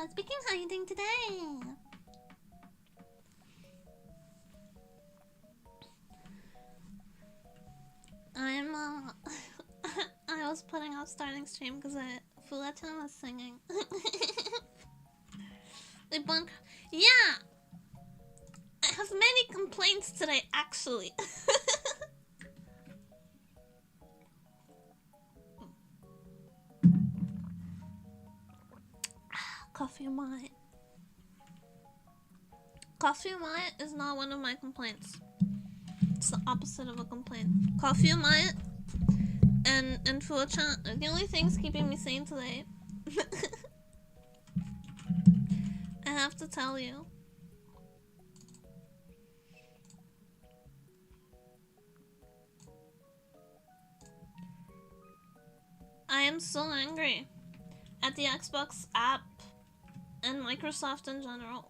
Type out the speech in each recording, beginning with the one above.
Speaking, how are you doing today? I'm I was putting off starting stream because Fulatan was singing. They bunk. Yeah, I have many complaints today, actually. Coffee Mite. Coffee Mite is not one of my complaints. It's the opposite of a complaint. Coffee Mite and Fulatan are the only things keeping me sane today. I have to tell you. I am so angry at the Xbox app and Microsoft in general.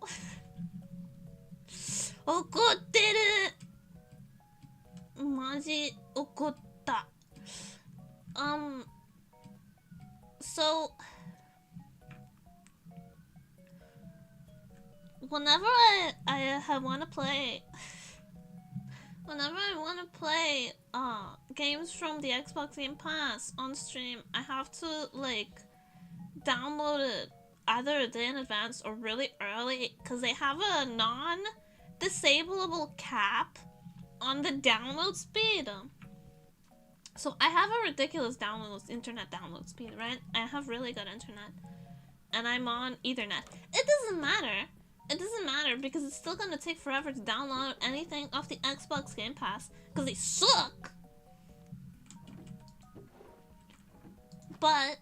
Okotte Maji okotta. So whenever I want to play games from the Xbox Game Pass on stream, I have to like download it either a day in advance or really early because they have a non-disableable cap on the download speed. So I have a ridiculous internet download speed, right? I have really good internet and I'm on Ethernet. It doesn't matter. It doesn't matter because it's still gonna take forever to download anything off the Xbox Game Pass because they suck. But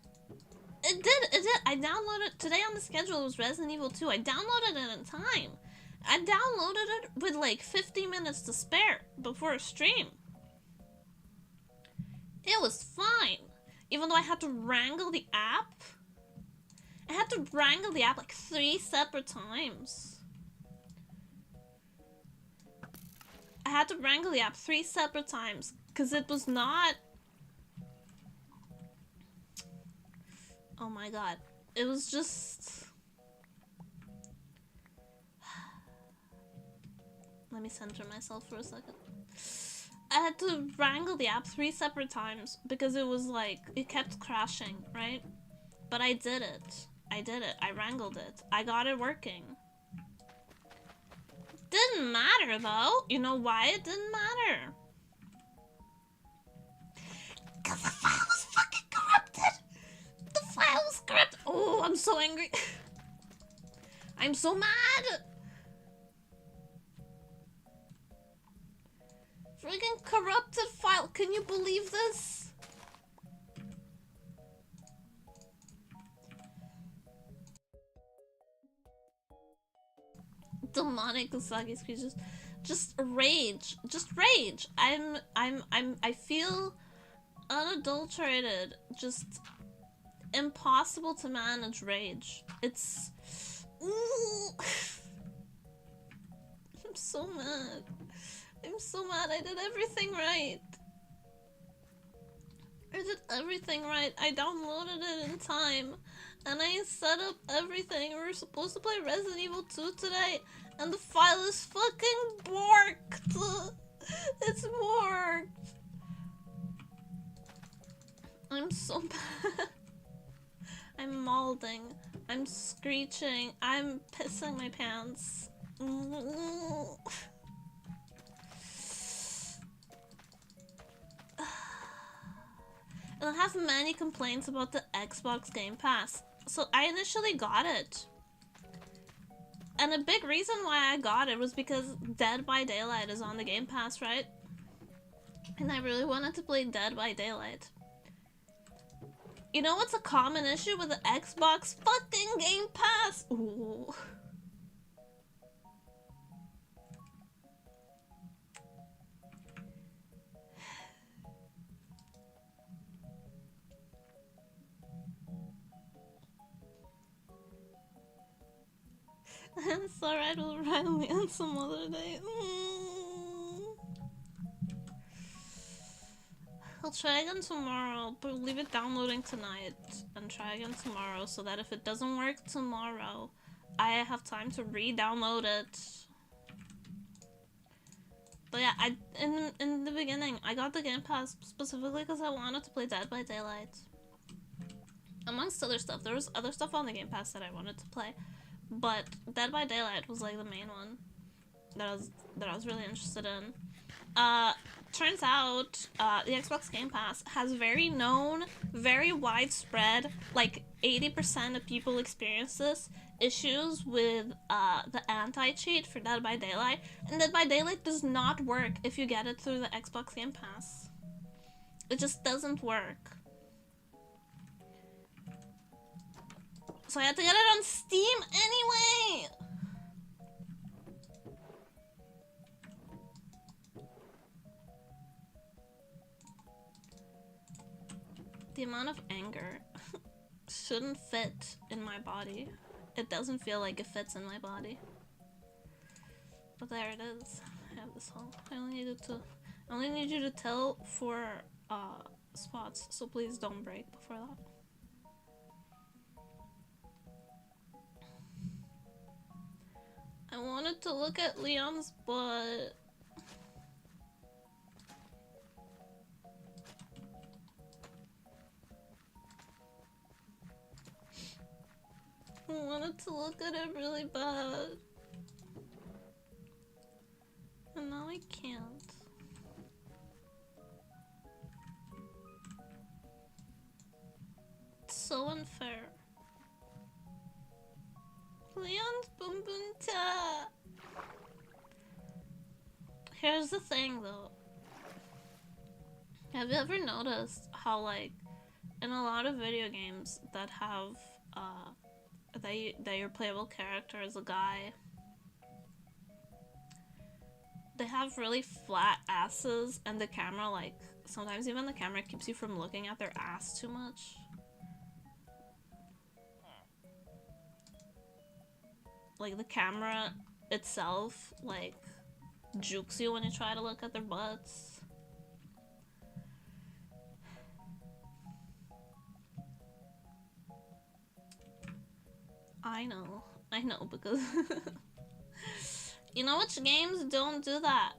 it did. I downloaded today on the schedule. It was Resident Evil 2. I downloaded it in time. I downloaded it with like 50 minutes to spare before a stream. It was fine, even though I had to wrangle the app. I had to wrangle the app like 3 separate times. I had to wrangle the app 3 separate times because it was not. Oh my god. It was just. Let me center myself for a second. I had to wrangle the app 3 separate times because it was like, it kept crashing, right? But I did it. I wrangled it. I got it working. Didn't matter though. You know why it didn't matter? Because the file was fucking corrupted. The file was corrupted. Oh, I'm so angry. I'm so mad. Freaking corrupted file. Can you believe this? Demonic Usagi speeches. Just rage. Just rage. I feel unadulterated. Just impossible to manage rage. It's. Ooh. I'm so mad. I'm so mad. I did everything right. I did everything right. I downloaded it in time. And I set up everything. We were supposed to play Resident Evil 2 today. And the file is fucking borked. It's borked. I'm so bad. I'm mauling. I'm screeching. I'm pissing my pants. And I have many complaints about the Xbox Game Pass. So I initially got it. And a big reason why I got it was because Dead by Daylight is on the Game Pass, right? And I really wanted to play Dead by Daylight. You know what's a common issue with the Xbox fucking Game Pass? Ooh. I'm sorry, I will randomly on some other day. I'll try again tomorrow, but leave it downloading tonight and try again tomorrow so that if it doesn't work tomorrow, I have time to re-download it. But yeah, in the beginning, I got the Game Pass specifically because I wanted to play Dead by Daylight. Amongst other stuff, there was other stuff on the Game Pass that I wanted to play, but Dead by Daylight was like the main one that I was really interested in. Turns out, the Xbox Game Pass has very known, very widespread, like 80% of people experience this, issues with the anti-cheat for Dead by Daylight, and Dead by Daylight does not work if you get it through the Xbox Game Pass. It just doesn't work. So I had to get it on Steam anyway! The amount of anger shouldn't fit in my body. It doesn't feel like it fits in my body. But there it is. I have this whole. I only need you to tell for spots, so please don't break before that. I wanted to look at Leon's butt. I wanted to look at it really bad. And now I can't. It's so unfair. Leon's boom boom ta. Here's the thing though. Have you ever noticed how like in a lot of video games that have that your playable character is a guy, they have really flat asses and the camera, like, sometimes even the camera keeps you from looking at their ass too much. Like, the camera itself, like, jukes you when you try to look at their butts. I know, because you know which games don't do that?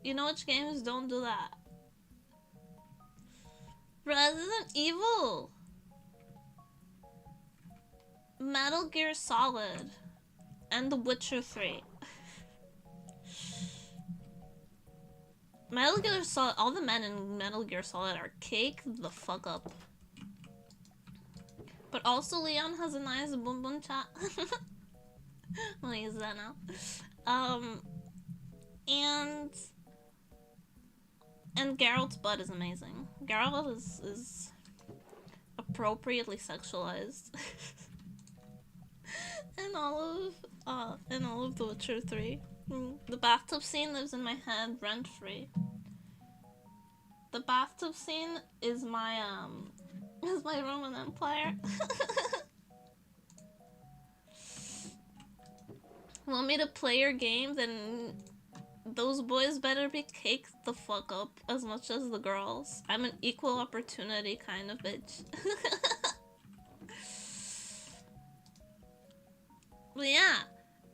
You know which games don't do that? Resident Evil! Metal Gear Solid! And The Witcher 3. Metal Gear Solid, all the men in Metal Gear Solid are caked the fuck up. But also Leon has a nice boom boom chat. I'll use that now. And Geralt's butt is amazing. Geralt is appropriately sexualized. in all of The Witcher 3. The bathtub scene lives in my head rent free. The bathtub scene is my Roman Empire. Want me to play your game? Then those boys better be caked the fuck up as much as the girls. I'm an equal opportunity kind of bitch. But yeah,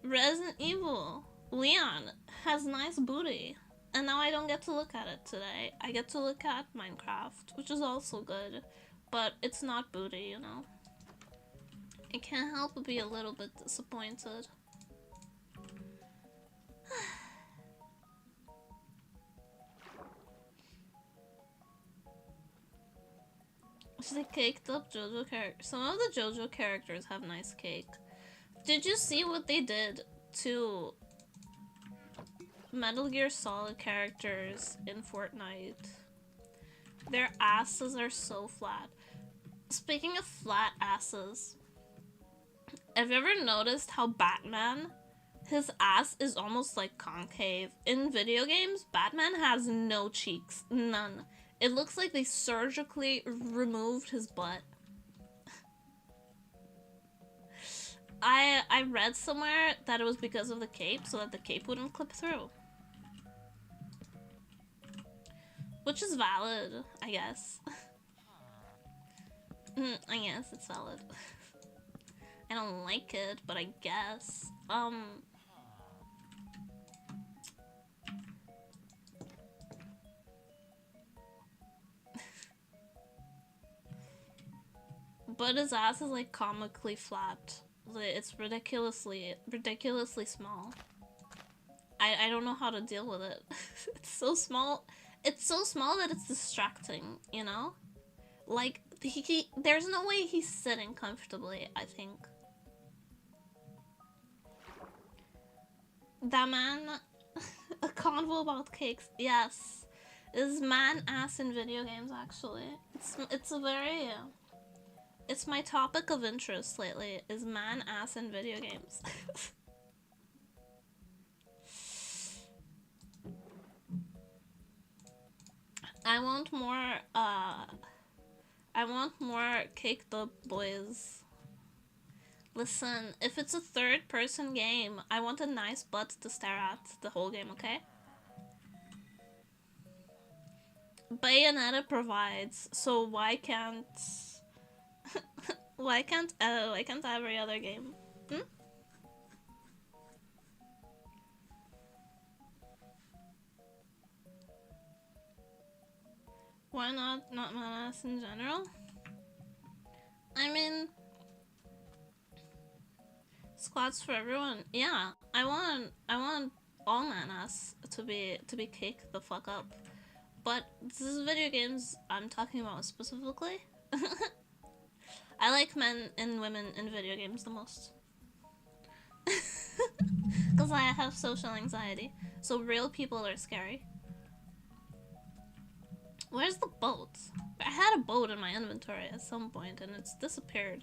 Resident Evil. Leon has nice booty. And now I don't get to look at it today. I get to look at Minecraft, which is also good. But it's not booty, you know? I can't help but be a little bit disappointed. She's a caked up JoJo character. Some of the JoJo characters have nice cake. Did you see what they did to Metal Gear Solid characters in Fortnite? Their asses are so flat. Speaking of flat asses, have you ever noticed how Batman, his ass is almost like concave? In video games, Batman has no cheeks. None. It looks like they surgically removed his butt. I read somewhere that it was because of the cape, so that the cape wouldn't clip through. Which is valid, I guess. I guess it's valid. I don't like it, but I guess. But his ass is like comically flat. It's ridiculously small. I don't know how to deal with it. It's so small. It's so small that it's distracting, you know? Like, there's no way he's sitting comfortably, I think. That man, a convo about cakes. Yes, is man ass in video games. Actually, it's a very it's my topic of interest lately. Is man ass in video games? I want more caked up boys. Listen, if it's a third-person game, I want a nice butt to stare at the whole game, okay? Bayonetta provides, so why can't... why can't every other game? Hmm? Why not man-ass in general? I mean... Squats for everyone. Yeah, I want all man-ass to be caked the fuck up. But this is video games I'm talking about specifically. I like men and women in video games the most. Because I have social anxiety. So real people are scary. Where's the boat? I had a boat in my inventory at some point and it's disappeared.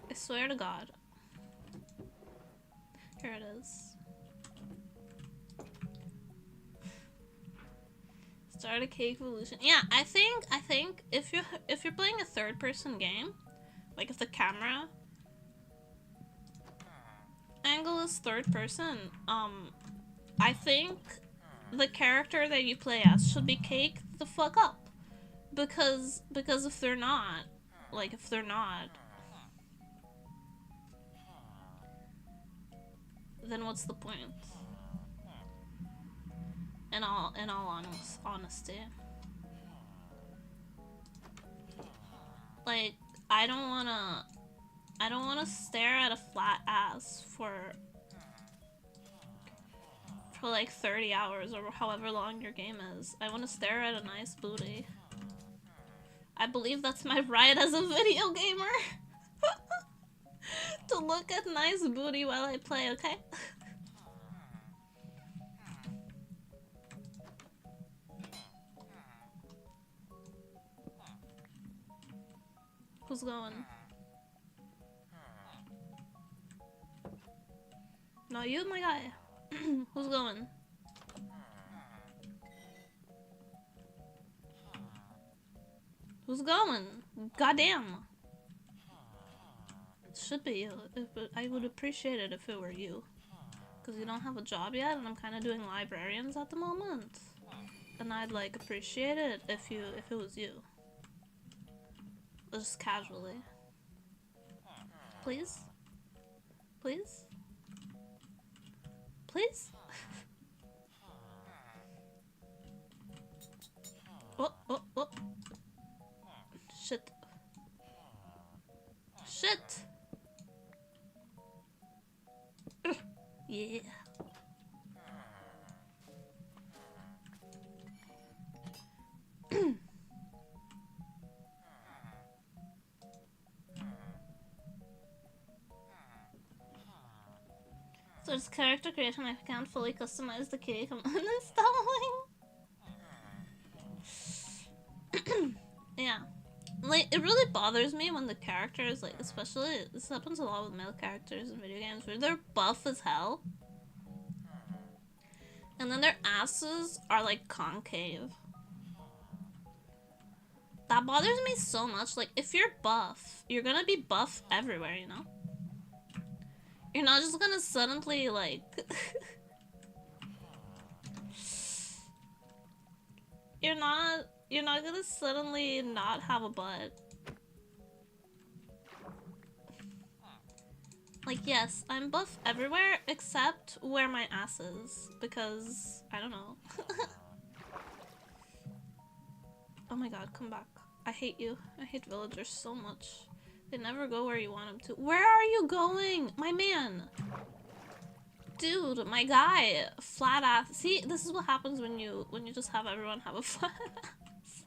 I swear to God. Here it is. Start a cake evolution. Yeah, I think if you're playing a third-person game, like if the camera angle is third person, I think the character that you play as should be caked the fuck up. Because if they're not, then what's the point? In all honesty. Like, I don't wanna stare at a flat ass for like 30 hours or however long your game is. I wanna stare at a nice booty. I believe that's my right as a video gamer. To look at nice booty while I play, okay? Who's going? No, you, my guy. Who's going? Who's going? Goddamn. It should be you. I would appreciate it if it were you. Because you don't have a job yet, and I'm kind of doing librarians at the moment. And I'd like appreciate it if it was you. Just casually. Please? Please? Please? Oh. Shit. Shit! Yeah. So it's character creation. I can't fully customize the cake I'm uninstalling. Yeah. Like, it really bothers me when the characters, like, especially, this happens a lot with male characters in video games, where they're buff as hell. And then their asses are, like, concave. That bothers me so much. Like, if you're buff, you're gonna be buff everywhere, you know? You're not just gonna suddenly, like... you're not gonna suddenly not have a butt. Like, yes, I'm buff everywhere except where my ass is, because I don't know. Oh my god, come back. I hate you. I hate villagers so much. They never go where you want them to. Where are you going? My man! Dude, my guy. Flat ass. See, this is what happens when you just have everyone have a flat ass.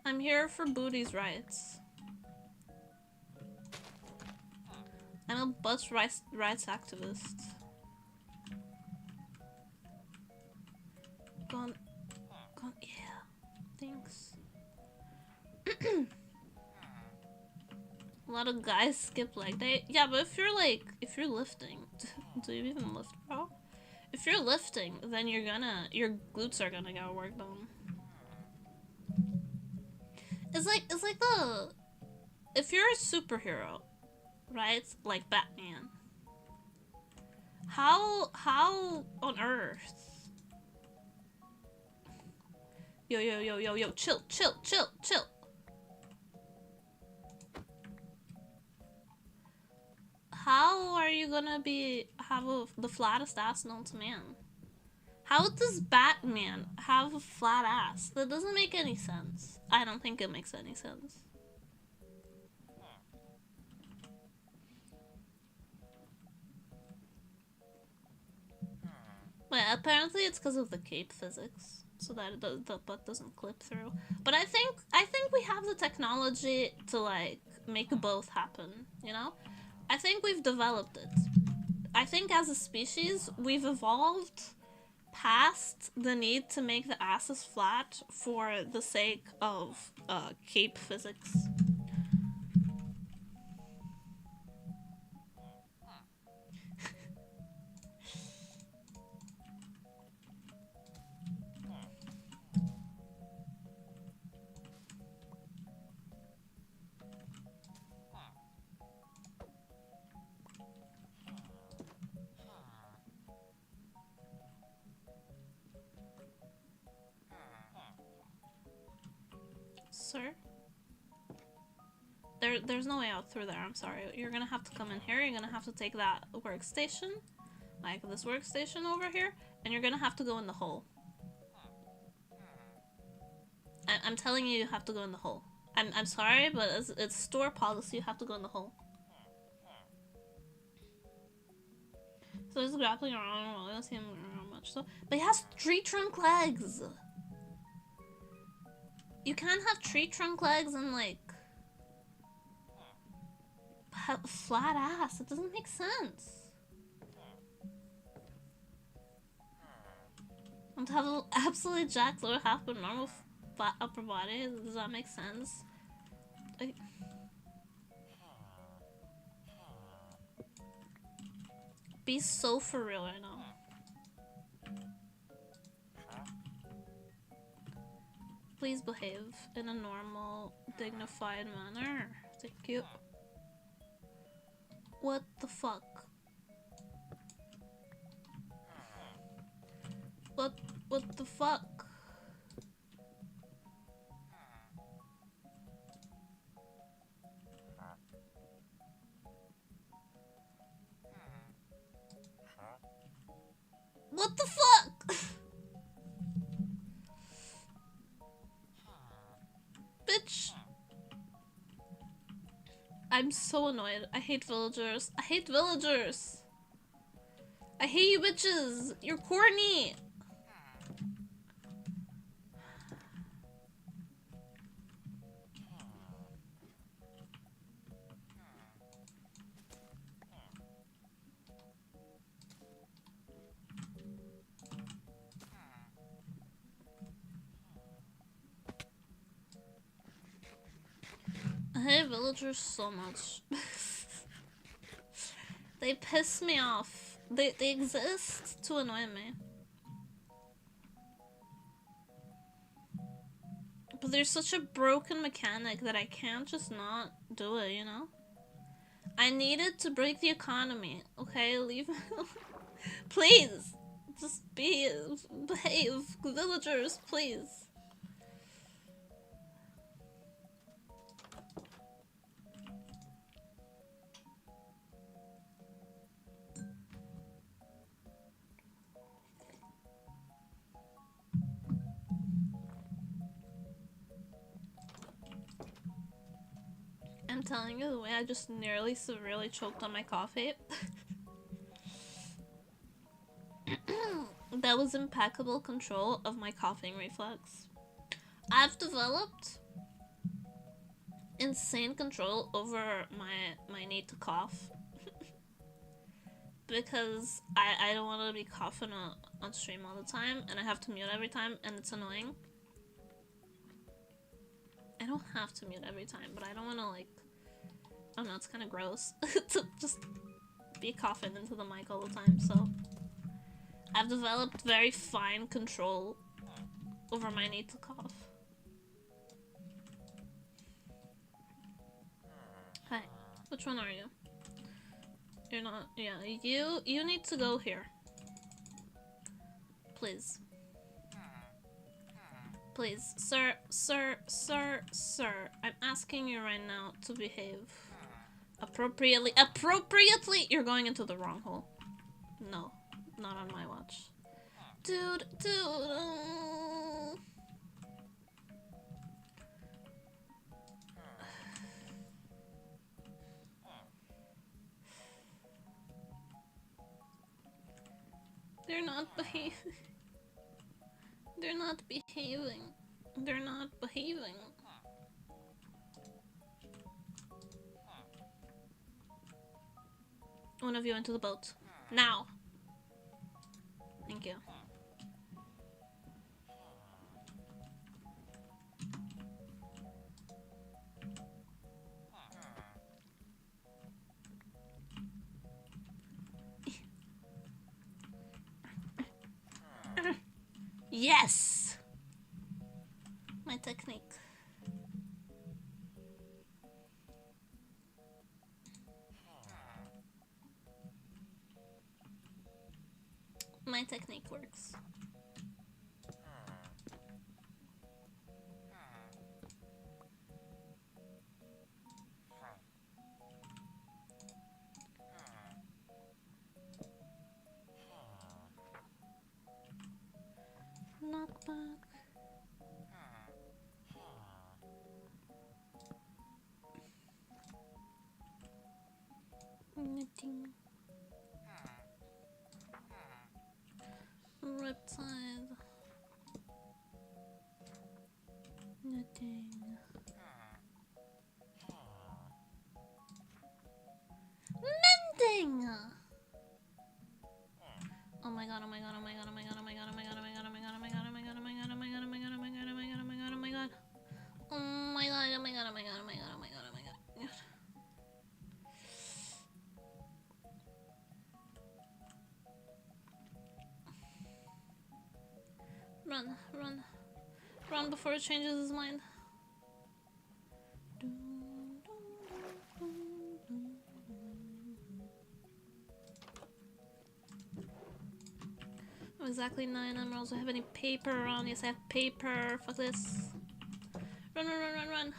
I'm here for booty's rights. I'm a butt rights activist. Gone, yeah. Thanks. A lot of guys skip leg day. Yeah, but if you're lifting, do you even lift, bro? If you're lifting, then your glutes are gonna get work done. It's like if you're a superhero, right? Like Batman. How on earth? Yo, chill. How are you gonna have the flattest ass known to man? How does Batman have a flat ass? That doesn't make any sense. I don't think it makes any sense. But apparently it's because of the cape physics, so that the butt doesn't clip through. But I think we have the technology to like make both happen, you know? I think we've developed it. I think as a species, we've evolved past the need to make the asses flat for the sake of cape physics. Sir? There's no way out through there, I'm sorry. You're gonna have to come in here, you're gonna have to take that workstation, like this workstation over here, and you're gonna have to go in the hole. I'm telling you, you have to go in the hole. I'm sorry, but it's store policy, you have to go in the hole. So he's grappling around, I don't see him around much, so... But he has tree trunk legs! You can't have tree trunk legs and, like... flat ass. It doesn't make sense. And to have an absolutely jacked lower half but normal flat upper body, does that make sense? Like... Be so for real right now. Please behave in a normal, dignified manner. Thank you. What the fuck? What the fuck? What the fuck? Bitch. I'm so annoyed. I hate villagers. I hate villagers. I hate you bitches. You're corny. I hate villagers so much. They piss me off. They exist to annoy me. But there's such a broken mechanic that I can't just not do it, you know? I needed to break the economy, okay? Leave me alone. Please! Just behave, villagers, please. I'm telling you, the way I just nearly severely choked on my coffee. That was impeccable control of my coughing reflex. I've developed insane control over my need to cough. Because I don't want to be coughing on stream all the time, and I have to mute every time, and it's annoying. I don't have to mute every time, but I don't want to, like, I don't know, it's kind of gross to just be coughing into the mic all the time, so I've developed very fine control over my need to cough. Hi, which one are you? You're not, yeah, you need to go here. Please. Please, sir, I'm asking you right now to behave appropriately. Appropriately! You're going into the wrong hole. No, not on my watch. Dude. They're not behaving. They're not behaving. They're not behaving. One of you into the boat. Now! Thank you. Yes! My technique. My technique works. Knock back. Knitting. Riptide. Knitting. Mending! Oh my god, oh my god, oh my god, oh my god, oh my god, oh my god, oh my god, oh my god, oh my god, oh my god, oh my god, oh my god, oh my god, oh my god, oh my god, oh my god, oh my god. Oh my god, oh my god, oh my god, oh my god, oh my god, oh my god. Run before it changes his mind. Oh, exactly 9 emeralds. Do I have any paper around? Yes, I have paper. Fuck this. Run.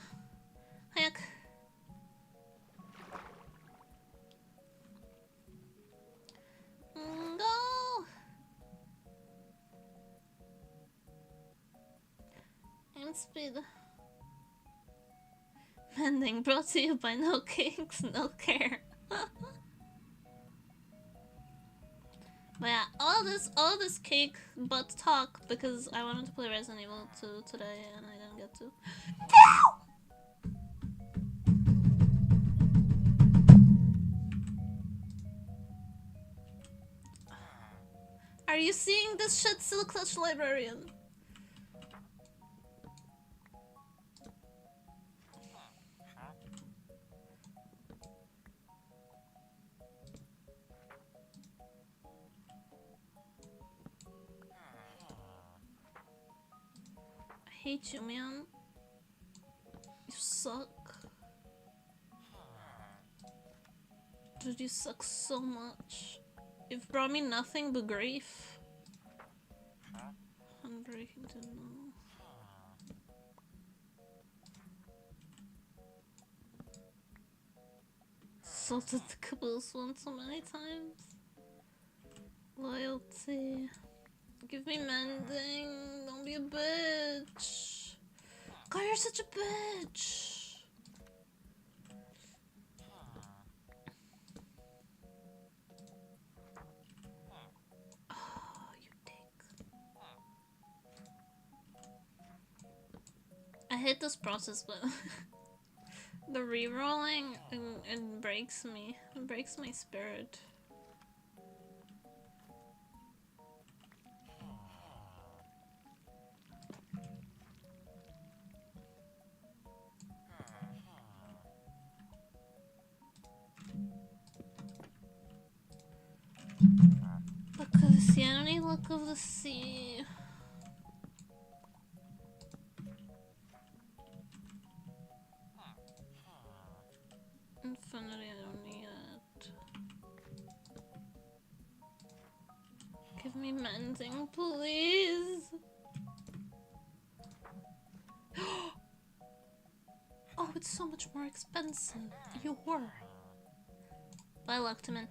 Hayak. Go! Aim speed. Mending brought to you by No Kings, No Care. But yeah, all this cake but talk because I wanted to play Resident Evil 2 today and I didn't get to. Are you seeing this shit, Silk Clutch Librarian? I hate you, man. You suck. Dude, you suck so much. You've brought me nothing but grief. breaking to know. Salted the caboose one so many times. Loyalty. Give me mending. Don't be a bitch. God, you're such a bitch. Oh, you dick. I hate this process, but the re-rolling it breaks me. It breaks my spirit. Look of the sea. I don't need look of the sea. Infinity, I don't need it. Give me mending, please. Oh, it's so much more expensive. You whore. But I locked him in.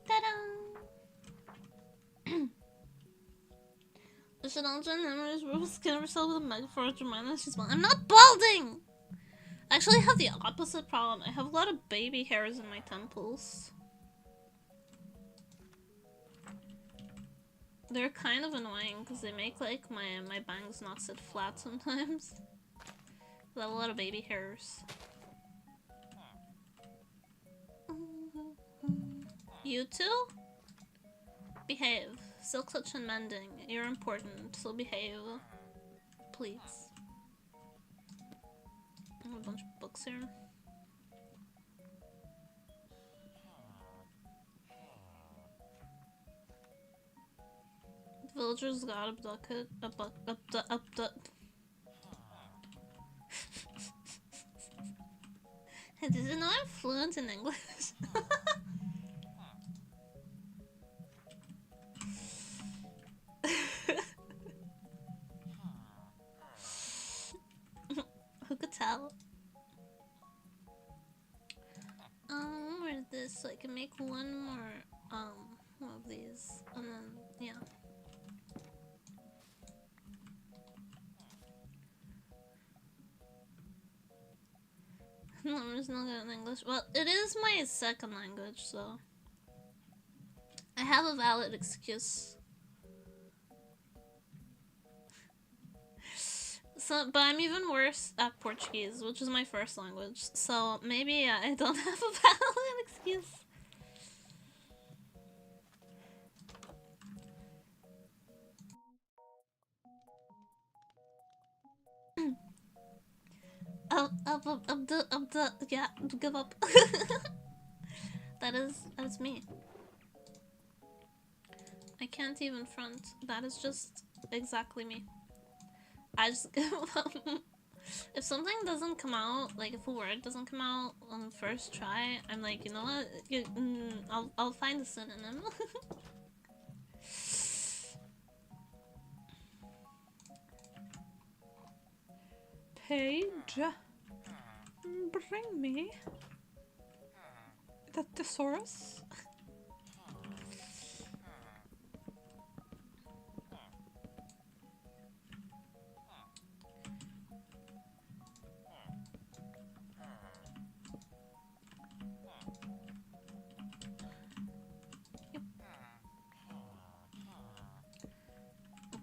Ta-da! The Shadaljan Emerald will skin herself with a mag for a reminder she's bald. I'm not balding! I actually have the opposite problem. I have a lot of baby hairs in my temples. They're kind of annoying because they make like my bangs not sit flat sometimes. I have a lot of baby hairs. You too? Behave. Silk touch and mending. You're important, so behave. Please. I have a bunch of books here. The villagers got abducted. Did you know I'm fluent in English? Who could tell? Where's this? So I can make one more of these, and then yeah. No, I'm just not good in English. Well, it is my second language, so I have a valid excuse. So, but I'm even worse at Portuguese, which is my first language. So maybe I don't have a valid excuse. Yeah, give up. That is me. I can't even front. That is just exactly me. I just give up. If something doesn't come out, like if a word doesn't come out on the first try, I'm like, you know what? I'll find a synonym. Paige, bring me the thesaurus. Yep.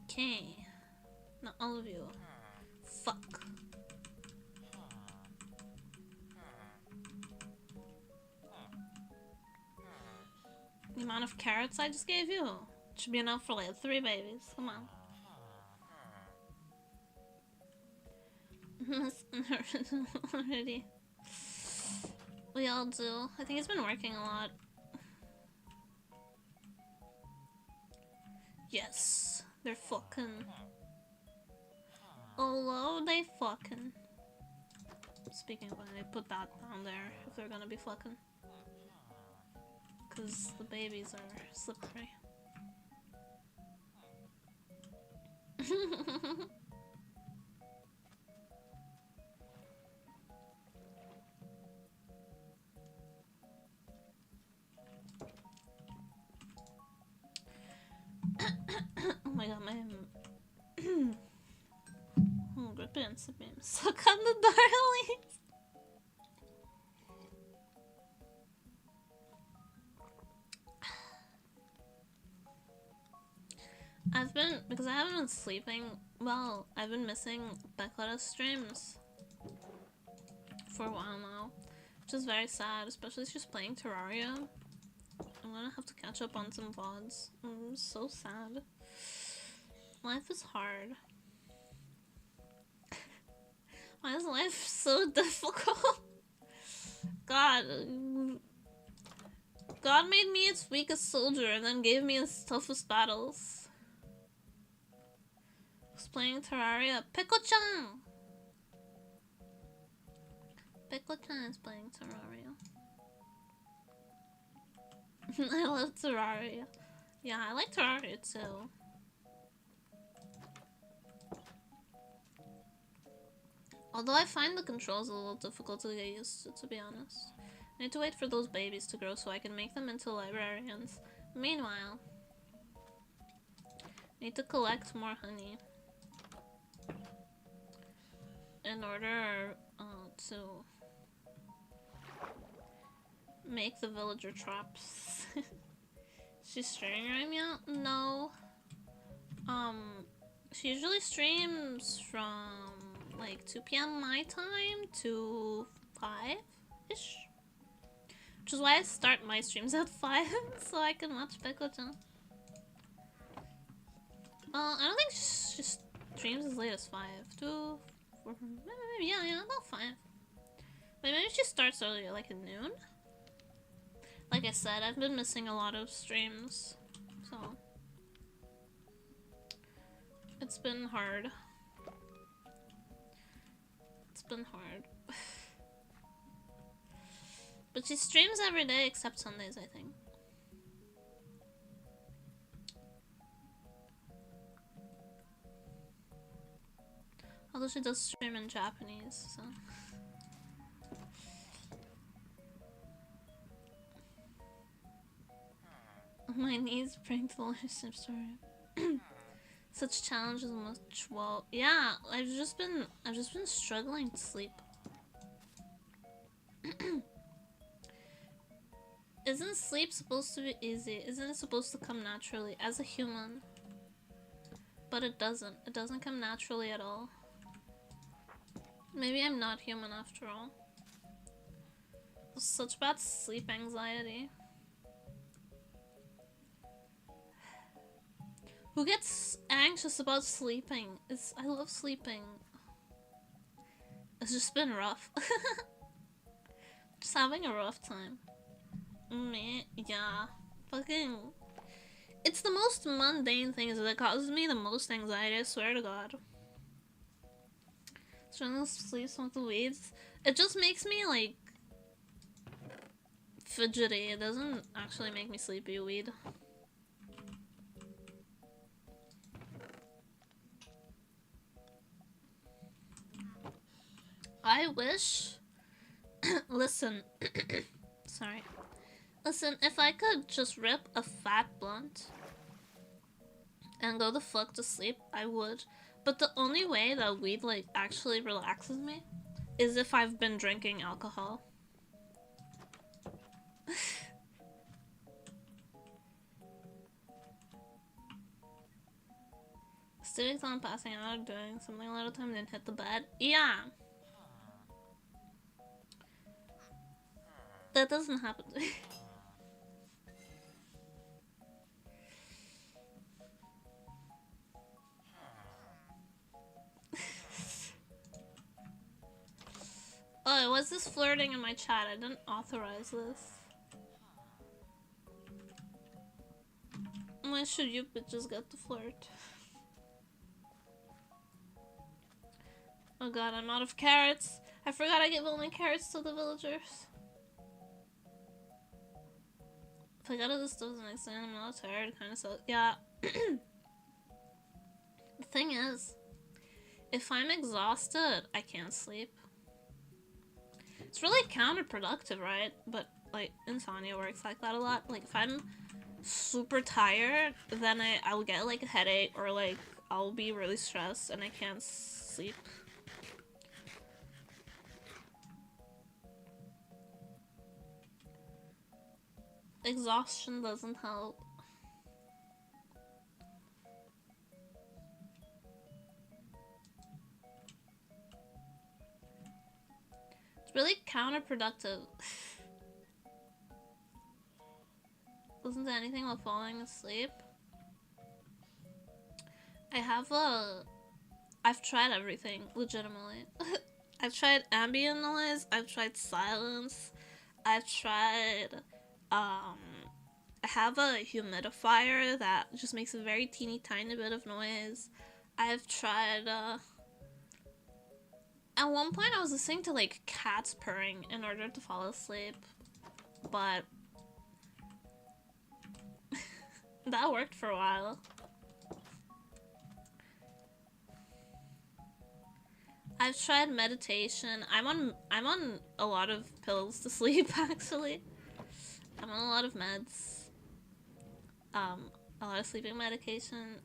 Okay. Not all of you. Fuck. The amount of carrots I just gave you should be enough for like 3 babies. Come on. Already. We all do. I think it's been working a lot. Yes. They're fucking. Although they fucking. Speaking of when they put that down there, if they're gonna be fucking. because the babies are slippery. Oh my god, my grip and sipping. Suck on the darlings. Because I haven't been sleeping well, I've been missing Beckletta streams for a while now, which is very sad, especially if she's playing Terraria. I'm gonna have to catch up on some VODs. I'm so sad. Life is hard. Why is life so difficult? God made me its weakest soldier and then gave me its toughest battles. Who's playing Terraria? Pickle-chan! Pickle-chan is playing Terraria. I love Terraria. Yeah, I like Terraria too. Although I find the controls a little difficult to get used to be honest. I need to wait for those babies to grow so I can make them into librarians. Meanwhile, I need to collect more honey in order to make the villager traps. She's streaming right now? No. She usually streams from like 2 PM my time to 5-ish. Which is why I start my streams at 5 so I can watch Pickle-chan. I don't think she streams as late as 5. 2, 4, maybe, yeah, about 5. Wait, maybe she starts earlier, like at noon? Like I said, I've been missing a lot of streams, so it's been hard. It's been hard. But she streams every day except Sundays, I think. Although she does stream in Japanese, so. My knees pranked the last story. Such challenges much. Well, yeah, I've just been struggling to sleep. Isn't sleep supposed to be easy? Isn't it supposed to come naturally as a human? But it doesn't. It doesn't come naturally at all. Maybe I'm not human after all. Such bad sleep anxiety. Who gets anxious about sleeping? I love sleeping. It's just been rough. Just having a rough time. Yeah. Fucking. It's the most mundane things that causes me the most anxiety, I swear to God. Struggling to sleep, smoke the weeds. It just makes me, like, fidgety. It doesn't actually make me sleepy, weed. I wish... Listen. Sorry. Listen, if I could just rip a fat blunt and go the fuck to sleep, I would. But the only way that weed, like, actually relaxes me is if I've been drinking alcohol. Students on passing out, doing something a lot of time, then hit the bed. Yeah. That doesn't happen to me. Oh, what's this flirting in my chat? I didn't authorize this. Why should you bitches get to flirt? Oh god, I'm out of carrots. I forgot I give all my carrots to the villagers. If I gotta do stuff the next day and I'm not tired, it kind of sucks. Yeah. The thing is, if I'm exhausted, I can't sleep. It's really counterproductive, right? But, like, insomnia works like that a lot. Like, if I'm super tired, then I'll get, like, a headache, or, like, I'll be really stressed and I can't sleep. Exhaustion doesn't help. It's really counterproductive. Listen to anything while falling asleep. I've tried everything, legitimately. I've tried ambient noise, I've tried silence, I've tried, I have a humidifier that just makes a very teeny tiny bit of noise. I've tried, at one point I was listening to, like, cats purring in order to fall asleep, but that worked for a while. I've tried meditation. I'm on a lot of pills to sleep, actually. I'm on a lot of meds. A lot of sleeping medication.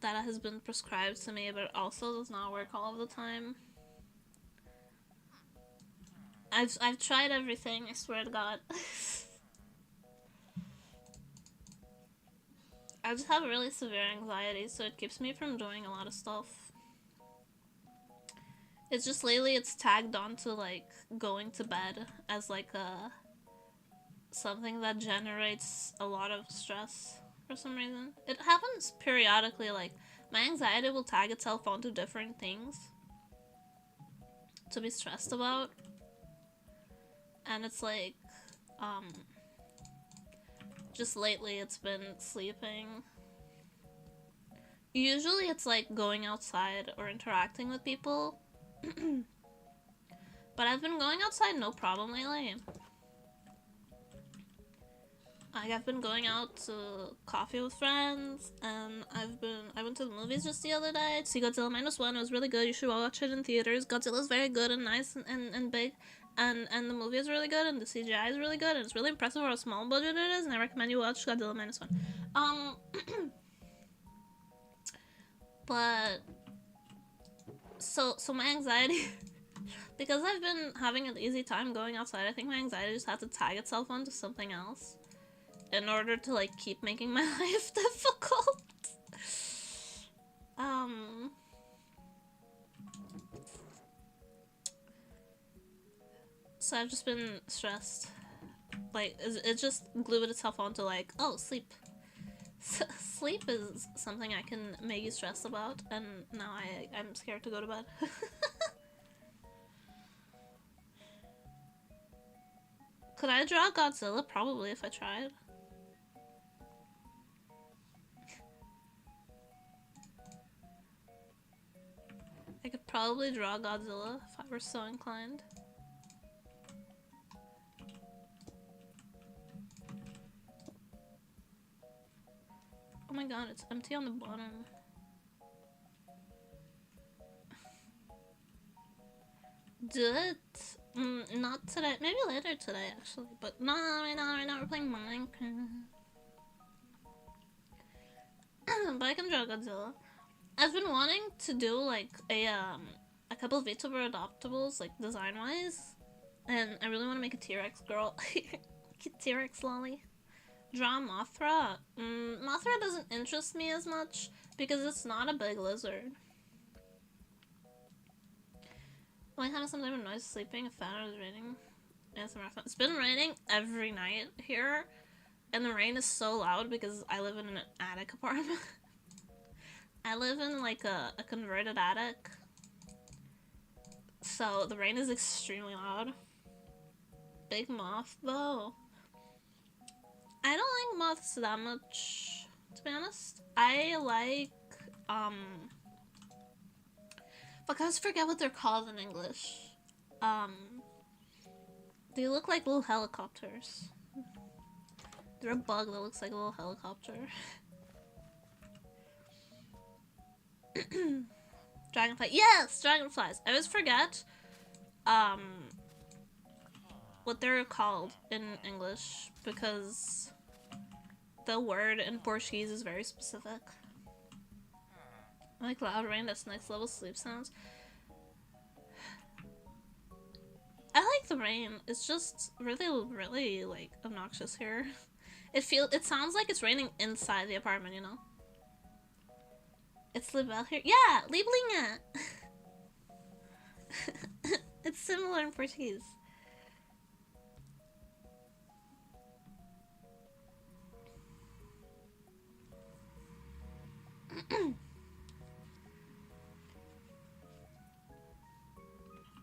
That has been prescribed to me, but it also does not work all of the time. I've tried everything, I swear to God. I just have really severe anxiety, so it keeps me from doing a lot of stuff. It's just lately it's tagged onto, like, going to bed as, like, something that generates a lot of stress for some reason. It happens periodically, like, my anxiety will tag itself onto different things to be stressed about. And it's like, just lately it's been sleeping. Usually it's like going outside or interacting with people. But I've been going outside no problem lately. Like, I've been going out to coffee with friends, and I went to the movies just the other day to see Godzilla -1. It was really good. You should watch it in theaters. Godzilla's very good and nice and big, and the movie is really good, and the CGI is really good, and it's really impressive for how small budget it is, and I recommend you watch Godzilla -1. But so my anxiety, because I've been having an easy time going outside, I think my anxiety just had to tag itself onto something else in order to, like, keep making my life difficult. So I've just been stressed. Like, it just glued itself onto, like, oh, sleep. Sleep is something I can make you stressed about, and now I'm scared to go to bed. Could I draw Godzilla? Probably, if I tried. I could probably draw Godzilla if I were so inclined. Oh my god, it's empty on the bottom. Do it? Not today. Maybe later today, actually. But no, right now we're playing Minecraft. But I can draw Godzilla. I've been wanting to do, like, a couple of VTuber adoptables, like, design-wise. And I really want to make a T-Rex girl. T-Rex lolly. Draw Mothra? Mothra doesn't interest me as much because it's not a big lizard. Only having some type of noise sleeping, a fan is raining. It's been raining every night here, and the rain is so loud because I live in an attic apartment. I live in, like, a converted attic, so the rain is extremely loud. Big moth, though. I don't like moths that much, to be honest. I like, fuck, I always forget what they're called in English. They look like little helicopters. They're a bug that looks like a little helicopter. Dragonfly. Yes! Dragonflies. I always forget what they're called in English because the word in Portuguese is very specific. I like loud rain, that's next level sleep sounds. I like the rain. It's just really like obnoxious here. It sounds like it's raining inside the apartment, you know? It's Libel here. Yeah, Liblinha. It's similar in Portuguese.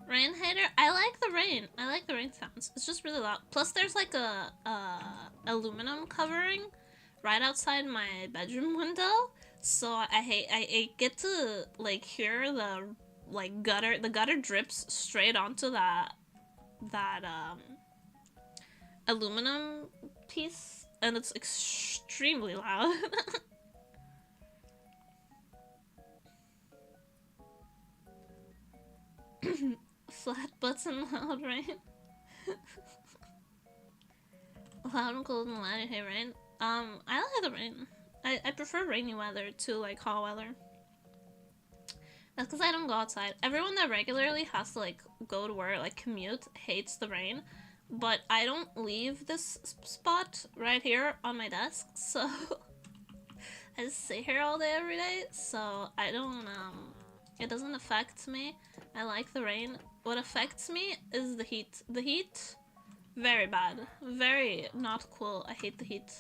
Rain hater? I like the rain. I like the rain sounds. It's just really loud. Plus there's like a aluminum covering right outside my bedroom window. So I get to like hear the like the gutter drips straight onto that aluminum piece and it's extremely loud. Flat butts and loud rain. Loud and cold and loud. Hey, rain. I like the rain. I prefer rainy weather to like hot weather. That's because I don't go outside. Everyone that regularly has to like go to work, like commute, hates the rain. But I don't leave this spot right here on my desk, so I just sit here all day every day. So I don't it doesn't affect me. I like the rain. What affects me is the heat. The heat, very bad. Very not cool. I hate the heat.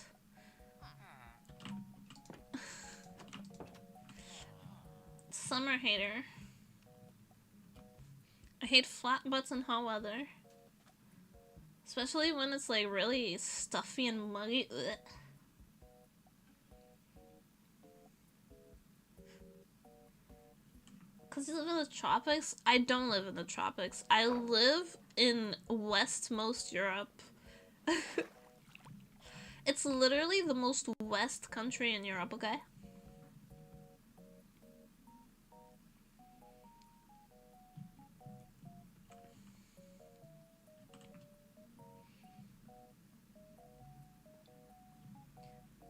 Summer hater. I hate flat butts in hot weather. Especially when it's like really stuffy and muggy. Ugh. Because you live in the tropics? I don't live in the tropics. I live in westmost Europe. It's literally the most west country in Europe, okay?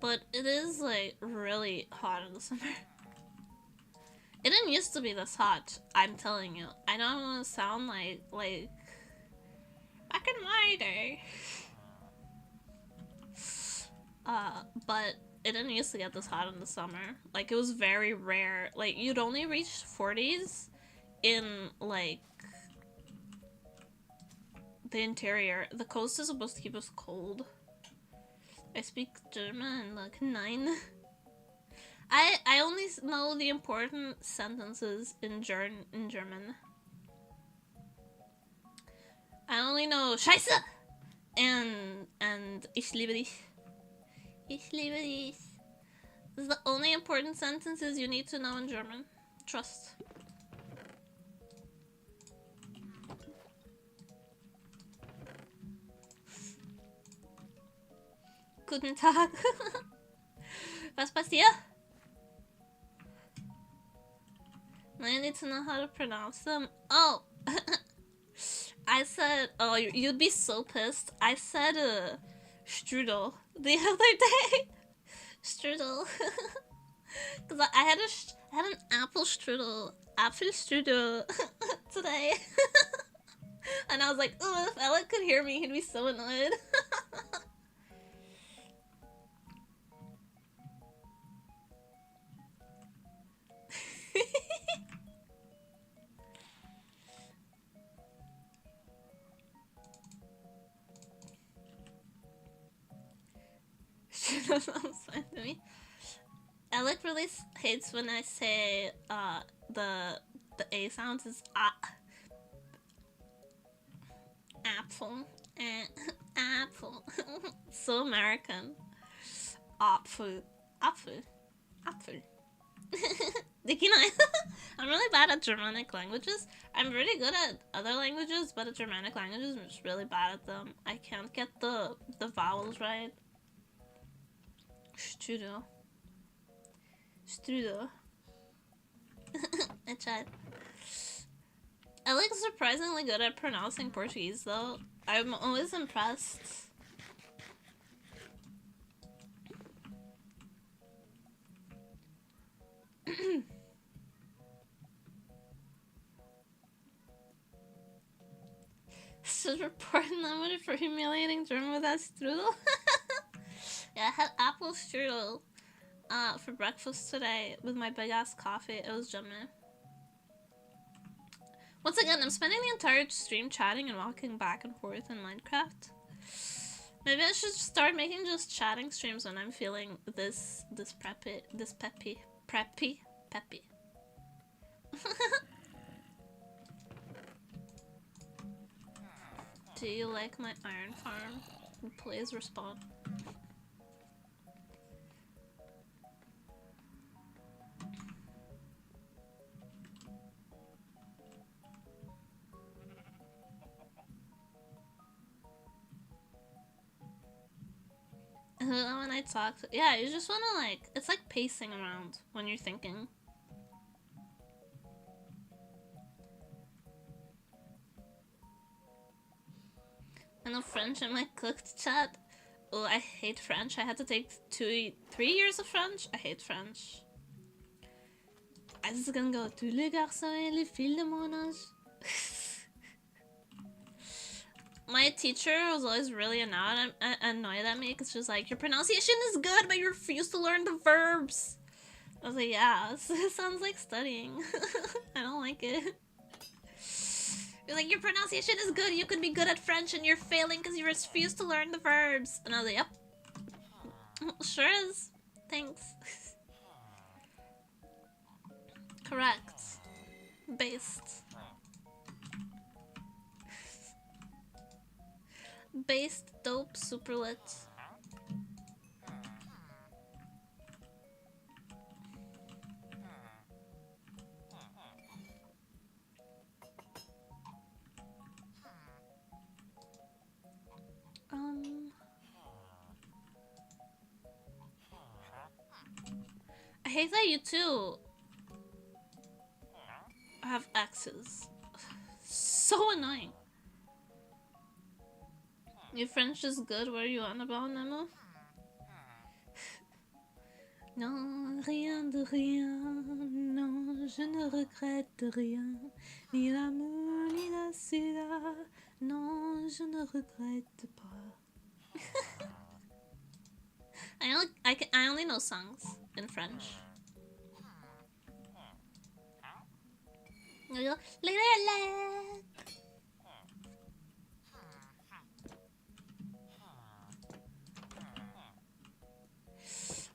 But it is like really hot in the summer. It didn't used to be this hot, I'm telling you. I don't want to sound like back in my day. But it didn't used to get this hot in the summer. Like, it was very rare. Like, you'd only reach 40s in, like, the interior. The coast is supposed to keep us cold. I speak German, like, 9. I only know the important sentences in German. I only know Scheiße and Ich liebe dich. Ich liebe dich. This is the only important sentences you need to know in German. Trust. Guten Tag. Was passiert? Now I need to know how to pronounce them. Oh! I said, oh, you'd be so pissed. I said, strudel the other day. Strudel. Because I had an apple strudel today. And I was like, oh, if Ella could hear me, he'd be so annoyed. That sounds fine to me. Alec really hates when I say the A sounds is apple. Apple. So American. Apfel. Apfel. Apfel. I'm really bad at Germanic languages. I'm really good at other languages, but at Germanic languages, I'm just really bad at them. I can't get the vowels right. Strudel. Strudel. I tried. I like surprisingly good at pronouncing Portuguese though. I'm always impressed. Should report somebody for humiliating German with that strudel. Yeah, I had apple strudel for breakfast today with my big ass coffee. It was yummy. Once again, I'm spending the entire stream chatting and walking back and forth in Minecraft. Maybe I should start making just chatting streams when I'm feeling this peppy. Do you like my iron farm? Please respond. When I talk to, yeah, you just want to like, it's like pacing around when you're thinking. I know French in my cooked chat. Oh, I hate French. I had to take 3 years of French. I hate French. I just gonna go tous les garçons et les filles de mon âge. My teacher was always really annoyed at me because she was like, your pronunciation is good, but you refuse to learn the verbs. I was like, yeah, this sounds like studying. I don't like it. You're like, your pronunciation is good, you could be good at French and you're failing because you refuse to learn the verbs. And I was like, yep. Sure is. Thanks. Correct. Based. Based, dope, super lit. I hate that you too have X's. So annoying. Your French is good. What are you on about, Nemo? Non, rien de rien. Non, je ne regrette rien. Ni l'amour, ni la sida. Non, je ne regrette pas. I only know songs in French. I go,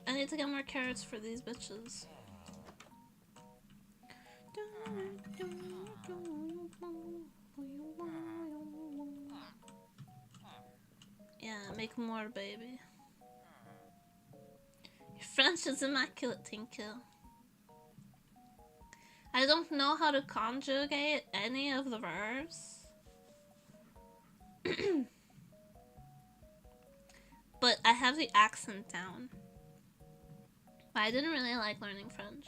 I need to get more carrots for these bitches. Yeah, make more, baby. Your French is immaculate, thank you. I don't know how to conjugate any of the verbs. But I have the accent down. But I didn't really like learning French.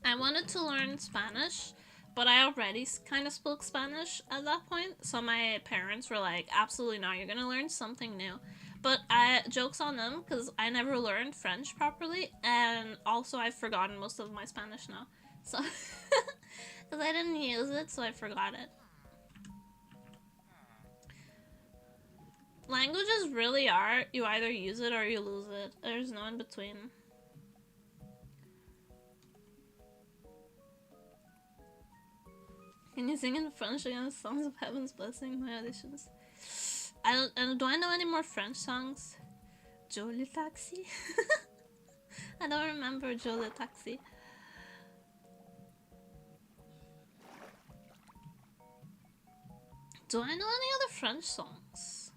I wanted to learn Spanish, but I already kind of spoke Spanish at that point, so my parents were like, absolutely not, you're gonna learn something new. But joke's on them, because I never learned French properly, and also I've forgotten most of my Spanish now. So, because I didn't use it, so I forgot it. Languages really are, you either use it or you lose it. There's no in between. Can you sing in French against Songs of Heaven's Blessing? My auditions. Do I know any more French songs? Joe le Taxi? I don't remember Joe le Taxi. Do I know any other French songs?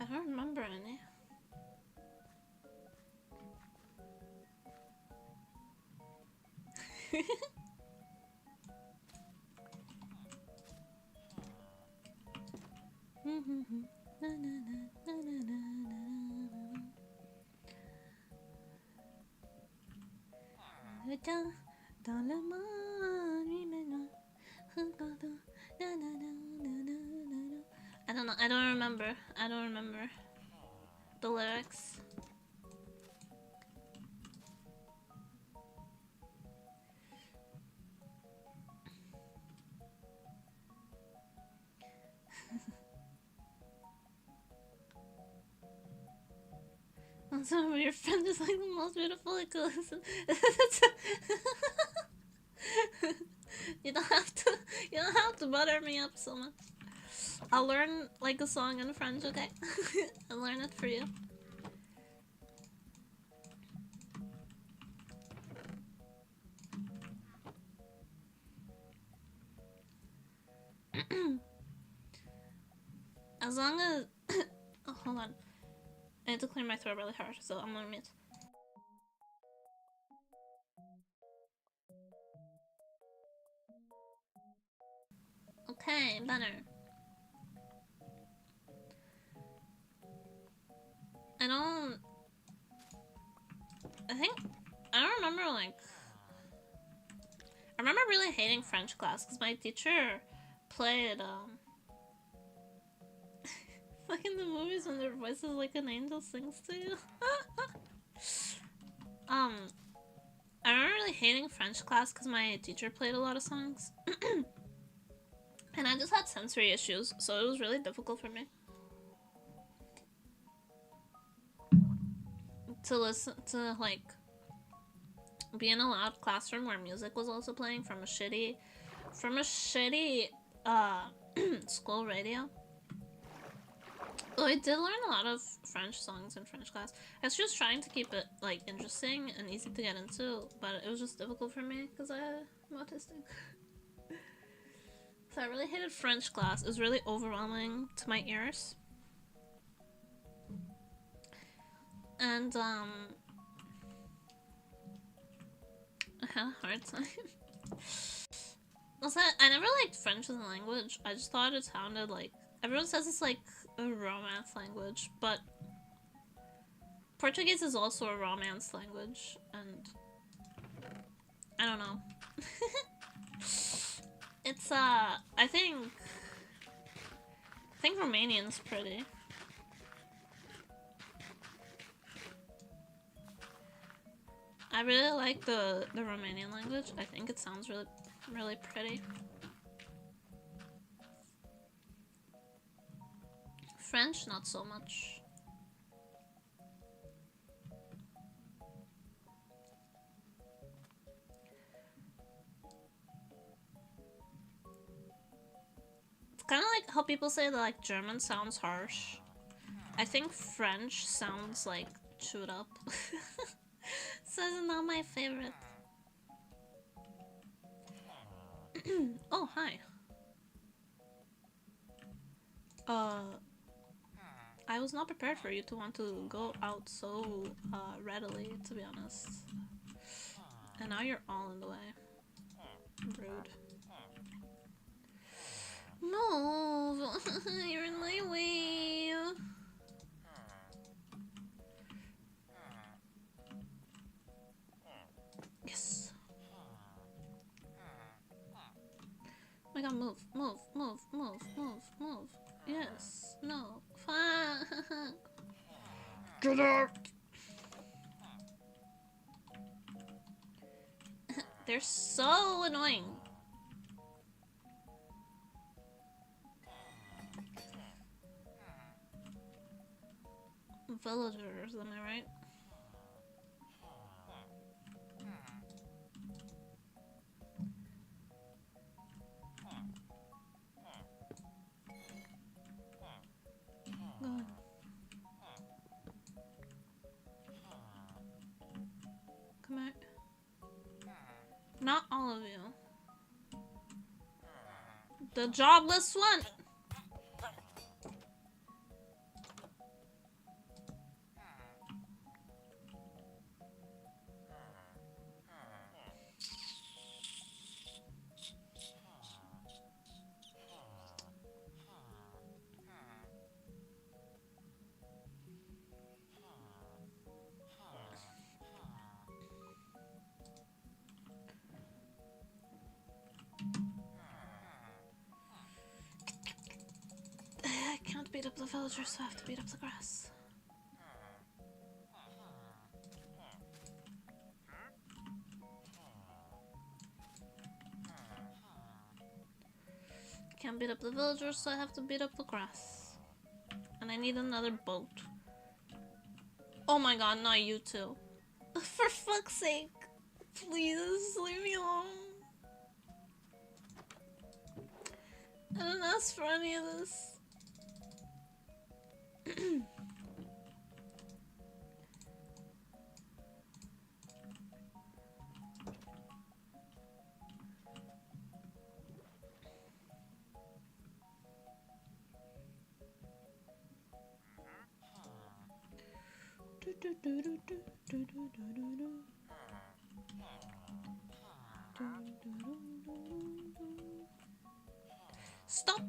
don't remember any. I don't know. I don't remember. I don't remember the lyrics. Some of your friends is like the most beautiful ecosystem. You don't have to butter me up so much. I'll learn like a song in French, okay? I'll learn it for you. As long as oh, hold on. I need to clear my throat really hard, so I'm on mute. Okay, better. I don't remember, like... I remember really hating French class, because my teacher played, like in the movies when their voice is like an angel sings to you. I remember really hating French class because my teacher played a lot of songs. And I just had sensory issues, so it was really difficult for me to listen to, like, be in a loud classroom where music was also playing from a shitty school radio. Well, I did learn a lot of French songs in French class. I was just trying to keep it, like, interesting and easy to get into, but it was just difficult for me because I'm autistic. So I really hated French class. It was really overwhelming to my ears. And, I had a hard time. Also, I never liked French as a language. I just thought it sounded like... Everyone says it's like a romance language, but Portuguese is also a romance language, and I don't know. It's, I think Romanian's pretty. I really like the Romanian language. I think it sounds really, really pretty. French, not so much. It's kind of like how people say that, like, German sounds harsh. I think French sounds like chewed up. So it's not my favorite. Oh, hi. I was not prepared for you to want to go out so readily, to be honest. And now you're all in the way. Rude. Move! You're in my way! Yes! Oh my god, move, move, move, move, move, move. Yes, no, fuck. Get out! They're so annoying. Villagers, am I right? Go on. Come out. Not all of you. The jobless one! beat up the villagers, so I have to beat up the grass. Can't beat up the villagers, so I have to beat up the grass. And I need another boat. Oh my god, not you two. For fuck's sake. Please, leave me alone. I didn't ask for any of this. Stop!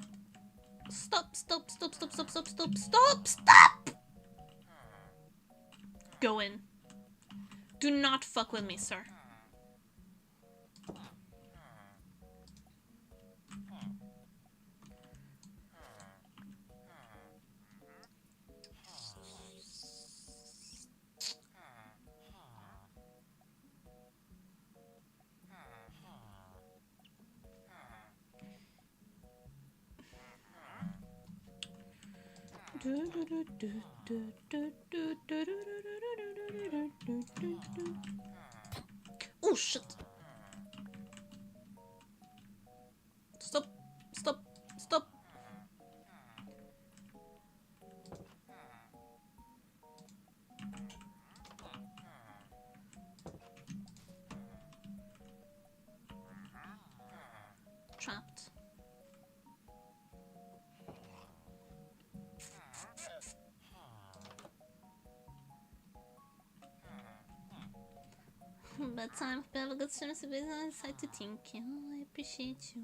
Stop, stop, stop, stop, stop, stop, stop, stop, stop! Go in. Do not fuck with me, sir. Oh shit! Stop! Stop! Stop! Trapped. Bedtime. Have a good swim, so I decide to thank you. I appreciate you.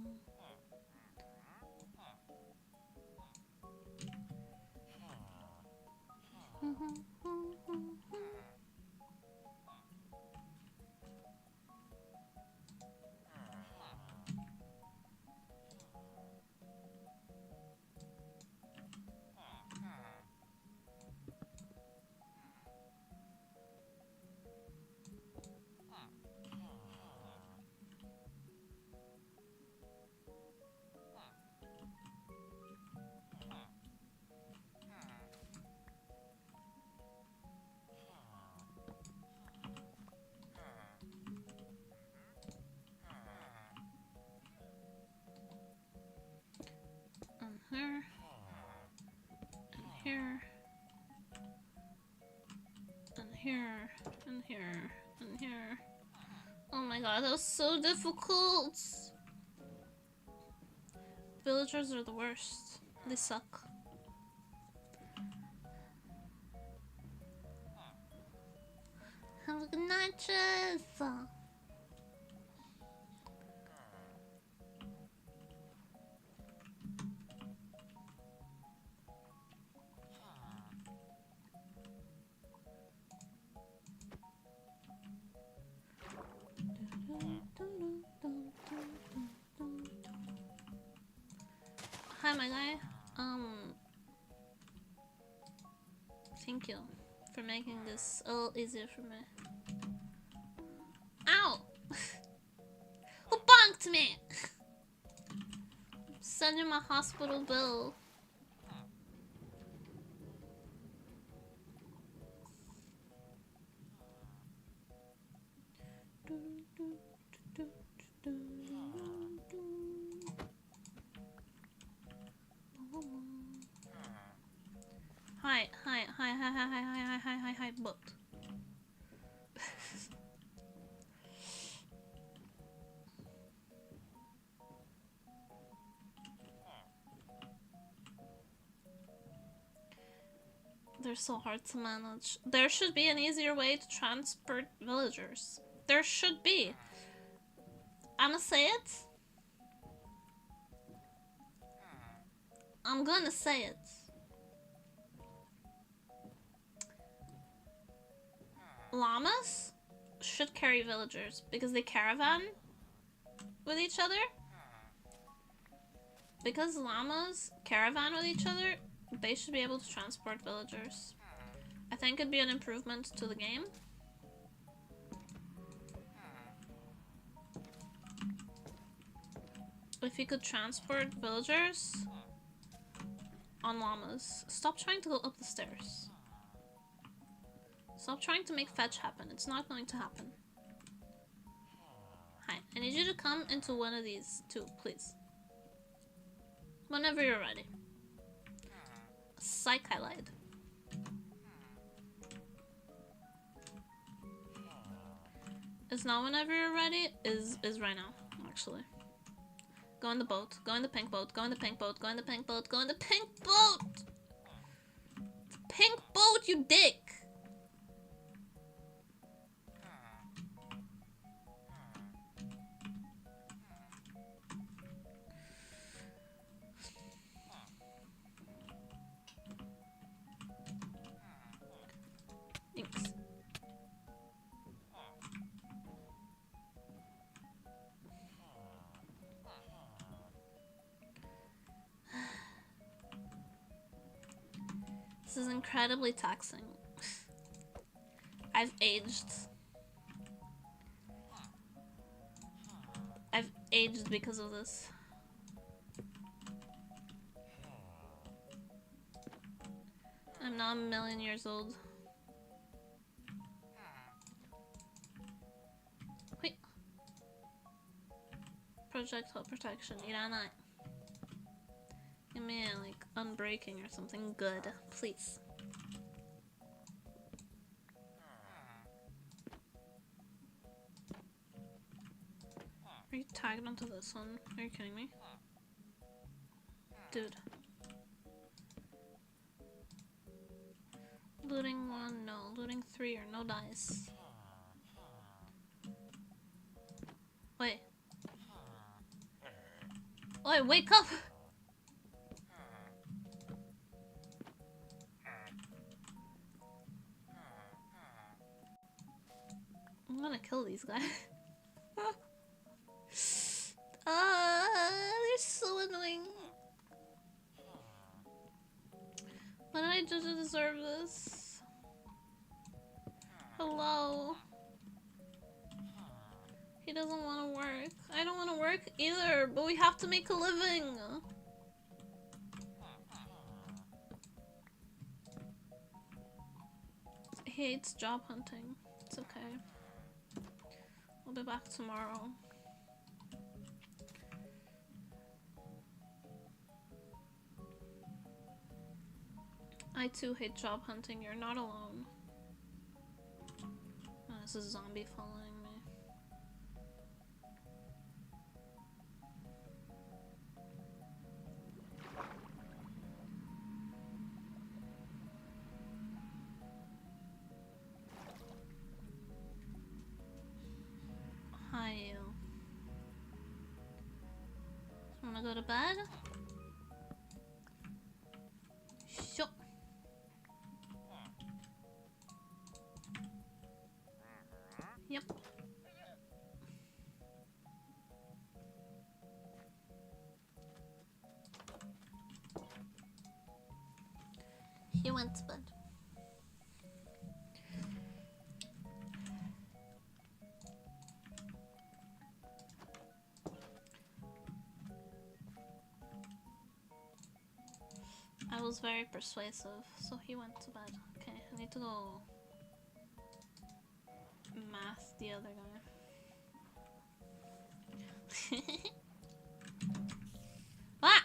Here. And here. And here. And here. And here. Oh my god, that was so difficult! Villagers are the worst. They suck. Have a good night, Jess! Hi, my guy. Thank you for making this a little easier for me. Ow! Who bonked me? Send you my hospital bill. Hi, boat. They're so hard to manage. There should be an easier way to transport villagers. There should be. I'ma say it. I'm gonna say it. Llamas should carry villagers because they caravan with each other. Because llamas caravan with each other, They should be able to transport villagers. I think it'd be an improvement to the game. If you could transport villagers on llamas. Stop trying to go up the stairs. Stop trying to make fetch happen. It's not going to happen. Hi, I need you to come into one of these two, please. Whenever you're ready. Psych, I lied. It's not whenever you're ready, is right now, actually. Go in the boat, go in the pink boat, go in the pink boat, go in the pink boat, go in the pink boat! The pink boat, you dick! Thanks. This is incredibly taxing. I've aged. I've aged because of this. I'm now a million years old. Wait. Projectile protection, iranai. Give me a, like, unbreaking or something good, please. Are you tagged onto this one? Are you kidding me? Dude. Looting 1, no. Looting 3 or no dice. Wait. Wait, wake up! I'm gonna kill these guys. They're so annoying. What did I do to deserve this? Hello? He doesn't want to work. I don't want to work either, but we have to make a living. He hates job hunting. It's okay. I'll be back tomorrow. I too hate job hunting. You're not alone. Oh, this is a zombie following me. Hi, you. Wanna go to bed? Sure. Yep. He went to bed. I was very persuasive, so he went to bed. Okay, I need to go math the other guy. Ah!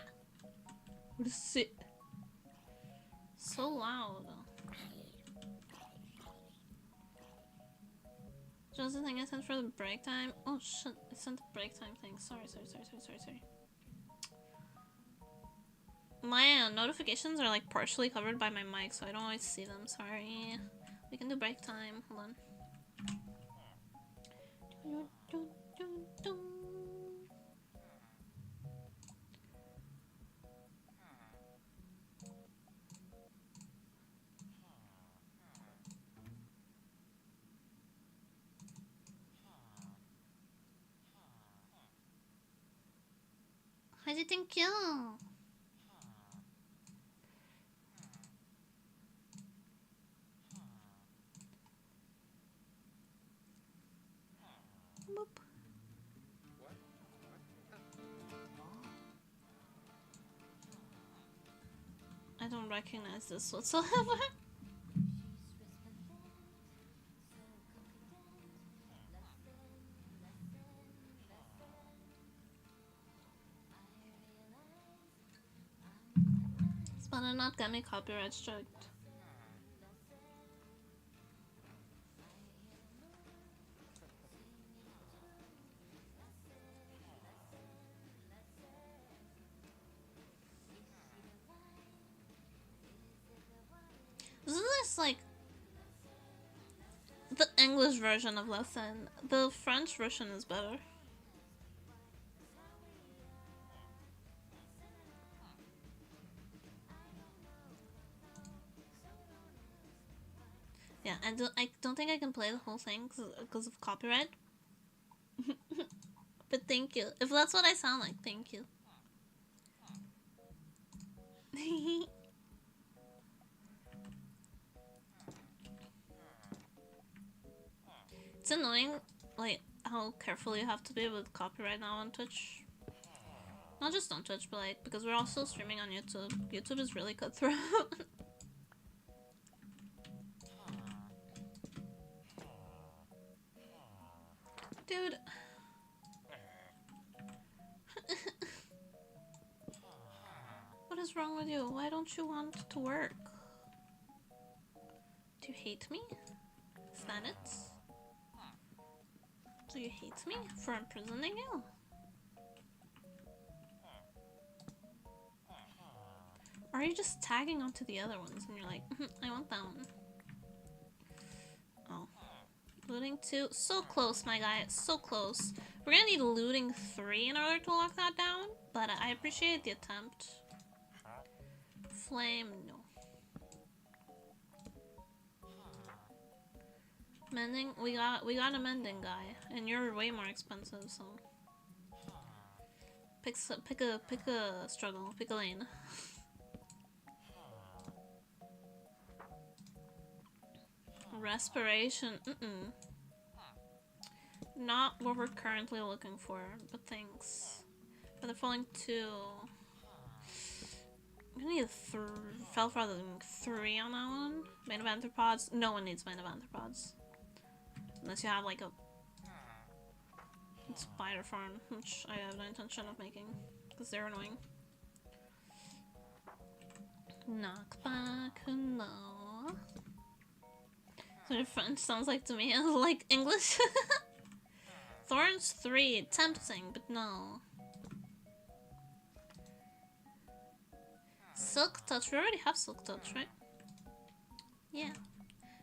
What is it? So loud. Just the thing I sent for the break time. Oh shit, I sent the break time thing. Sorry. My notifications are like partially covered by my mic, so I don't always see them. Sorry. We can do break time. Hold on. Hi, thank you. recognize this whatsoever. It's better not get me copyright striked. Isn't this like the English version of Lesson? The French version is better. Yeah, I don't think I can play the whole thing because of copyright. But thank you. If that's what I sound like, thank you. It's annoying, like, how careful you have to be with copyright now on Twitch. Not just on Twitch, but like, because we're also streaming on YouTube. YouTube is really cutthroat. Dude. What is wrong with you? Why don't you want to work? Do you hate me? Is that it? Do you hate me for imprisoning you? Or are you just tagging onto the other ones and you're like, I want that one. Oh. Looting 2. So close, my guy. So close. We're gonna need looting 3 in order to lock that down, but I appreciate the attempt. Flame, no. Mending, we got a mending guy, and you're way more expensive, so pick a struggle, pick a lane. Respiration, not what we're currently looking for, but thanks. But they're falling 2. I'm gonna need fell farther than 3 on that one. Main of Anthropods. No one needs Main of Anthropods. Unless you have like a spider farm, which I have no intention of making, because they're annoying. Knockback, no. So your French sounds like to me like English. Thorns 3, tempting, but no. Silk Touch, we already have Silk Touch, right? Yeah.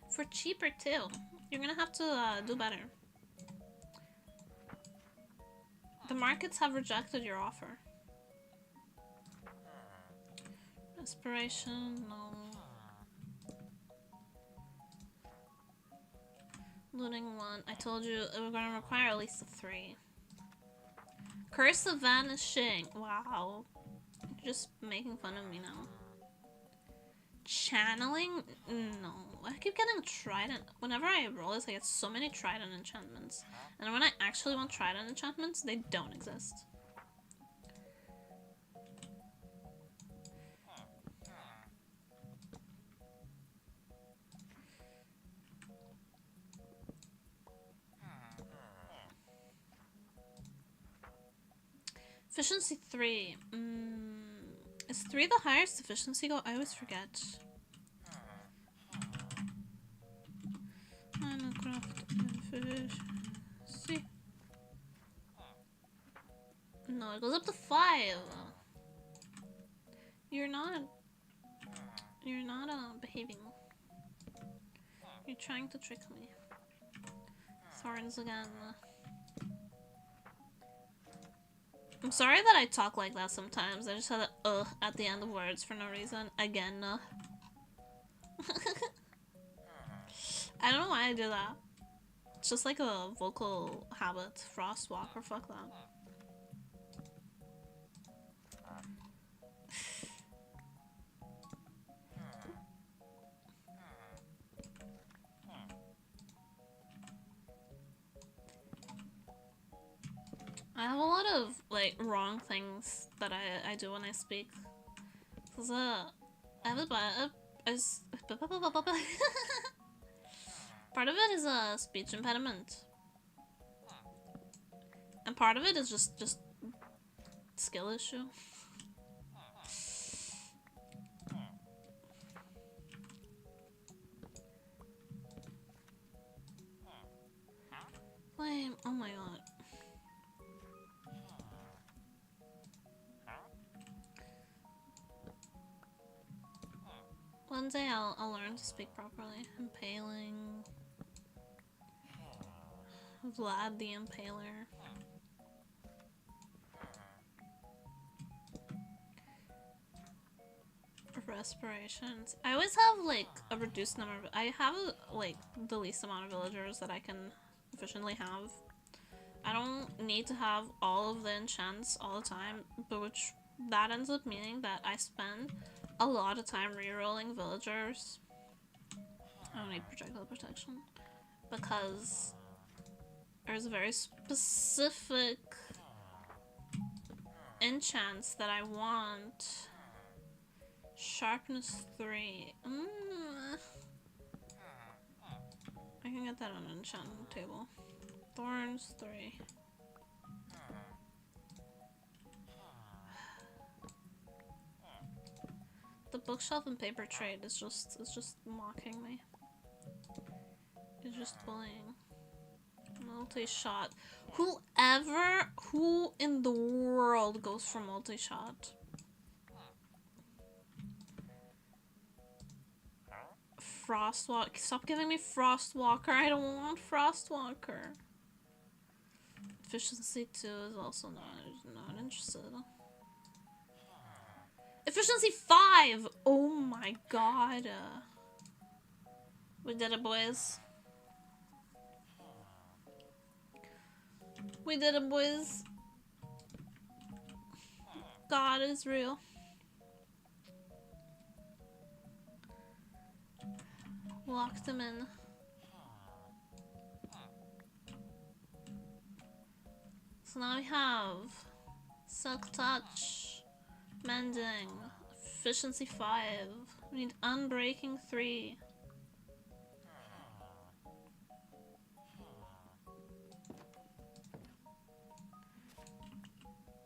For cheaper too. You're gonna have to do better. The markets have rejected your offer. Respiration, no. Looting 1. I told you it was gonna require at least a 3. Curse of Vanishing. Wow. You're just making fun of me now. Channeling? No. I keep getting Trident. Whenever I roll this, I get so many Trident enchantments. And when I actually want Trident enchantments, they don't exist. Efficiency 3. Is 3 the highest efficiency goal? I always forget. Minecraft efficiency. No, it goes up to 5. You're not behaving. You're trying to trick me. Thorns again. I'm sorry that I talk like that sometimes. I just had a at the end of words for no reason. Again. I don't know why I do that. It's just like a vocal habit. Frostwalk or fuck that. I have a lot of like wrong things that I do when I speak. Cause I have as part of it is a speech impediment, and part of it is just skill issue. Flame, oh my god. One day I'll learn to speak properly. Impaling. Vlad the Impaler. Respirations. I always have like a reduced number of, I have like the least amount of villagers that I can efficiently have. I don't need to have all of the enchants all the time, but which that ends up meaning that I spend a lot of time rerolling villagers. I don't need projectile protection because there's a very specific enchants that I want. Sharpness 3. I can get that on an enchantment table. Thorns 3. The bookshelf and paper trade is just mocking me. It's just bullying. Multi-shot. Who in the world goes for multi-shot? Frostwalker. Stop giving me Frostwalker. I don't want Frostwalker. Efficiency 2 is also not interested. Efficiency 5! Oh my god. We did it, boys. We did it, boys. God is real. Locked them in. So now we have Silk Touch, Mending, Efficiency 5. We need Unbreaking 3.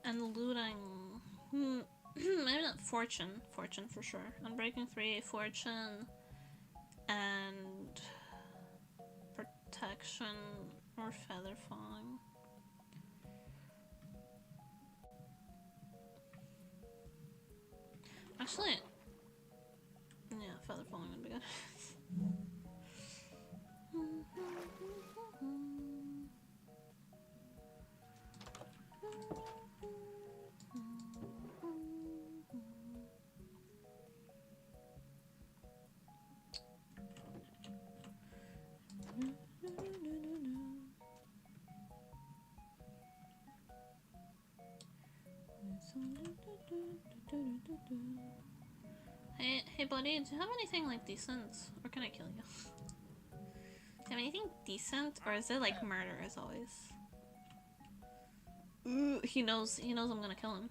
And Looting. Maybe not Fortune. Fortune for sure. Unbreaking 3, Fortune, and Protection or Feather Falling. Actually, yeah, Feather Falling would be good. Hey buddy, do you have anything like decent? Or can I kill you? Do you have anything decent? Or is it like murder as always? Ooh, he knows I'm gonna kill him.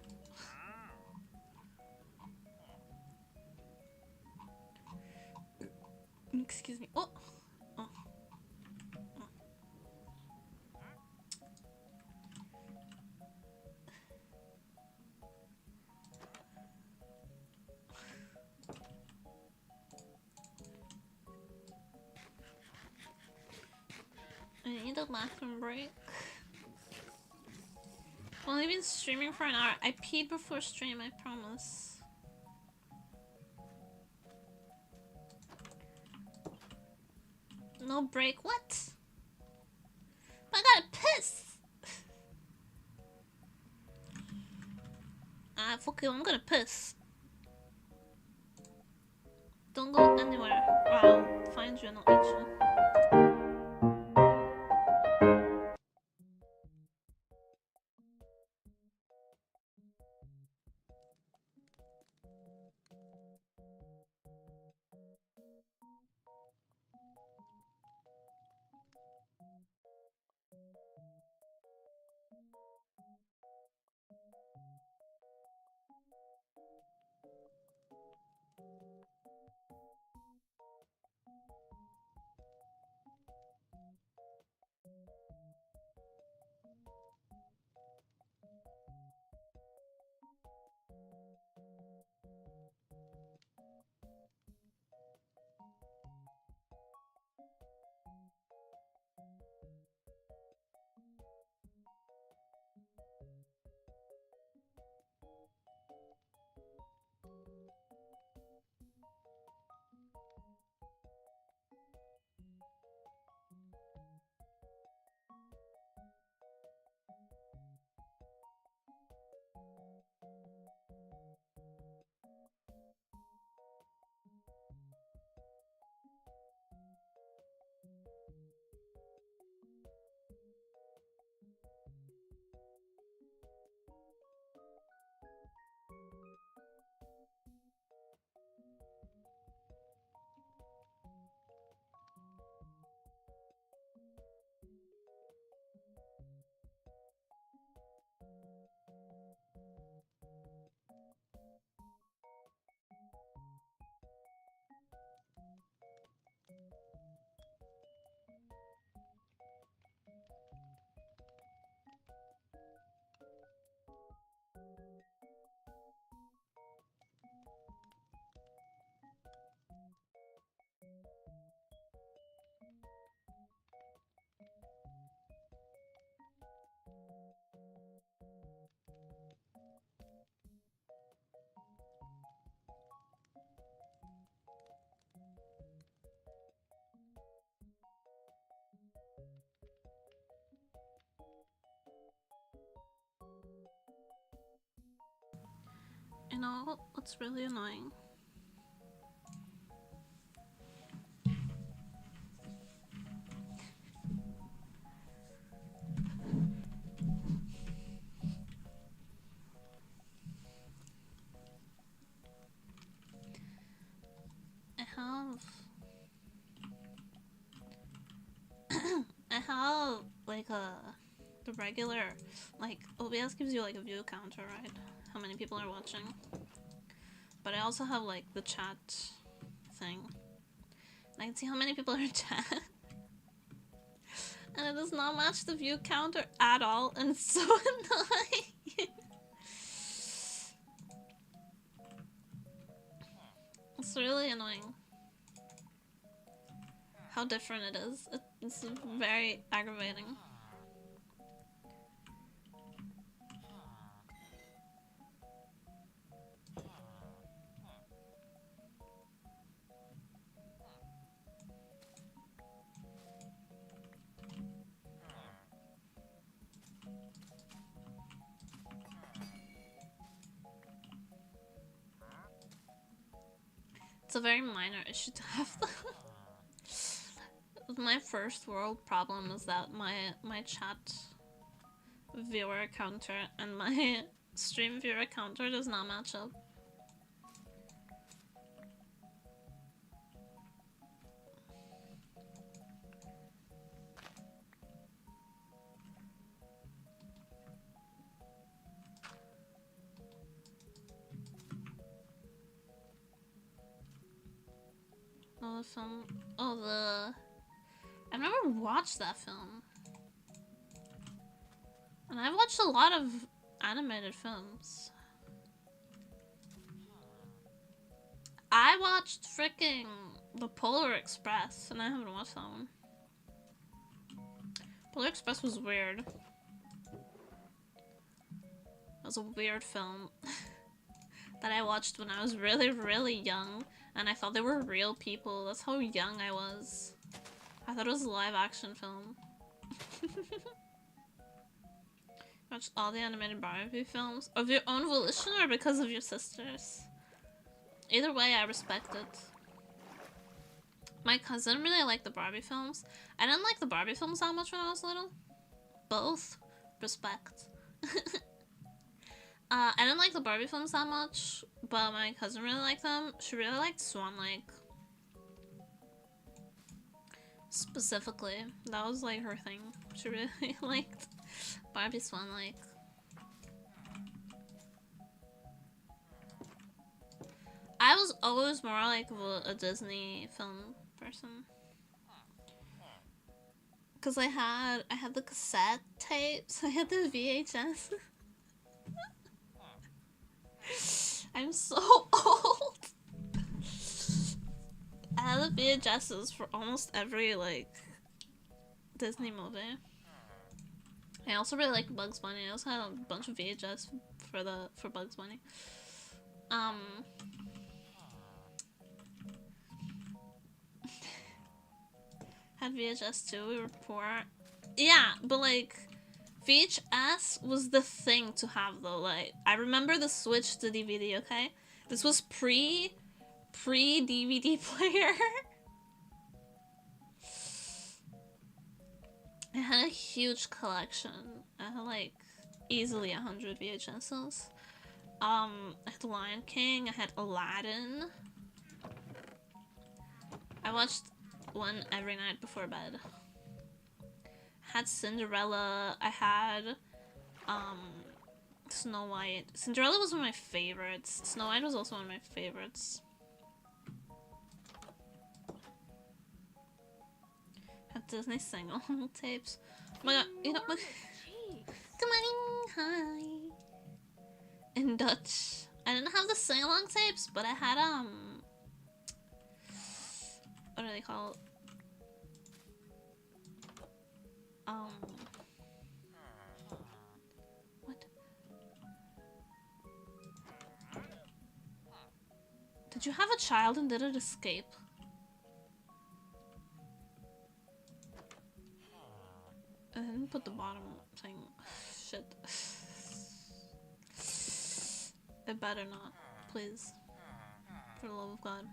Excuse me. Oh! Oh. Oh. I need a bathroom break. Well, I've been streaming for an hour. I peed before stream, I promise. No break? What? I gotta piss! Fuck you, I'm gonna piss. Don't go anywhere, or I'll find you and I'll eat you. You know what's really annoying? I have like the regular, like OBS gives you like a view counter, right? How many people are watching. But I also have like the chat thing. I can see how many people are in chat. And it does not match the view counter at all, and it's so annoying. It's really annoying. How different it is. It's very aggravating. It's a very minor issue to have though. My first world problem is that my chat viewer counter and my stream viewer counter does not match up. Oh, the film. Oh, I've never watched that film. And I've watched a lot of animated films. I watched freaking The Polar Express, and I haven't watched that one. Polar Express was weird. It was a weird film that I watched when I was really, really young, and I thought they were real people. That's how young I was. I thought it was a live action film. Watched all the animated Barbie films of your own volition or because of your sisters. Either way, I respect it. My cousin really liked the Barbie films. I didn't like the Barbie films that much when I was little. Both. Respect. I didn't like the Barbie films that much, but my cousin really liked them. She really liked Swan Lake. Specifically. That was like her thing. She really liked Barbie Swan Lake. I was always more like a Disney film person. Cause I had the cassette tapes, I had the VHS. I'm so old. I had the VHSs for almost every like Disney movie. I also really like Bugs Bunny. I also had a bunch of VHS for Bugs Bunny. Had VHS too. We were poor. Yeah, but like VHS was the thing to have though. Like I remember the switch to DVD. Okay, this was pre DVD player. I had a huge collection. I had like easily 100 VHSs. I had Lion King. I had Aladdin. I watched one every night before bed. I had Cinderella. I had Snow White. Cinderella was one of my favorites. Snow White was also one of my favorites. Had Disney sing-along tapes. Oh my god, you know, look. Good morning, hi. In Dutch. I didn't have the sing-along tapes, but I had what are they called? What? Did you have a child and did it escape? I didn't put the bottom thing. Shit. It better not. please. For the love of God.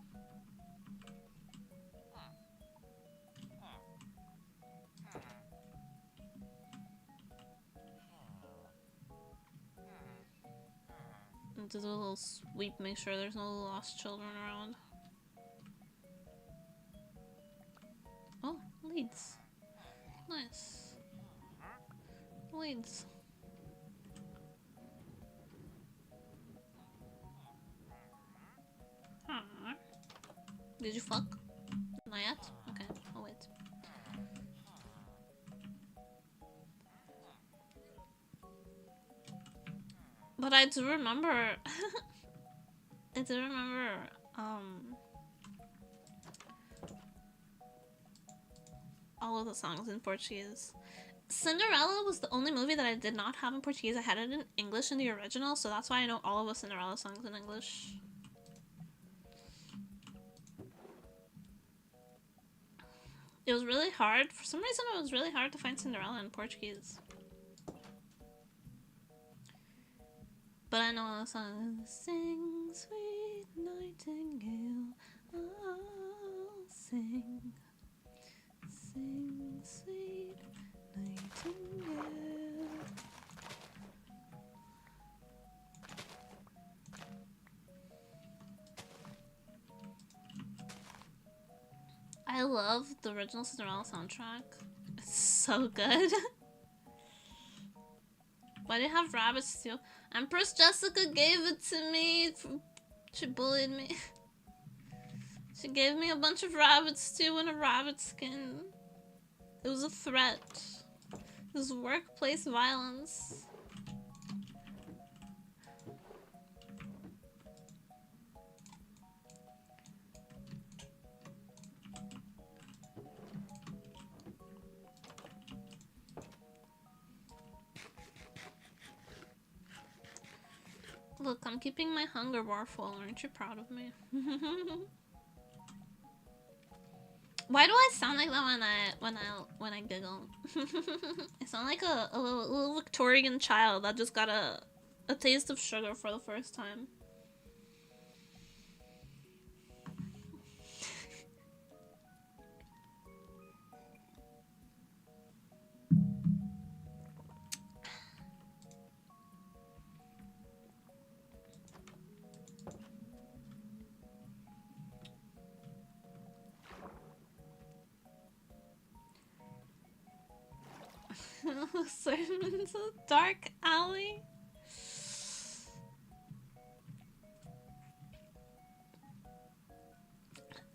And to do a little sweep, make sure there's no lost children around. Oh, leads. Nice. Leads. Did you fuck? Not yet? Okay, I'll wait. But I do remember... I do remember, all of the songs in Portuguese. Cinderella was the only movie that I did not have in Portuguese. I had it in English in the original, so that's why I know all of the Cinderella songs in English. It was really hard. For some reason, it was really hard to find Cinderella in Portuguese. But I know all the songs. Sing, sweet nightingale, I'll sing. Sing, sweet nightingale. I love the original Cinderella soundtrack. It's so good. Why do you have rabbits too? Empress Jessica gave it to me. She bullied me. She gave me a bunch of rabbits too and a rabbit skin. It was a threat. It was workplace violence. Look, I'm keeping my hunger bar full. Aren't you proud of me? Why do I sound like that when I giggle? I sound like a little Victorian child that just got a taste of sugar for the first time. Sermons a dark alley.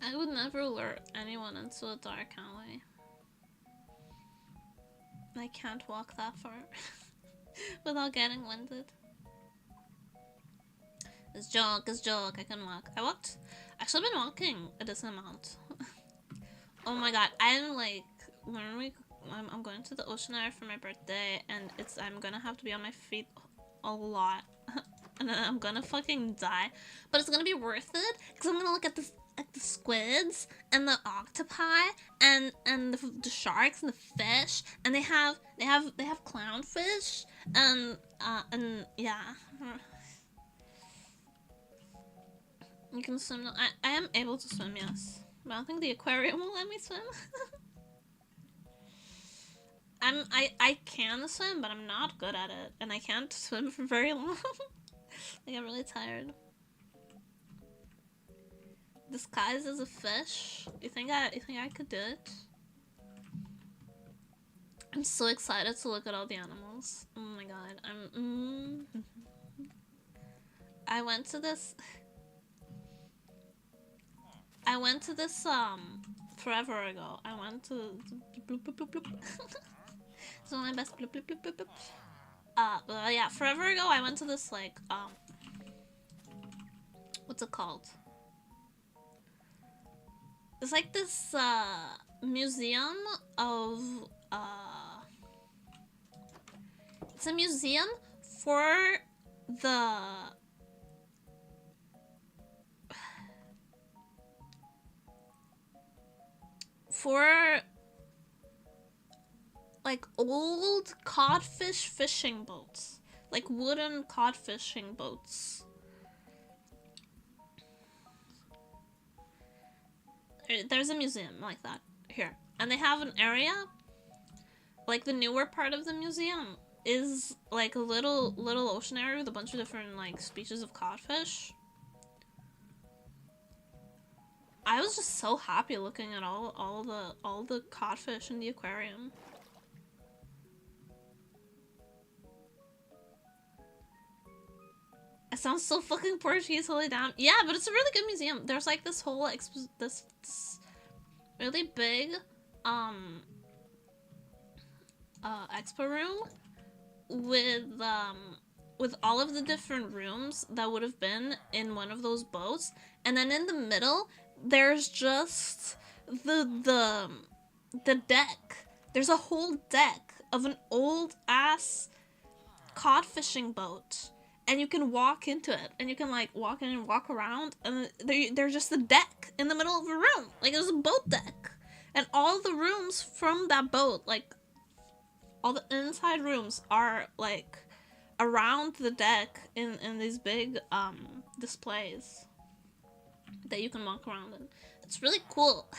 I would never lure anyone into a dark alley. I can't walk that far without getting winded. It's joke, I can walk. Actually I've been walking a decent amount. Oh my god, I'm like, I'm going to the ocean area for my birthday, and I'm gonna have to be on my feet a lot, and then I'm gonna fucking die. But it's gonna be worth it because I'm gonna look at the squids and the octopi and the sharks and the fish, and they have clownfish and yeah. You can swim. I am able to swim, yes, but I don't think the aquarium will let me swim. I can swim, but I'm not good at it, and I can't swim for very long. I get really tired. Disguised as a fish? You think I could do it? I'm so excited to look at all the animals. Oh my god, I went to this forever ago. I went to bloop, bloop, bloop, bloop. It's one of my best bloop, bloop, bloop, bloop, bloop. But yeah, forever ago I went to this like what's it called? It's like this museum of it's a museum for like old codfish fishing boats, like wooden cod fishing boats. There's a museum like that here. And they have an area, like the newer part of the museum is like a little ocean area with a bunch of different like species of codfish. I was just so happy looking at all the codfish in the aquarium. It sounds so fucking Portuguese, holy damn. Yeah, but it's a really good museum. There's like this whole this really big expo room with all of the different rooms that would have been in one of those boats, and then in the middle there's just the deck. There's a whole deck of an old ass cod fishing boat. And you can walk into it, and you can like walk in and walk around, and there's just a deck in the middle of a room. Like there's a boat deck, and all the rooms from that boat, like all the inside rooms, are like around the deck in these big displays that you can walk around in. It's really cool.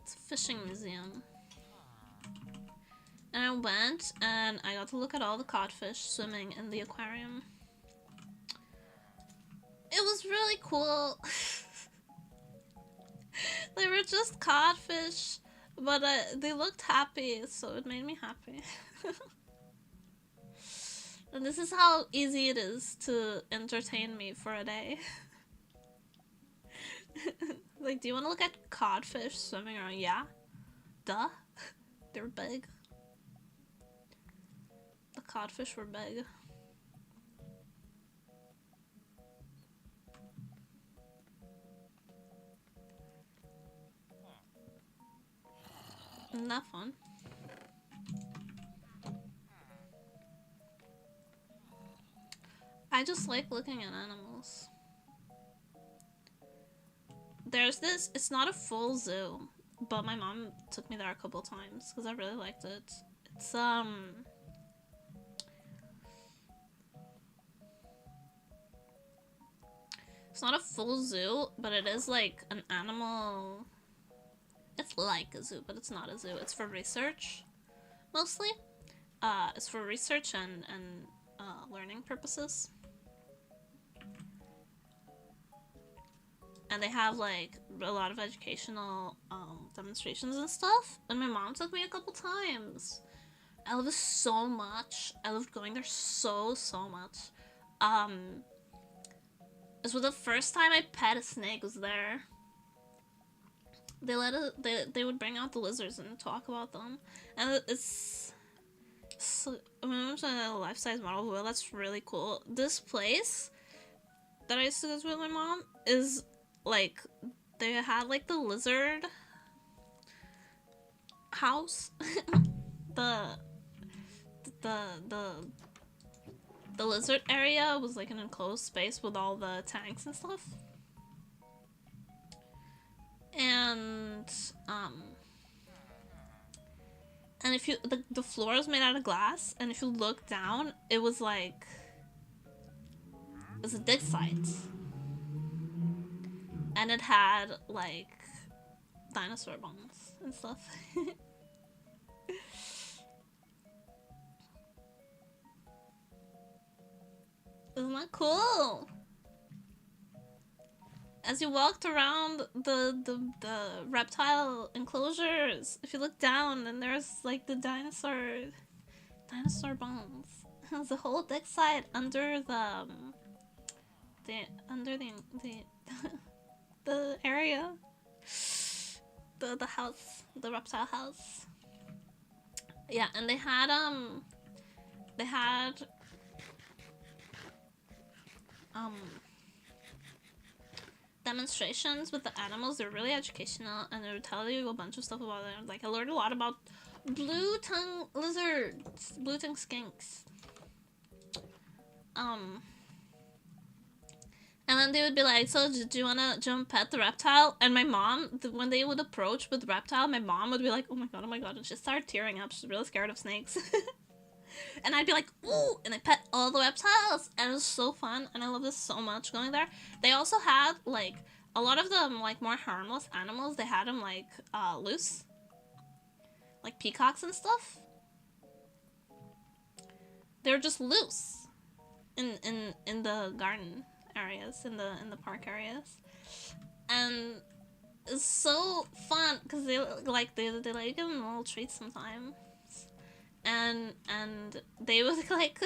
It's a fishing museum. And I went and I got to look at all the codfish swimming in the aquarium. It was really cool. They were just codfish, but they looked happy, so it made me happy. And this is how easy it is to entertain me for a day. Like, do you want to look at codfish swimming around? Yeah. Duh. They're big. The codfish were big. Isn't that fun? I just like looking at animals. There's this, it's not a full zoo, but my mom took me there a couple times because I really liked it. It's it's not a full zoo, but it is like an animal. It's like a zoo, but it's not a zoo. It's for research, mostly. It's for research and learning purposes. And they have like a lot of educational demonstrations and stuff. And my mom took me a couple times. I love it so much. I loved going there so much. This was the first time I pet a snake was there. They would bring out the lizards and talk about them, and it's so, I mean, I'm a life-size model. Well, that's really cool. This place that I used to go to with my mom is like they had like the lizard house, the lizard area was like an enclosed space with all the tanks and stuff. And if you the floor was made out of glass, and if you look down, it was a dig site, and it had like dinosaur bones and stuff. Isn't that cool? As you walked around the reptile enclosures, if you look down, then there's like the dinosaur bones. There's a whole dig site under the the area, the house, the reptile house. Yeah, and they had demonstrations with the animals. They're really educational, and they would tell you a bunch of stuff about it. Like, I learned a lot about blue-tongue lizards, blue-tongue skinks. And then they would be like, so do you wanna pet the reptile? And my mom, when they would approach with the reptile, my mom would be like, oh my god, and she'd start tearing up. She's really scared of snakes. And I'd be like, ooh, and I pet all the reptiles, and it was so fun, and I love this so much going there. They also had, like, a lot of them, like, more harmless animals, they had them, like, loose. Like peacocks and stuff. They were just loose in the garden areas, in the park areas. And it's so fun, because they like you give them little treats sometimes. And they would like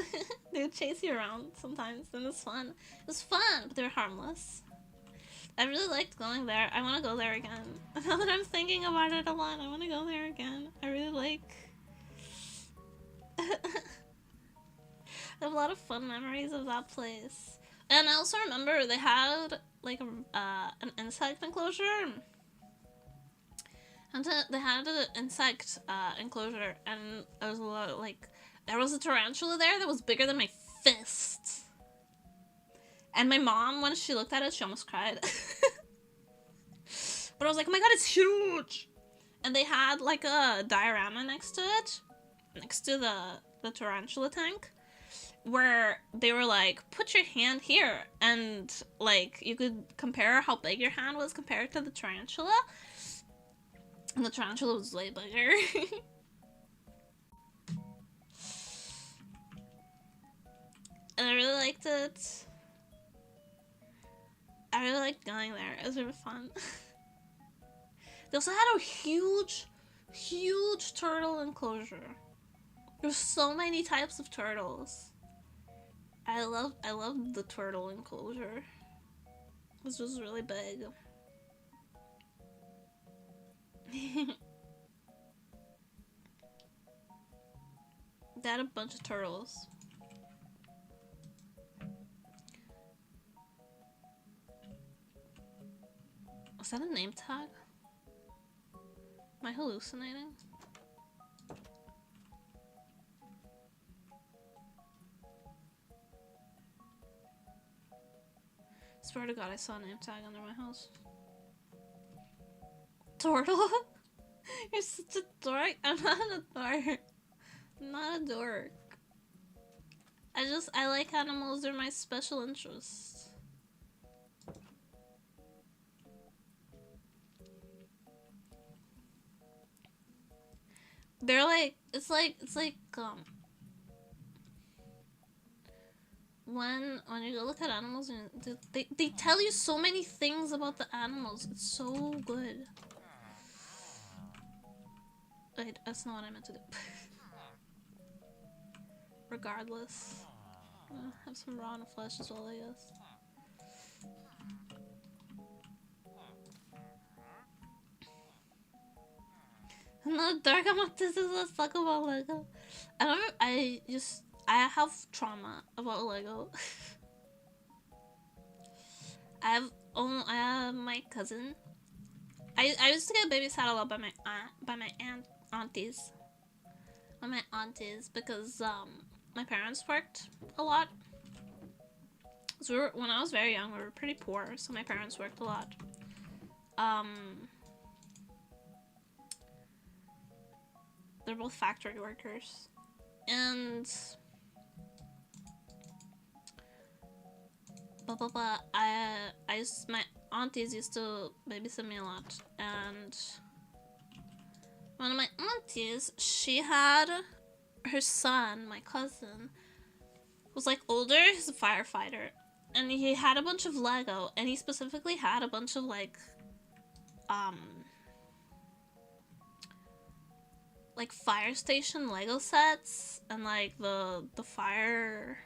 they would chase you around sometimes, and it's fun. It was fun, but they're harmless. I really liked going there. I want to go there again. Now that I'm thinking about it a lot, I want to go there again. I really like... I have a lot of fun memories of that place. And I also remember they had like an insect enclosure. And they had an insect enclosure, and there was a lot of, like, there was a tarantula there that was bigger than my fist. And my mom, when she looked at it, she almost cried. But I was like, oh my god, it's huge! And they had like a diorama next to it, next to the tarantula tank, where they were like, put your hand here, and like you could compare how big your hand was compared to the tarantula. And the tarantula was way bigger. And I really liked it. I really liked going there. It was really fun. They also had a huge, huge turtle enclosure. There's so many types of turtles. I loved the turtle enclosure. This was really big. They had a bunch of turtles. Was that a name tag? Am I hallucinating? Swear to God, I saw a name tag under my house. Turtle? You're such a dork. I'm not a dork. I'm not a dork. I like animals. They're my special interest. They're like, it's like when you go look at animals, and they tell you so many things about the animals. It's so good. Wait, that's not what I meant to do. Regardless, have some raw flesh as well, I guess. I'm not dark. I'm autistic. Let's talk about Lego. I have trauma about Lego. I have my cousin. I used to get babysat a lot by my aunties. By my aunties, because my parents worked a lot. So when I was very young, we were pretty poor, so my parents worked a lot. They're both factory workers, and my aunties used to babysit me a lot, and one of my aunties, she had her son, my cousin, was like older, he's a firefighter, and he had a bunch of Lego, and he specifically had a bunch of like fire station Lego sets, and like the fire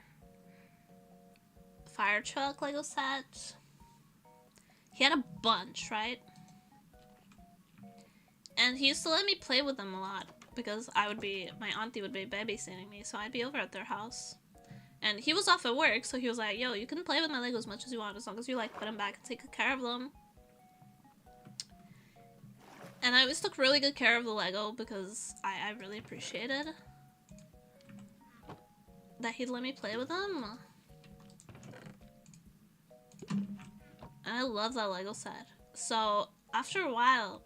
truck Lego set. He had a bunch, right? And he used to let me play with them a lot, because my auntie would be babysitting me, so I'd be over at their house. And he was off at work, so he was like, yo, you can play with my Lego as much as you want, as long as you like put them back and take care of them. And I always took really good care of the Lego, because I really appreciated that he'd let me play with them. And I love that Lego set. So after a while,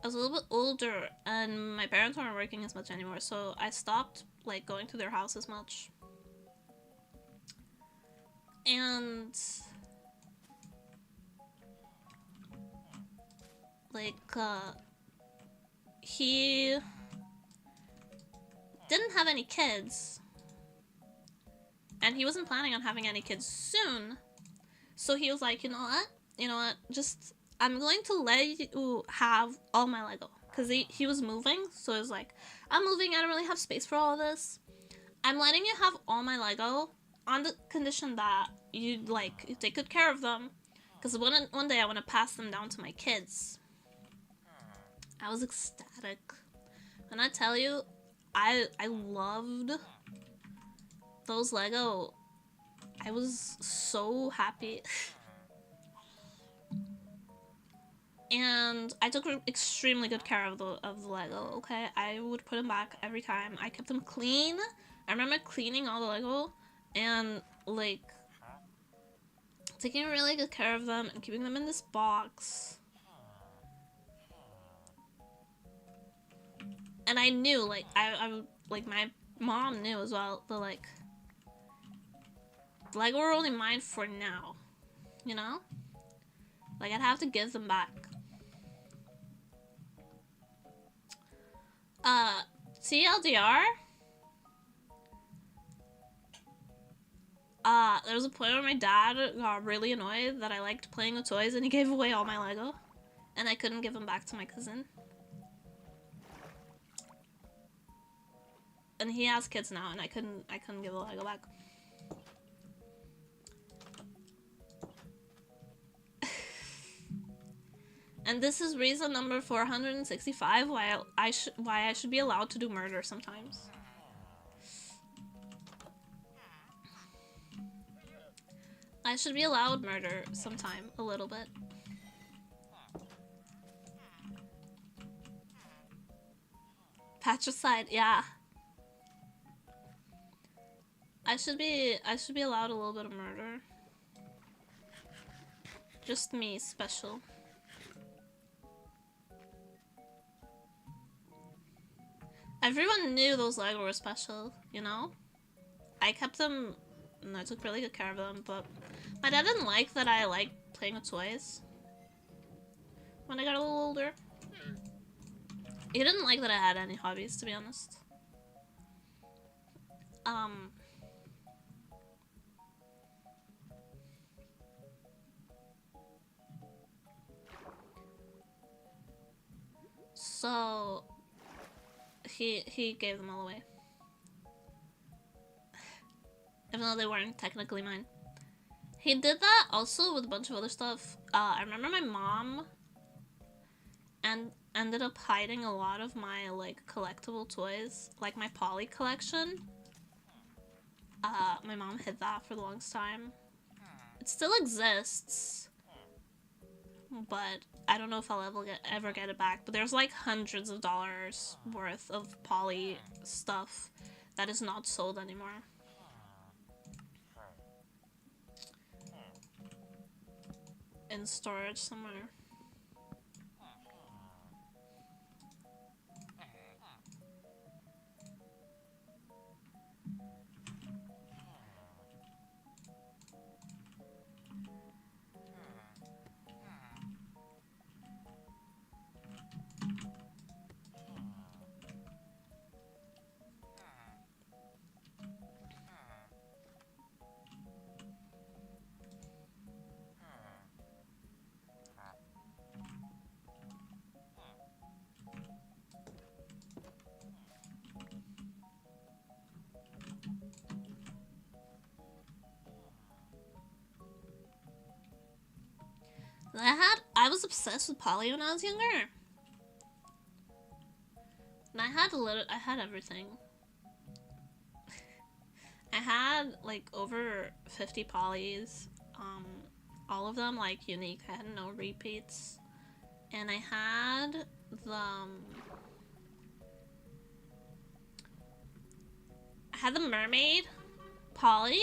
I was a little bit older and my parents weren't working as much anymore, so I stopped like going to their house as much. And like he didn't have any kids, and he wasn't planning on having any kids soon. So he was like, you know what, just I'm going to let you have all my Lego, because he was moving. So it was like, I'm moving, I don't really have space for all this. I'm letting you have all my Lego on the condition that you take good care of them, because one day I want to pass them down to my kids. I was ecstatic. When I tell you, I loved those Lego. I was so happy. And I took extremely good care of the Lego, okay? I would put them back every time. I kept them clean. I remember cleaning all the Lego and like taking really good care of them and keeping them in this box. And I knew, like, I like, my mom knew as well, that, like, Lego were only mine for now, you know? Like, I'd have to give them back. TLDR? There was a point where my dad got really annoyed that I liked playing with toys and he gave away all my Lego. And I couldn't give them back to my cousin. And he has kids now, and I couldn't give the Lego back. And this is reason number 465 why I should be allowed to do murder sometimes. I should be allowed murder sometime, a little bit. Patricide, yeah. I should be allowed a little bit of murder. Just me, special. Everyone knew those Lego were special, you know? I kept them, and I took really good care of them, but my dad didn't like that I liked playing with toys when I got a little older. He didn't like that I had any hobbies, to be honest. So he gave them all away. Even though they weren't technically mine. He did that also with a bunch of other stuff. I remember my mom ended up hiding a lot of my, like, collectible toys, like my Polly collection. My mom hid that for the longest time. It still exists, but I don't know if I'll ever get it back. But there's like hundreds of dollars worth of Polly stuff that is not sold anymore. In storage somewhere. I was obsessed with Polly when I was younger. And I had everything. I had like over 50 Pollys. All of them like unique. I had no repeats. And I had the mermaid Polly,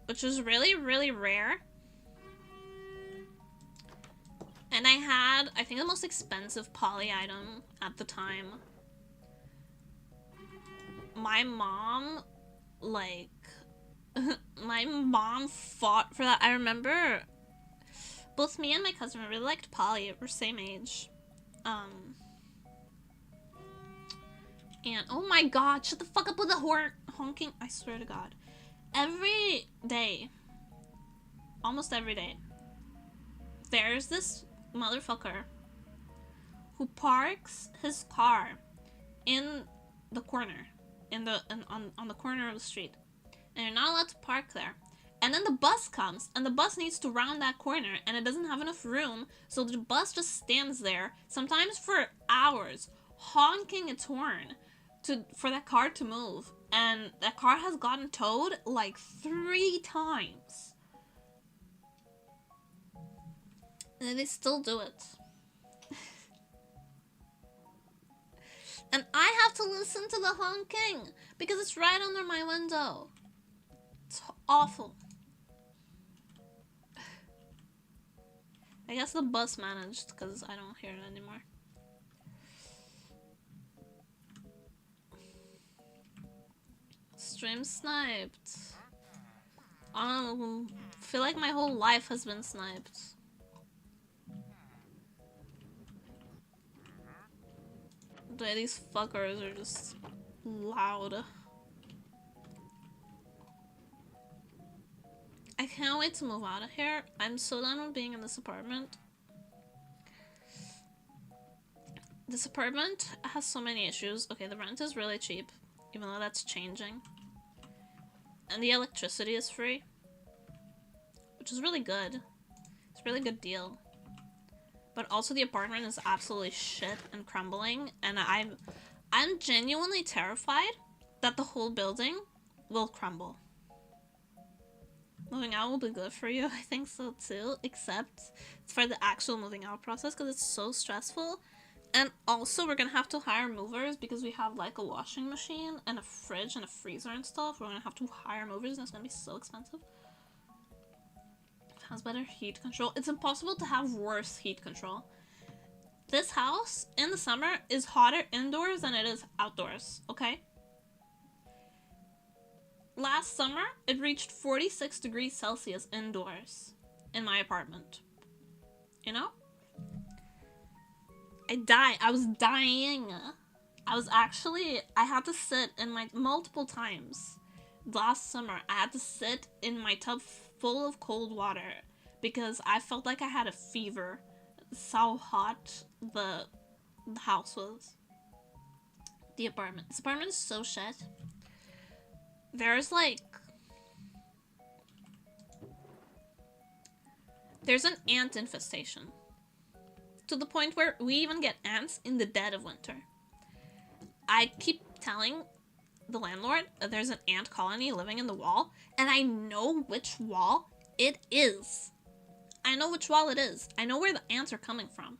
which was really, really rare. And I had, I think, the most expensive poly item at the time. My mom, like, my mom fought for that. I remember both me and my cousin really liked poly. We're same age. And oh my god, shut the fuck up with the honking. I swear to god. Every day, almost every day, there's this motherfucker who parks his car in the corner, on the corner of the street, and you're not allowed to park there. And then the bus comes, and the bus needs to round that corner, and it doesn't have enough room, so the bus just stands there, sometimes for hours, honking its horn for that car to move. And that car has gotten towed like 3 times. And they still do it. And I have to listen to the honking because it's right under my window. It's awful. I guess the bus managed because I don't hear it anymore. Stream sniped. I feel like my whole life has been sniped. Dude, these fuckers are just loud. I can't wait to move out of here. I'm so done with being in this apartment. This apartment has so many issues. Okay, the rent is really cheap, even though that's changing. And the electricity is free, which is really good. It's a really good deal. But also the apartment is absolutely shit and crumbling, and I'm genuinely terrified that the whole building will crumble. Moving out will be good for you. I think so too, except for the actual moving out process because it's so stressful. And also we're gonna have to hire movers because we have like a washing machine and a fridge and a freezer and stuff. We're gonna have to hire movers and it's gonna be so expensive. Has better heat control. It's impossible to have worse heat control. This house in the summer is hotter indoors than it is outdoors, okay? Last summer, it reached 46 degrees Celsius indoors in my apartment. You know? I was dying. I had to sit in my, multiple times. Last summer, I had to sit in my tub full of cold water because I felt like I had a fever. That's how hot the house was. The apartment. This apartment is so shit. There's an ant infestation. To the point where we even get ants in the dead of winter. I keep telling the landlord that there's an ant colony living in the wall, and I know which wall it is. I know which wall it is. I know where the ants are coming from.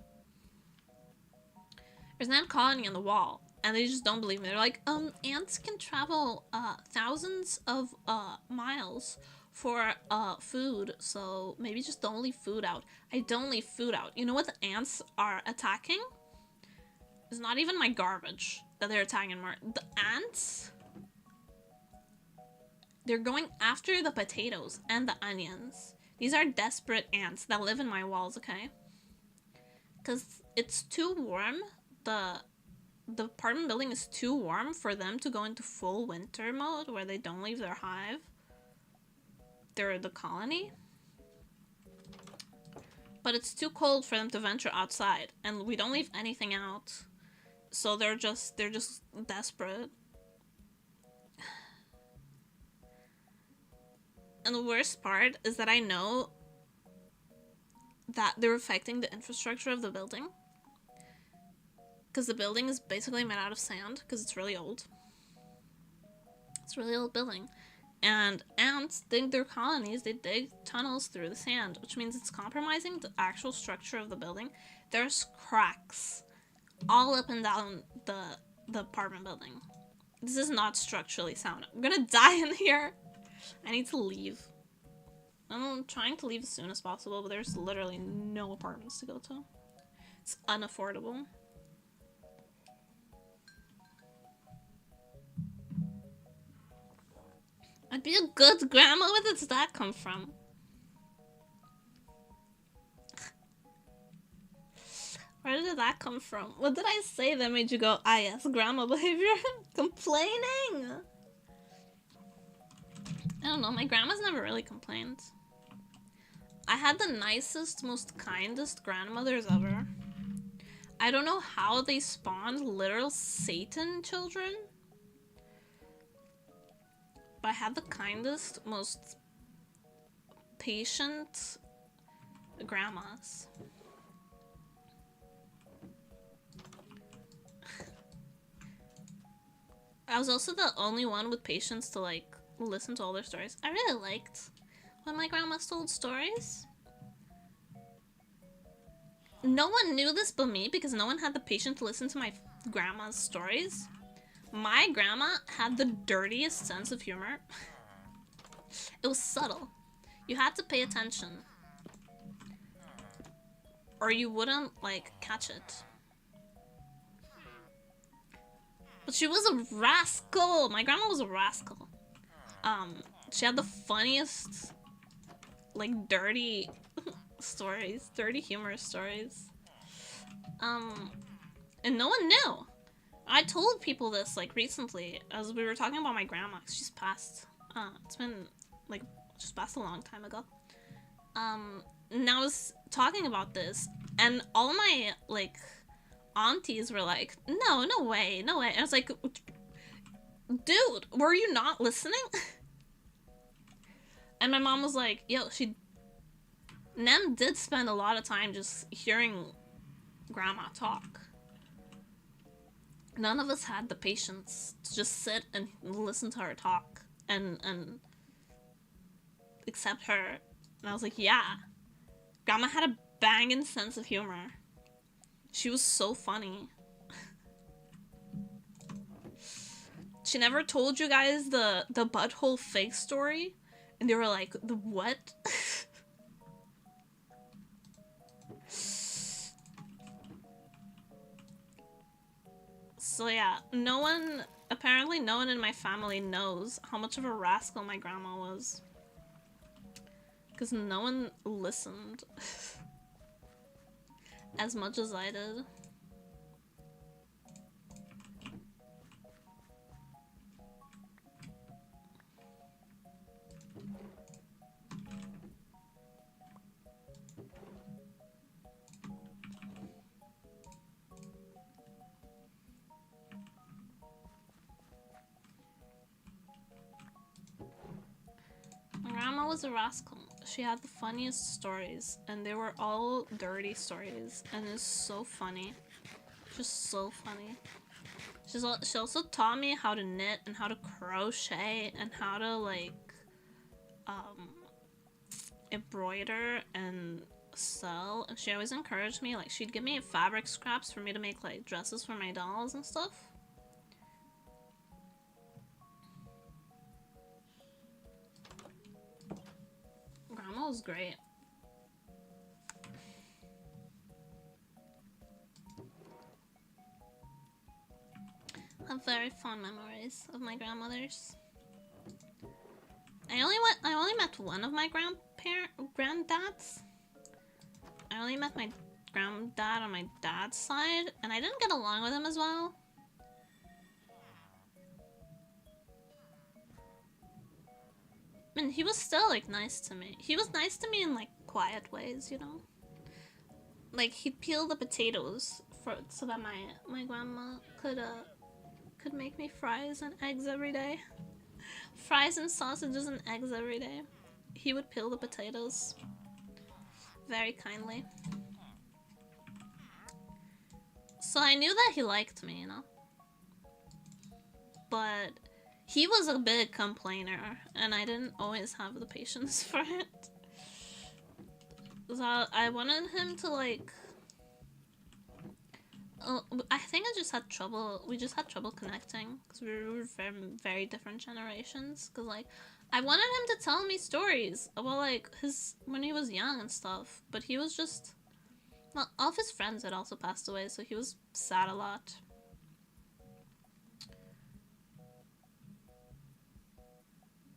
There's an ant colony on the wall, and they just don't believe me. They're like, ants can travel thousands of miles for food, so maybe just don't leave food out. I don't leave food out. You know what the ants are attacking? It's not even my garbage that they're attacking anymore. The ants, they're going after the potatoes and the onions. These are desperate ants that live in my walls, okay? Because it's too warm. The apartment building is too warm for them to go into full winter mode where they don't leave their hive. They're the colony. But it's too cold for them to venture outside, and we don't leave anything out. So they're just desperate. And the worst part is that I know that they're affecting the infrastructure of the building. Because the building is basically made out of sand, because it's really old. It's a really old building. And ants dig their colonies, they dig tunnels through the sand, which means it's compromising the actual structure of the building. There's cracks all up and down the apartment building. This is not structurally sound. I'm gonna die in here. I need to leave. I'm trying to leave as soon as possible, but there's literally no apartments to go to. It's unaffordable. I'd be a good grandma. Where does that come from? Where did that come from? What did I say that made you go, ah yes, grandma behavior? Complaining! I don't know, my grandma's never really complained. I had the nicest, most kindest grandmothers ever. I don't know how they spawned literal Satan children. But I had the kindest, most patient grandmas. I was also the only one with patience to like listen to all their stories. I really liked when my grandma told stories. No one knew this but me because no one had the patience to listen to my grandma's stories. My grandma had the dirtiest sense of humor. It was subtle. You had to pay attention. Or you wouldn't, like, catch it. But she was a rascal! My grandma was a rascal. She had the funniest, like, dirty stories. Dirty humorous stories. And no one knew. I told people this, like, recently, as we were talking about my grandma, 'cause she's passed. It's been, like, just passed a long time ago. And I was talking about this, and all my, like, aunties were like, no way, no way. And I was like, dude, were you not listening? And my mom was like, yo, Nem did spend a lot of time just hearing grandma talk. None of us had the patience to just sit and listen to her talk and accept her. And I was like, yeah. Grandma had a banging sense of humor. She was so funny. She never told you guys the butthole fake story? And they were like, the what? So yeah, apparently no one in my family knows how much of a rascal my grandma was. Because no one listened as much as I did. My grandma was a rascal. She had the funniest stories, and they were all dirty stories, and it's so funny. Just so funny. She also taught me how to knit and how to crochet and how to, like, embroider and sew. And she always encouraged me, like, she'd give me fabric scraps for me to make, like, dresses for my dolls and stuff. Grandma was great. I have very fond memories of my grandmothers. I only met one of my granddads. I only met my granddad on my dad's side, and I didn't get along with him as well. I mean, he was still, like, nice to me. He was nice to me in, like, quiet ways, you know? Like, he'd peel the potatoes so that my grandma could make me fries and eggs every day. Fries and sausages and eggs every day. He would peel the potatoes. Very kindly. So I knew that he liked me, you know? But he was a big complainer, and I didn't always have the patience for it. So I wanted him to, like, I think I just had trouble. We just had trouble connecting because we were very, very different generations. Because like, I wanted him to tell me stories about like his when he was young and stuff, but he was just well, all of his friends had also passed away, so he was sad a lot.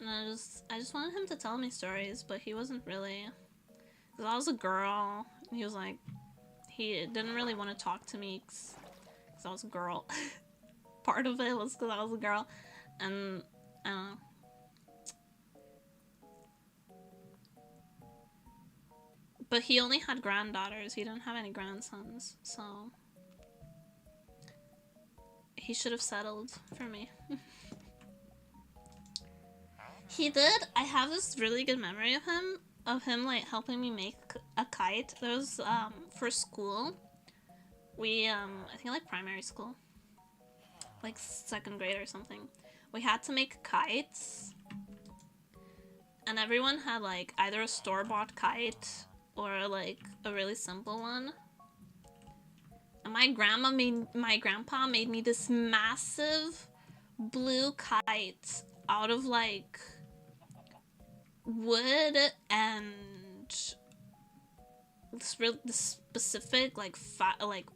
And I just wanted him to tell me stories, but he wasn't really. Because I was a girl, and he was like, he didn't really want to talk to me because I was a girl. Part of it was because I was a girl, and I don't know. But he only had granddaughters. He didn't have any grandsons, so he should have settled for me. He did. I have this really good memory of him like helping me make a kite. There was for school. We I think like primary school, like second grade or something. We had to make kites, and everyone had like either a store-bought kite or like a really simple one. And my grandpa made me this massive blue kite out of like wood and this specific like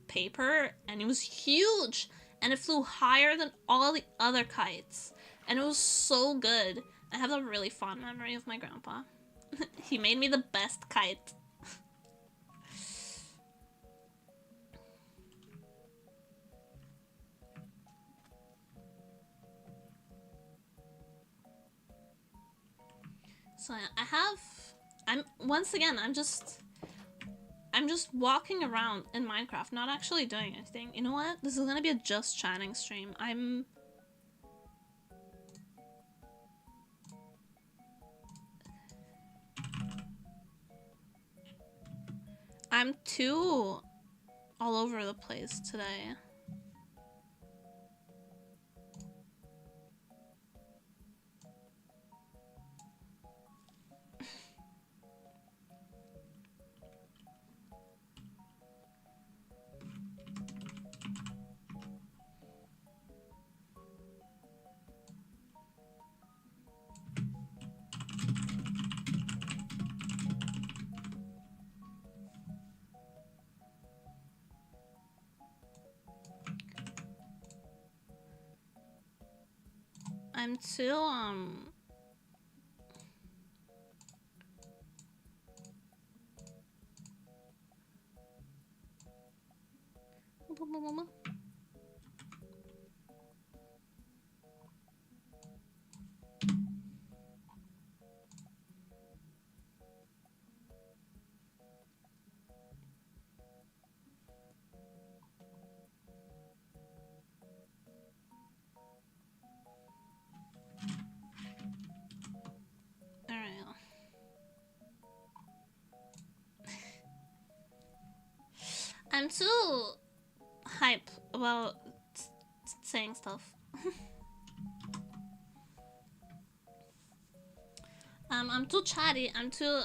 paper, and it was huge, and it flew higher than all the other kites, and it was so good. I have a really fond memory of my grandpa. He made me the best kite. So I'm just walking around in Minecraft, not actually doing anything. You know what? This is gonna be a just chatting stream. I'm too all over the place today. I'm too alright. I'm too hype about saying stuff. I'm too chatty. I'm too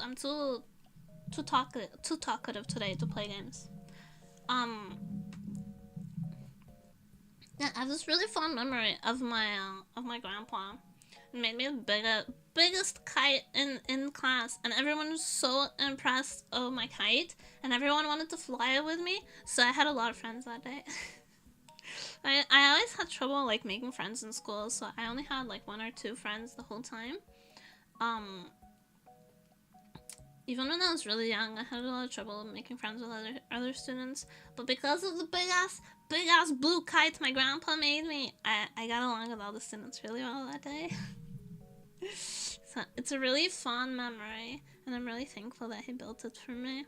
talkative today to play games. Yeah, I have this really fond memory of my grandpa. He made me the biggest kite in class, and everyone was so impressed of my kite, and everyone wanted to fly it with me. So I had a lot of friends that day. I always had trouble like making friends in school, so I only had like 1 or 2 friends the whole time. Even when I was really young, I had a lot of trouble making friends with other students. But because of the big ass blue kite my grandpa made me, I got along with all the students really well that day. So it's a really fond memory, and I'm really thankful that he built it for me.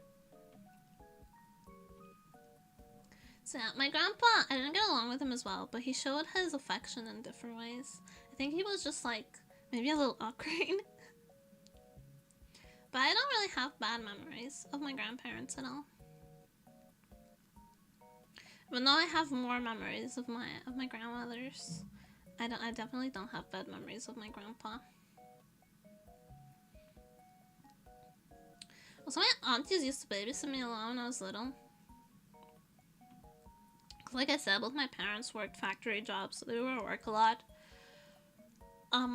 So yeah, my grandpa, I didn't get along with him as well, but he showed his affection in different ways. I think he was just like maybe a little awkward. But I don't really have bad memories of my grandparents at all. Even though I have more memories of my grandmothers, I definitely don't have bad memories of my grandpa. Also, my aunties used to babysit me a lot when I was little. Like I said, both my parents worked factory jobs, so they were at work a lot. I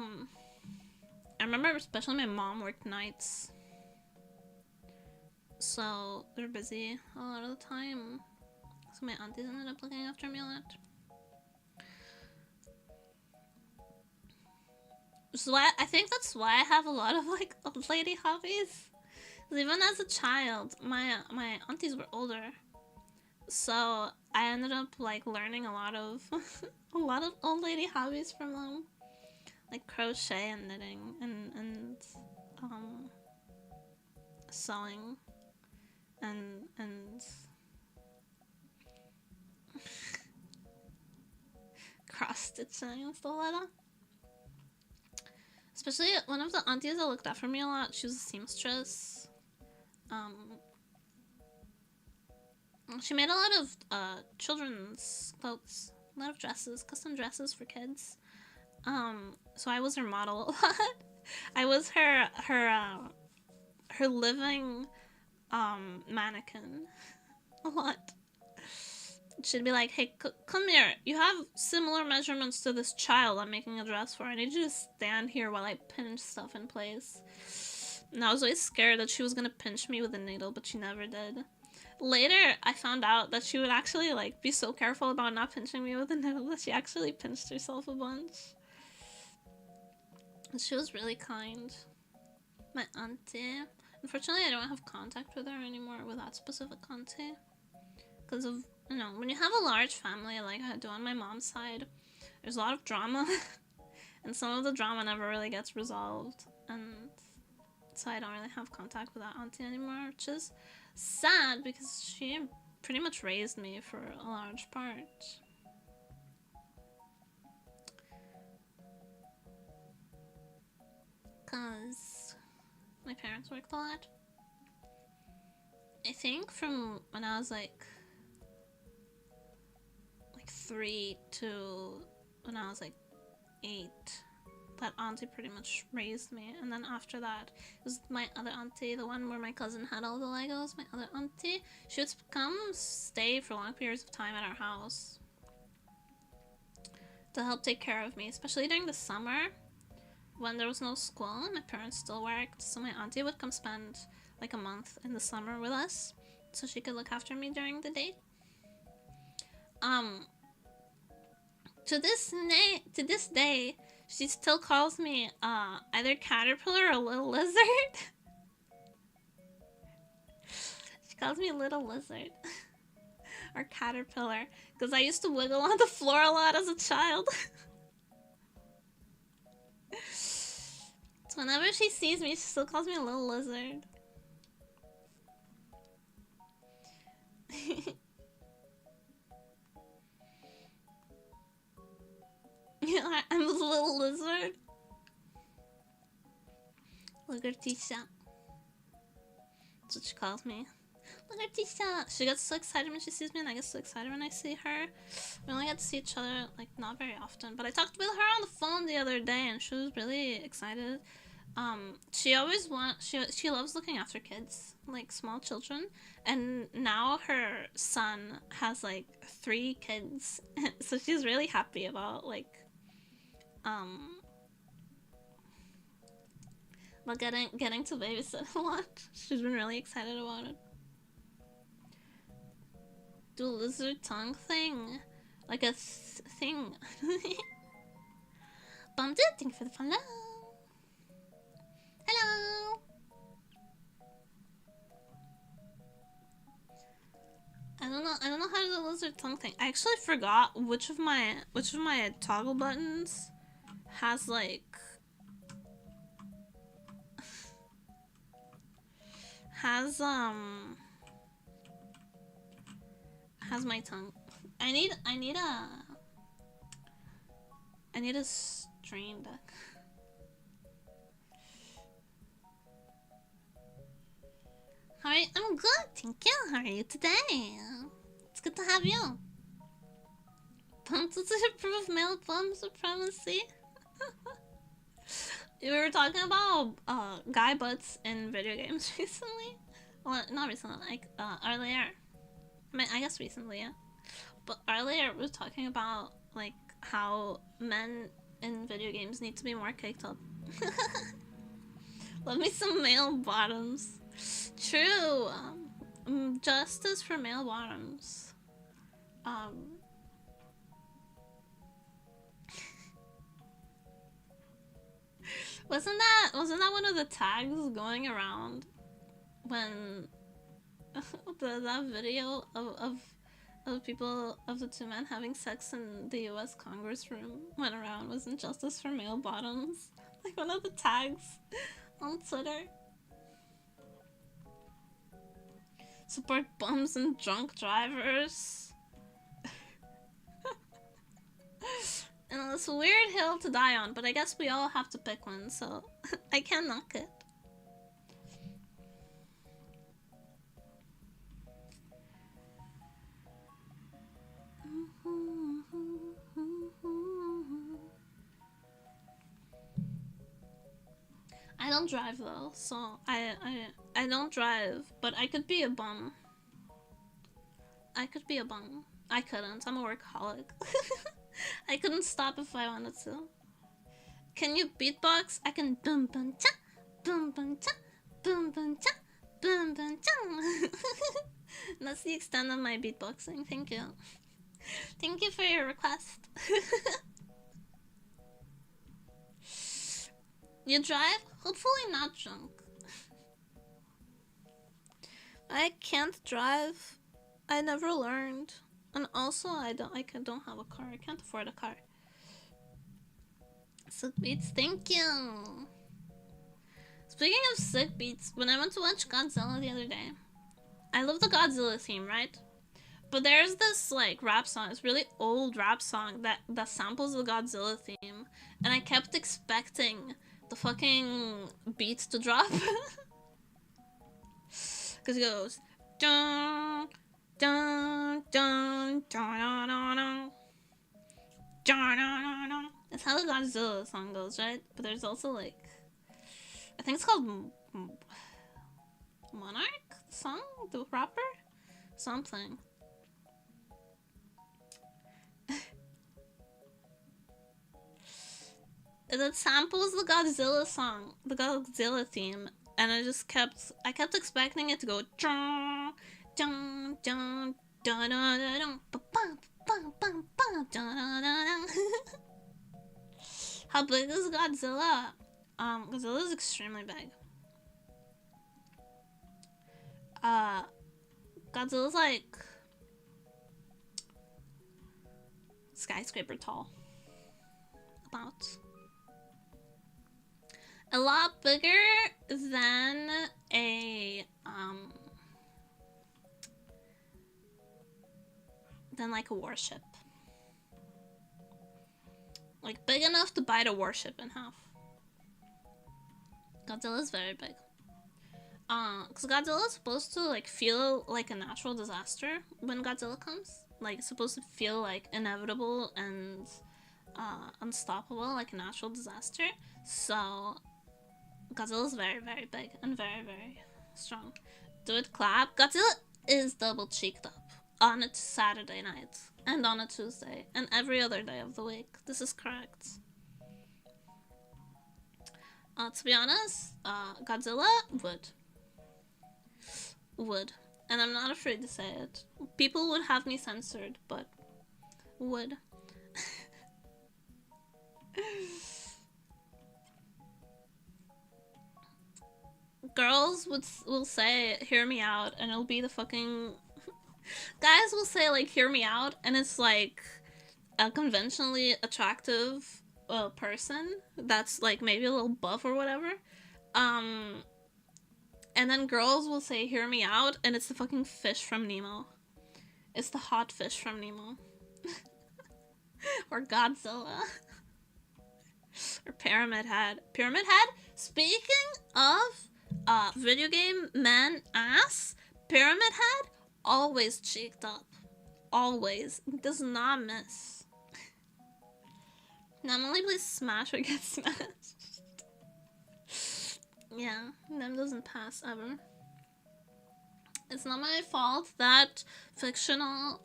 remember especially my mom worked nights. So they're busy a lot of the time. So my aunties ended up looking after me a lot. So I think that's why I have a lot of like old lady hobbies. Even as a child, my aunties were older, so I ended up like learning a lot of a lot of old lady hobbies from them, like crochet and knitting and sewing and cross stitching and stuff like that. Especially one of the aunties that looked after me a lot, she was a seamstress. She made a lot of children's clothes, a lot of dresses, custom dresses for kids. So I was her model a lot. I was her living mannequin a lot. She'd be like, "Hey, come here. You have similar measurements to this child I'm making a dress for. I need you to stand here while I pinch stuff in place." And I was always scared that she was gonna pinch me with a needle, but she never did. Later, I found out that she would actually like be so careful about not pinching me with a needle that she actually pinched herself a bunch. And she was really kind. My auntie. Unfortunately, I don't have contact with her anymore, with that specific auntie. Because of, you know, when you have a large family like I do on my mom's side, there's a lot of drama. And some of the drama never really gets resolved. And so I don't really have contact with that auntie anymore, which is sad because she pretty much raised me for a large part. Because my parents worked a lot. I think from when I was like 3 to when I was like 8, that auntie pretty much raised me. And then after that, it was my other auntie, the one where my cousin had all the Legos. My other auntie, she would come stay for long periods of time at our house to help take care of me, especially during the summer when there was no school and my parents still worked. So my auntie would come spend like a month in the summer with us so she could look after me during the day. To this day, she still calls me either caterpillar or little lizard. She calls me little lizard or caterpillar because I used to wiggle on the floor a lot as a child. So whenever she sees me, she still calls me a little lizard. Yeah, I'm a little lizard. Lagartixa. That's what she calls me. Lagartixa. She gets so excited when she sees me, and I get so excited when I see her. We only get to see each other, like, not very often. But I talked with her on the phone the other day, and she was really excited. She always she loves looking after kids, like small children, and now her son has like 3 kids, so she's really happy about like about getting to babysit a lot. She's been really excited about it. Do a lizard tongue thing, like a thing. Bum dude, thank you for the follow. Hello. I don't know how to do the lizard tongue thing. I actually forgot which of my toggle buttons has like has my tongue. I need a stream deck. Alright, I'm good, thank you. How are you today? It's good to have you. Bumps to prove male bum supremacy. We were talking about guy butts in video games recently. Well, not recently, like earlier. I mean, I guess recently, yeah. But earlier we were talking about like how men in video games need to be more caked up. Love me some male bottoms. True. Justice for male bottoms. Wasn't that one of the tags going around when that video of people, of the two men having sex in the US Congress room went around? Wasn't justice for male bottoms like one of the tags on Twitter? Support bums and drunk drivers. And it's a weird hill to die on, but I guess we all have to pick one, so I can't knock it. I don't drive though, so I don't drive, but I could be a bum. I could be a bum. I couldn't. I'm a workaholic. I couldn't stop if I wanted to. Can you beatbox? I can boom boom cha, boom boom cha, boom boom cha, boom boom cha. That's the extent of my beatboxing. Thank you. Thank you for your request. You drive? Hopefully not drunk. I can't drive. I never learned. And also I don't have a car. I can't afford a car. Sick beats, thank you. Speaking of sick beats, when I went to watch Godzilla the other day, I love the Godzilla theme, right? But there's this like rap song, this really old rap song that samples the Godzilla theme, and I kept expecting the fucking beat to drop. Cause it goes dun dun dun dun dun dun dun dun dun. That's how the Godzilla song goes, right? But there's also like, I think it's called Monarch song, the rapper, something. That samples the Godzilla song, the Godzilla theme, and I kept expecting it to go dun dun dun dun dun dun dun dun. How big is Godzilla? Godzilla is extremely big. Godzilla's like skyscraper tall. About. A lot bigger than like a warship. Like big enough to bite a warship in half. Godzilla's very big. Cause Godzilla is supposed to like feel like a natural disaster when Godzilla comes. Like it's supposed to feel like inevitable and unstoppable, like a natural disaster. So Godzilla's very, very big and very, very strong. Do it clap. Godzilla is double cheeked up on a Saturday night and on a Tuesday and every other day of the week. This is correct. To be honest, Godzilla would. And I'm not afraid to say it. People would have me censored, but would. Girls will say, hear me out, and it'll be the fucking... Guys will say, like, hear me out, and it's like a conventionally attractive person that's like maybe a little buff or whatever. And then girls will say, hear me out, and it's the fucking fish from Nemo. It's the hot fish from Nemo. Or Godzilla. Or Pyramid Head. Pyramid Head, speaking of video game man ass, Pyramid Head always cheeked up. Always. Does not miss. Not only plays Smash or gets smashed. Yeah, them doesn't pass ever. It's not my fault that fictional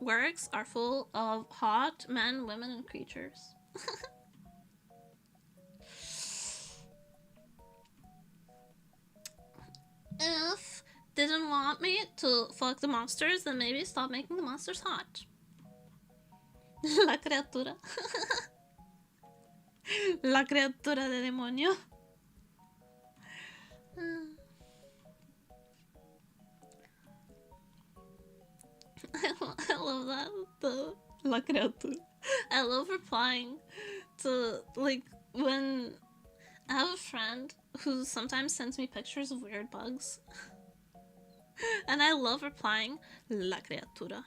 works are full of hot men, women, and creatures. If they didn't want me to fuck the monsters, then maybe stop making the monsters hot. La criatura. La criatura de demonio. I love that. The La criatura. I love replying to, like, when I have a friend who sometimes sends me pictures of weird bugs. And I love replying, La criatura.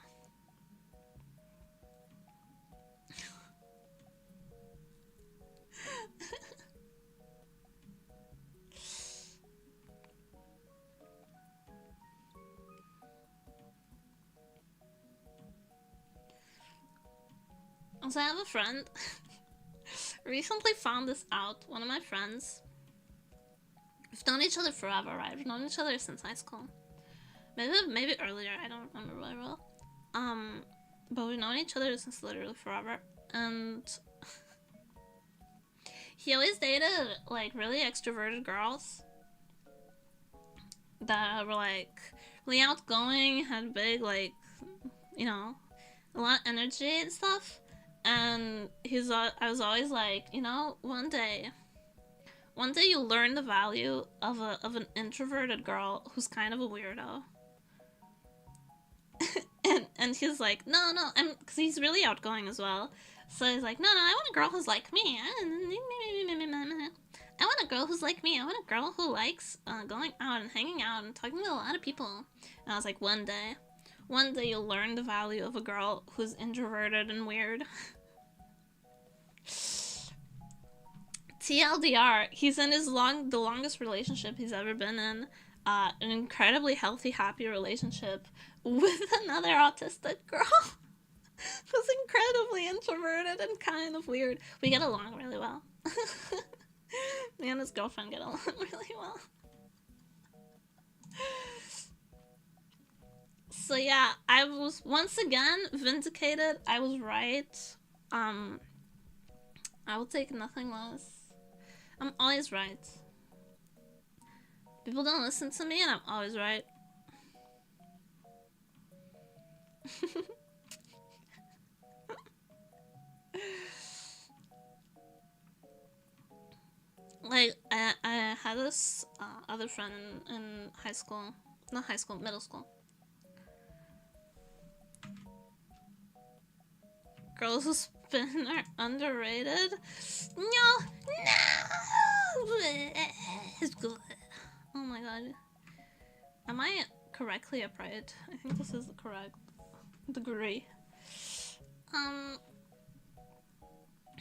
Also, I have a friend recently found this out. One of my friends. We've known each other forever, right? We've known each other since high school. Maybe earlier, I don't remember very well. But we've known each other since literally forever. And he always dated, like, really extroverted girls that were, like, really outgoing, had big, like, you know, a lot of energy and stuff. And I was always like, you know, one day you'll learn the value of an introverted girl who's kind of a weirdo. and he's like, no, because he's really outgoing as well. So he's like, no, I want a girl who's like me. I want a girl who's like me. I want a girl who likes going out and hanging out and talking to a lot of people. And I was like, one day you'll learn the value of a girl who's introverted and weird. TLDR, he's in the longest relationship he's ever been in. An incredibly healthy, happy relationship with another autistic girl who's incredibly introverted and kind of weird. We get along really well. Me and his girlfriend get along really well. So yeah, I was once again vindicated. I was right. I will take nothing less. I'm always right. People don't listen to me and I'm always right. Like, I had this other friend in high school. Not high school, middle school. Girls who spin are underrated? No! It's good. Oh my god. Am I correctly upright? I think this is the correct degree.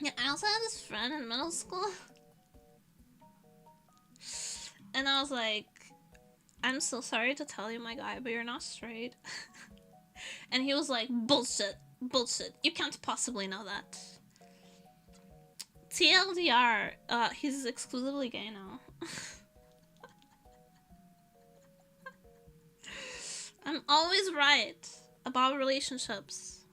Yeah, I also had this friend in middle school. And I was like, I'm so sorry to tell you, my guy, but you're not straight. And he was like, bullshit. You can't possibly know that. TLDR, he's exclusively gay now. I'm always right about relationships.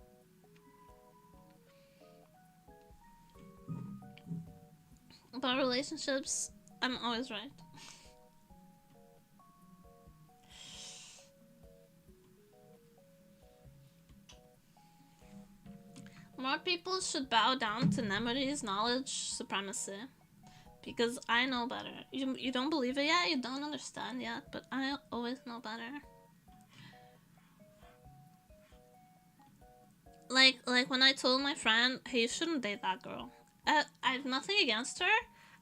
About relationships, I'm always right. More people should bow down to Nemery's knowledge supremacy. Because I know better. You don't believe it yet? You don't understand yet? But I always know better. Like when I told my friend, hey, you shouldn't date that girl. I have nothing against her.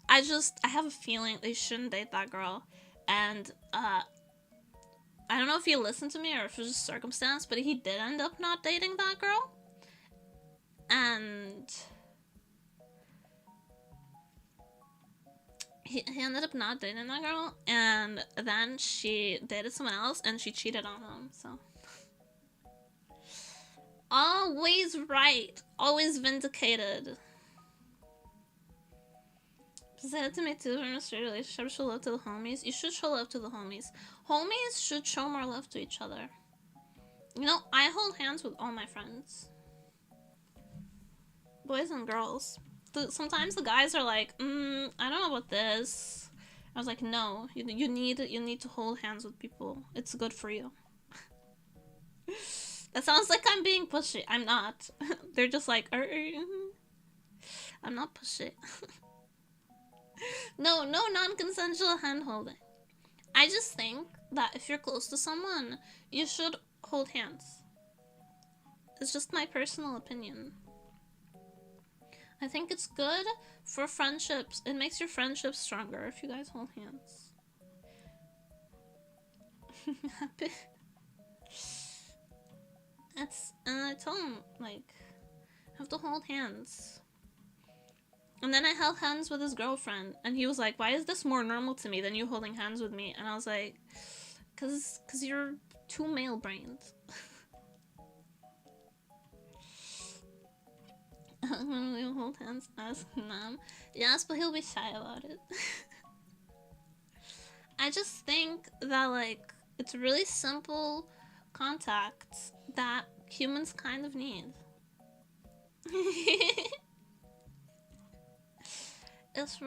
I have a feeling that you shouldn't date that girl. And, I don't know if he listened to me or if it was just circumstance, but he did end up not dating that girl. And he ended up not dating that girl, and then she dated someone else, and she cheated on him, so. Always right. Always vindicated. Say it to me too. In a straight relationship, show love to the homies. You should show love to the homies. Homies should show more love to each other. You know, I hold hands with all my friends. Boys and girls. Sometimes the guys are like, I don't know about this. I was like, no, you need to hold hands with people. It's good for you. That sounds like I'm being pushy. I'm not. They're just like, I'm not pushy. No non-consensual hand holding. I just think that if you're close to someone, you should hold hands. It's just my personal opinion. I think it's good for friendships. It makes your friendships stronger if you guys hold hands. Happy. And I told him, like, I have to hold hands. And then I held hands with his girlfriend, and he was like, why is this more normal to me than you holding hands with me? And I was like, cause you're too male-brained. We'll hold hands, ask Nam. Yes, but he'll be shy about it. I just think that, like, it's really simple contact that humans kind of need. It's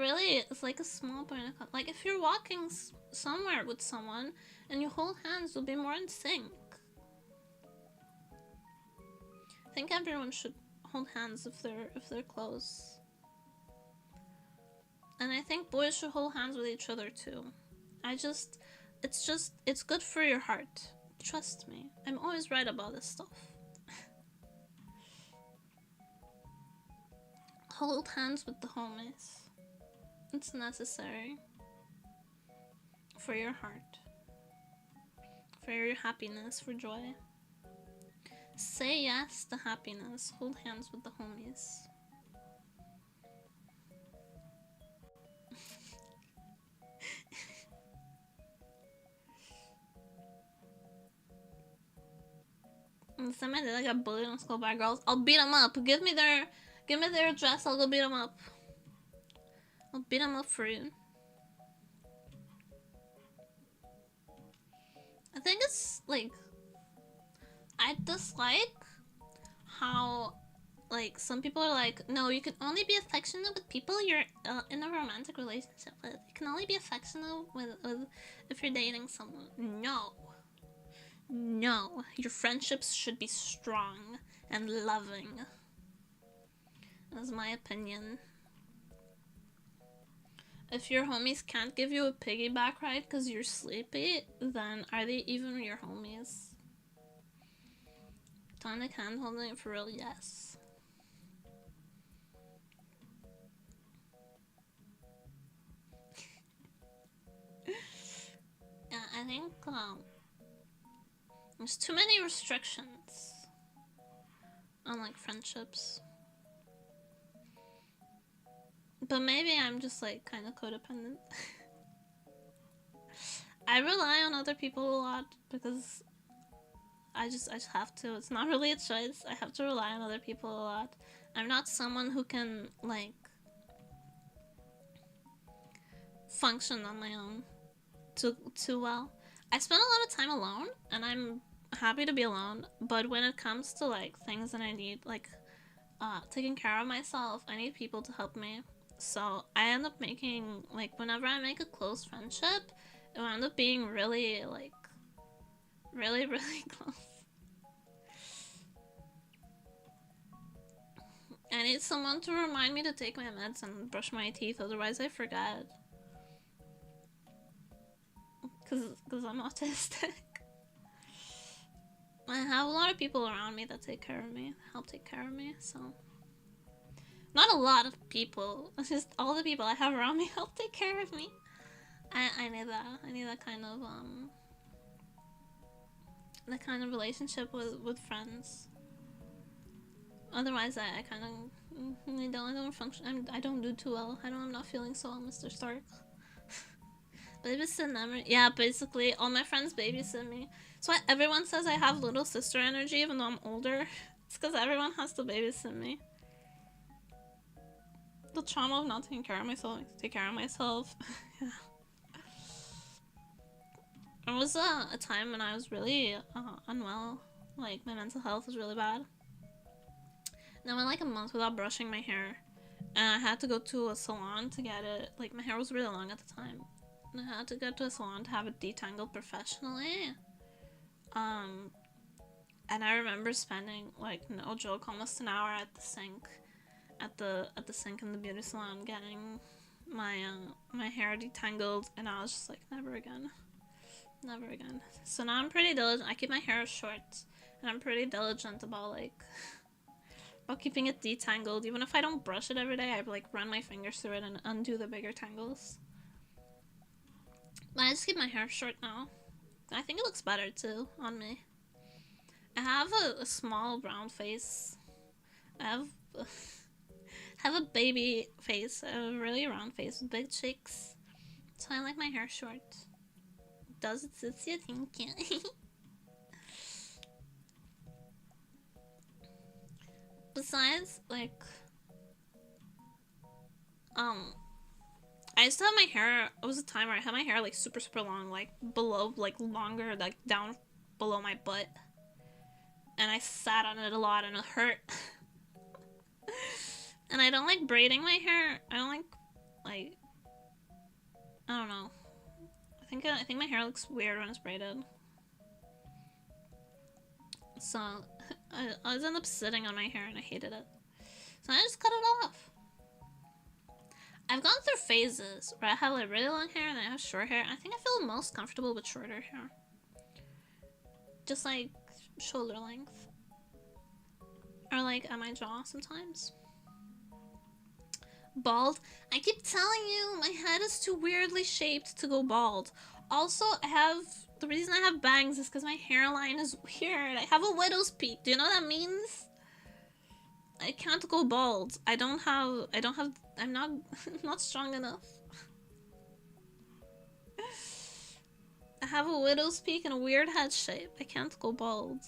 like a small point of contact. Like, if you're walking somewhere with someone and you hold hands, you'll be more in sync. I think everyone should hold hands if they're close. And I think boys should hold hands with each other too. It's good for your heart. Trust me. I'm always right about this stuff. Hold hands with the homies. It's necessary. For your heart. For your happiness, for joy. Say yes to happiness. Hold hands with the homies. And somebody that got bullied in school by girls, I'll beat them up. Give me their address. I'll go beat them up. I'll beat them up for you. I think it's like, I dislike how, like, some people are like, no, you can only be affectionate with people you're in a romantic relationship with. You can only be affectionate with if you're dating someone. No, your friendships should be strong and loving. That's my opinion. If your homies can't give you a piggyback ride because you're sleepy, then are they even your homies? Tonic hand holding for real, yes. Yeah, I think there's too many restrictions on, like, friendships. But maybe I'm just, like, kind of codependent. I rely on other people a lot because I just have to. It's not really a choice. I have to rely on other people a lot. I'm not someone who can, like, function on my own too well. I spend a lot of time alone, and I'm happy to be alone, but when it comes to, like, things that I need, like, taking care of myself, I need people to help me. So I end up making, like, whenever I make a close friendship, it will end up being really, like, really close. I need someone to remind me to take my meds and brush my teeth, otherwise I forget. Cause I'm autistic. I have a lot of people around me that take care of me, help take care of me, so. Not a lot of people, it's just all the people I have around me help take care of me. I need that. I need that kind of relationship with friends. Otherwise, I kind of I don't function. I don't do too well. I'm not feeling so well, Mr. Stark. Babysit never. Yeah, basically all my friends babysit me. So everyone says I have little sister energy, even though I'm older. It's because everyone has to babysit me. the trauma of not taking care of myself, take care of myself. Yeah. It was a time when I was really unwell. Like, my mental health was really bad. And I went like a month without brushing my hair. And I had to go to a salon to get it. Like, my hair was really long at the time. And I had to go to a salon to have it detangled professionally. And I remember spending, like, no joke, almost an hour at the sink. At the sink in the beauty salon getting my hair detangled. And I was just like, never again. Never again. So now I'm pretty diligent. I keep my hair short. And I'm pretty diligent about, like, about keeping it detangled. Even if I don't brush it every day, I, like, run my fingers through it and undo the bigger tangles. But I just keep my hair short now. I think it looks better, too, on me. I have a small round face. I have a baby face. I have a really round face with big cheeks. So I like my hair short. Does it suit you? Thank you. Besides, like, I used to have my hair, it was a time where I had my hair, like, super, super long, like, below, like, longer, like, down below my butt. And I sat on it a lot, and it hurt. And I don't like braiding my hair. I don't like, I don't know. I think my hair looks weird when it's braided. So, I always end up sitting on my hair, and I hated it. So I just cut it off. I've gone through phases where I have like really long hair and then I have short hair. I think I feel most comfortable with shorter hair. Just like shoulder length. Or like at my jaw sometimes. Bald. I keep telling you, my head is too weirdly shaped to go bald. Also, the reason I have bangs is because my hairline is weird. I have a widow's peak. Do you know what that means? I can't go bald. I'm not strong enough. I have a widow's peak and a weird head shape. I can't go bald.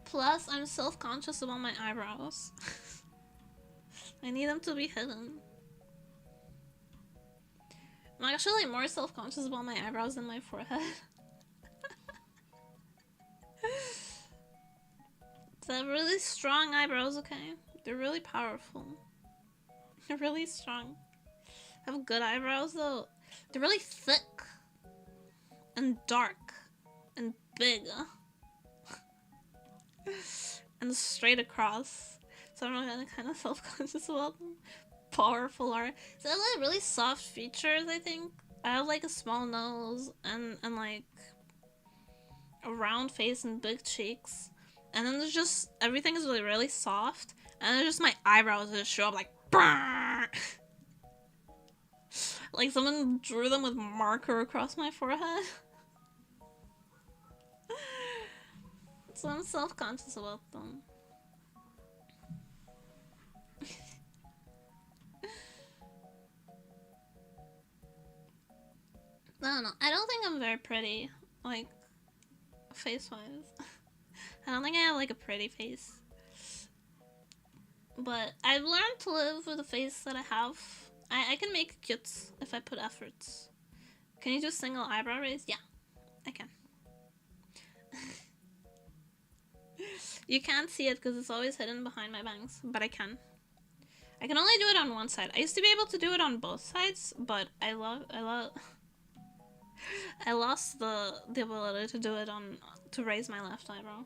Plus, I'm self-conscious about my eyebrows. I need them to be hidden. I'm actually more self-conscious about my eyebrows than my forehead. They have really strong eyebrows, okay? They're really powerful. They're really strong. I have good eyebrows, though. They're really thick. And dark. And big. And straight across. So I'm kind of self-conscious about them. Powerful art. So I have like really soft features, I think. I have like a small nose and like a round face and big cheeks. And then there's just, everything is really, really soft. And then just my eyebrows just show up like, brrr! Like someone drew them with marker across my forehead. So I'm self-conscious about them. I don't know. I don't think I'm very pretty, like, face-wise. I don't think I have, like, a pretty face. But I've learned to live with the face that I have. I can make it cute if I put efforts. Can you do single eyebrow raise? Yeah, I can. You can't see it because it's always hidden behind my bangs, but I can. I can only do it on one side. I used to be able to do it on both sides, but I lost the ability to do it to raise my left eyebrow.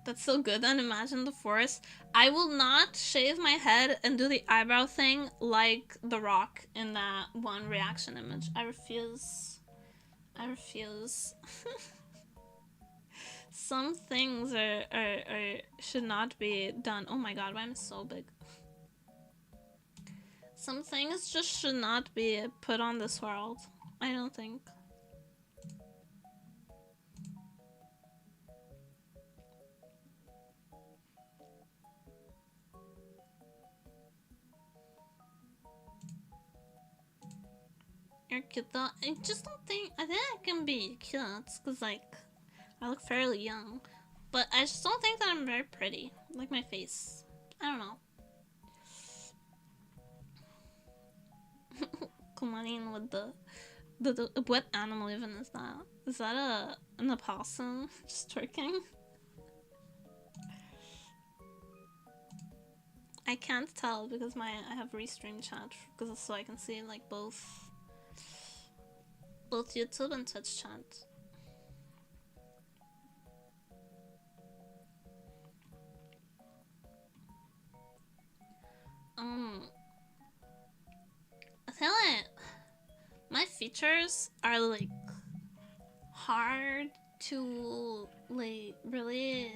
That's so good. Then imagine the forest. I will not shave my head and do the eyebrow thing like The Rock in that one reaction image. I refuse. I refuse. Some things should not be done. Oh my god, why am I so big? Some things just should not be put on this world. I don't think. You're cute though. I think I can be cute because like I look fairly young. But I just don't think that I'm very pretty. Like my face. I don't know. Kumarin with the what animal even is that? Is that an opossum just twerking? I can't tell because I have restream chat because so I can see like both YouTube and Twitch chat. I feel like my features are like hard to like really.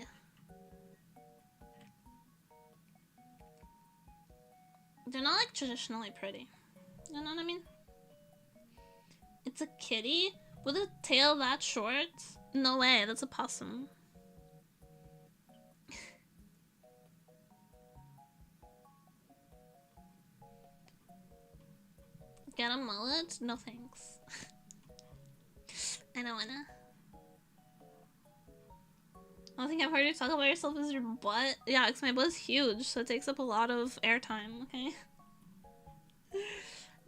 They're not like traditionally pretty. You know what I mean? It's a kitty with a tail that short? No way, that's a possum. Get a mullet? No thanks. I don't wanna. I don't think I've heard you talk about yourself as your butt. Yeah, because my butt is huge, so it takes up a lot of airtime, okay?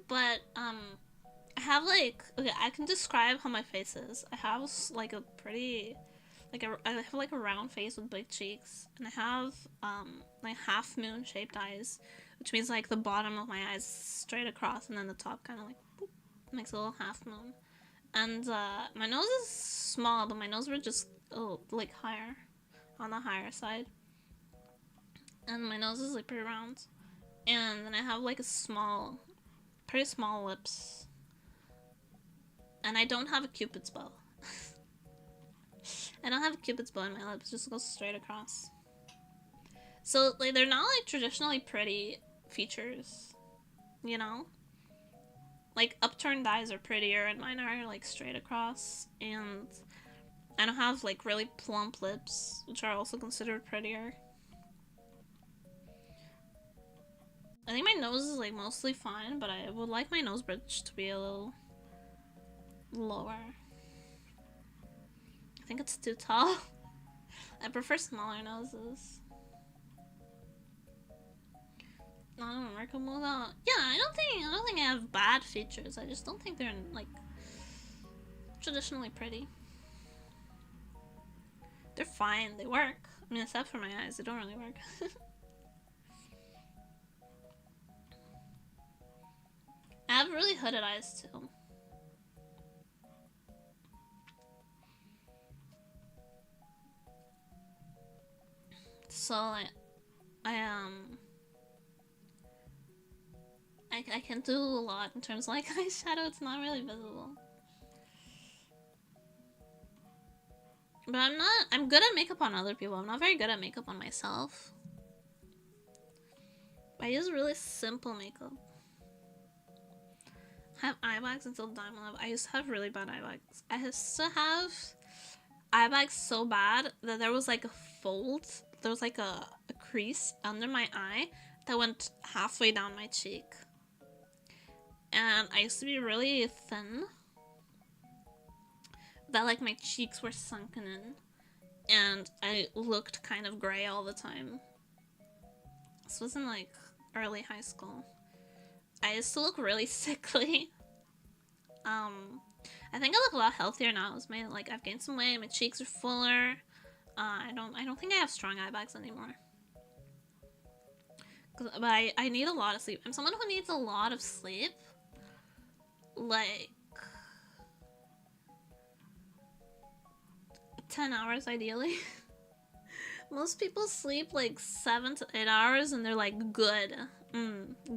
But, I have like, okay, I can describe how my face is. I have like a pretty, I have like a round face with big cheeks, and I have, like half moon shaped eyes, which means like the bottom of my eyes straight across, and then the top kind of like, boop, makes a little half moon. And, my nose is small, but my nose were just, like higher, on the higher side. And my nose is like pretty round. And then I have like a pretty small lips. And I don't have a cupid's bow. I don't have a cupid's bow in my lips, just goes straight across. So like they're not like traditionally pretty features, you know? Like upturned eyes are prettier and mine are like straight across, and I don't have like really plump lips, which are also considered prettier. I think my nose is like mostly fine, but I would like my nose bridge to be a little lower. I think it's too tall. I prefer smaller noses. I don't know, Marco move out. Yeah, I don't think I have bad features. I just don't think they're like traditionally pretty. They're fine. They work. I mean, except for my eyes, they don't really work. I have really hooded eyes too. So I can do a lot in terms of like eyeshadow. It's not really visible. But I'm good at makeup on other people. I'm not very good at makeup on myself. I use really simple makeup. I have eye bags until diamond level. I used to have really bad eye bags. I used to have eye bags so bad that there was like a fold. There was like a crease under my eye that went halfway down my cheek. And I used to be really thin. That like my cheeks were sunken in. And I looked kind of gray all the time. This was in like early high school. I used to look really sickly. I think I look a lot healthier now. I've gained some weight. My cheeks are fuller. I don't think I have strong eye bags anymore. But I need a lot of sleep. I'm someone who needs a lot of sleep. Like 10 hours ideally. Most people sleep like 7 to 8 hours and they're like good.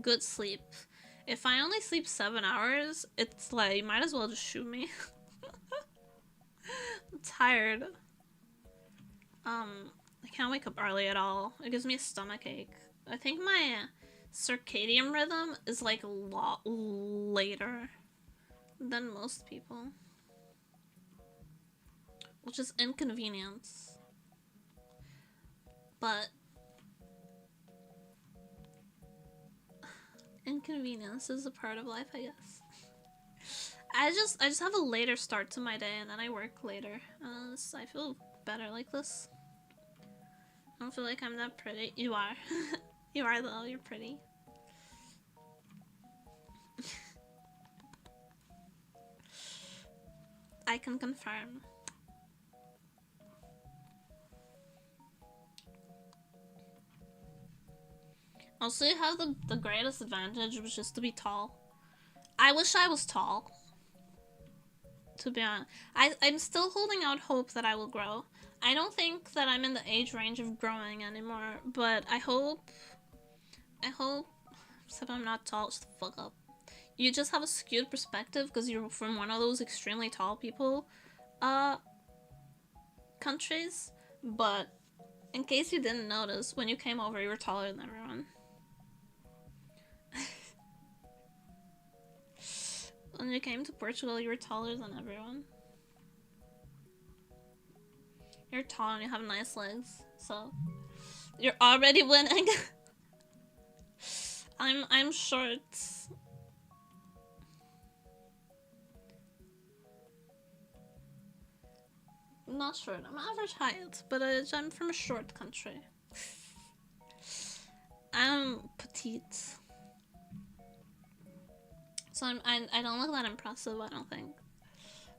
Good sleep. If I only sleep 7 hours, it's like you might as well just shoot me. I'm tired. I can't wake up early at all. It gives me a stomach ache. I think my circadian rhythm is like a lot later than most people, which is inconvenient. But inconvenience is a part of life, I guess. I just have a later start to my day and then I work later. I feel better like this. I don't feel like I'm that pretty. You are. You are though, you're pretty. I can confirm. Also, you have the greatest advantage, which is to be tall. I wish I was tall. To be honest. I'm still holding out hope that I will grow. I don't think that I'm in the age range of growing anymore, but I hope, except I'm not tall, shut the fuck up. You just have a skewed perspective because you're from one of those extremely tall people, countries, but in case you didn't notice, when you came over, you were taller than everyone. When you came to Portugal, you were taller than everyone. You're tall and you have nice legs, so you're already winning. I'm short. Not short. I'm average height, but I'm from a short country. I'm petite, so I don't look that impressive. I don't think.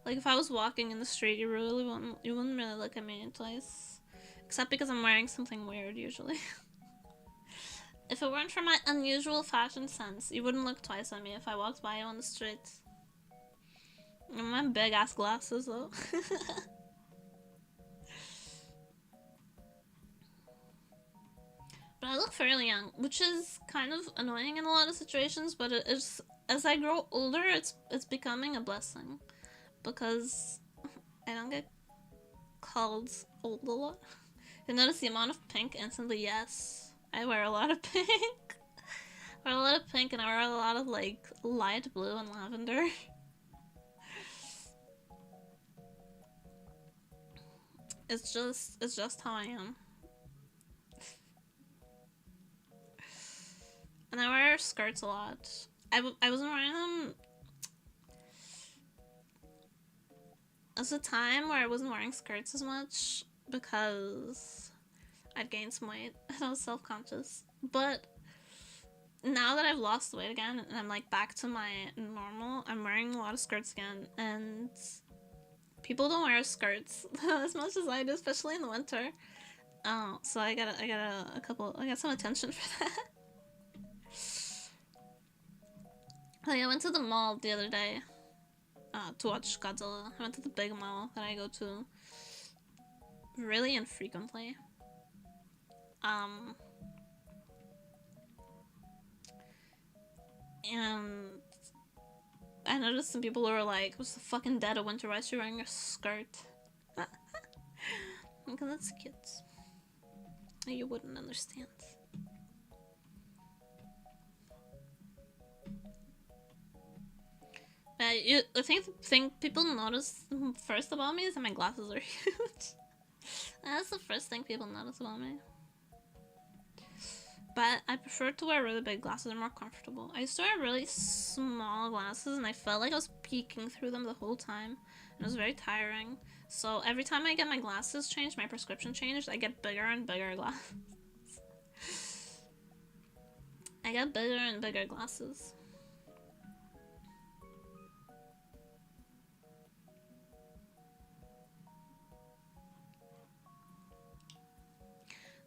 Like if I was walking in the street, you wouldn't really look at me twice, except because I'm wearing something weird usually. If it weren't for my unusual fashion sense, you wouldn't look twice at me if I walked by you on the street. And my big ass glasses though. But I look fairly young, which is kind of annoying in a lot of situations, but it is, as I grow older, it's becoming a blessing. Because I don't get called old a lot. You notice the amount of pink instantly? Yes. I wear a lot of pink. I wear a lot of pink and I wear a lot of like light blue and lavender. It's just how I am. And I wear skirts a lot. I wasn't wearing them. There's a time where I wasn't wearing skirts as much because I'd gained some weight and I was self-conscious. But now that I've lost weight again and I'm like back to my normal, I'm wearing a lot of skirts again, and people don't wear skirts as much as I do, especially in the winter. So I got some attention for that. Like I went to the mall the other day to watch Godzilla. I went to the big mall that I go to really infrequently. And I noticed some people who were like, "What's the fucking dead of winter? Why is she wearing a skirt?" Because that's cute. You wouldn't understand. I think the thing people notice first about me is that my glasses are huge. That's the first thing people notice about me. But I prefer to wear really big glasses. They're more comfortable. I used to wear really small glasses and I felt like I was peeking through them the whole time. And it was very tiring. So every time I get my glasses changed, my prescription changed, I get bigger and bigger glasses. I get bigger and bigger glasses.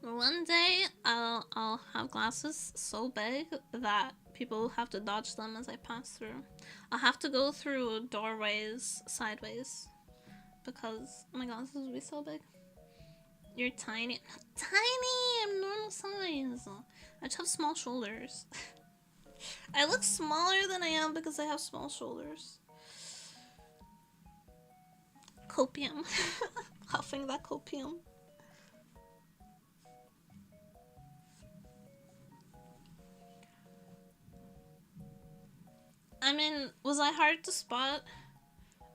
One day, I'll have glasses so big that people have to dodge them as I pass through. I'll have to go through doorways sideways because my glasses will be so big. You're tiny. I'm not tiny! I'm normal size. I just have small shoulders. I look smaller than I am because I have small shoulders. Copium. Huffing that copium. I mean, was I hard to spot?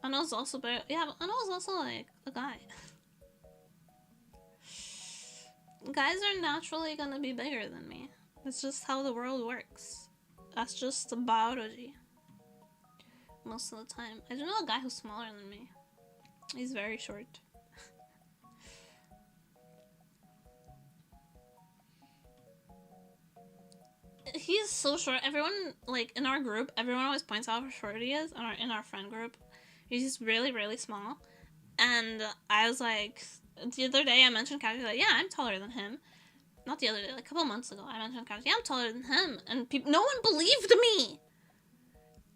Anna's also big. Yeah, but Anna was also like a guy. Guys are naturally gonna be bigger than me. It's just how the world works. That's just the biology. Most of the time. I don't know a guy who's smaller than me. He's very short. He's so short. Everyone, like, in our group, everyone always points out how short he is in our friend group. He's just really, really small. And I was like, the other day I mentioned casually, like, yeah, I'm taller than him. Not the other day, like a couple months ago, I mentioned casually, yeah, I'm taller than him. And no one believed me.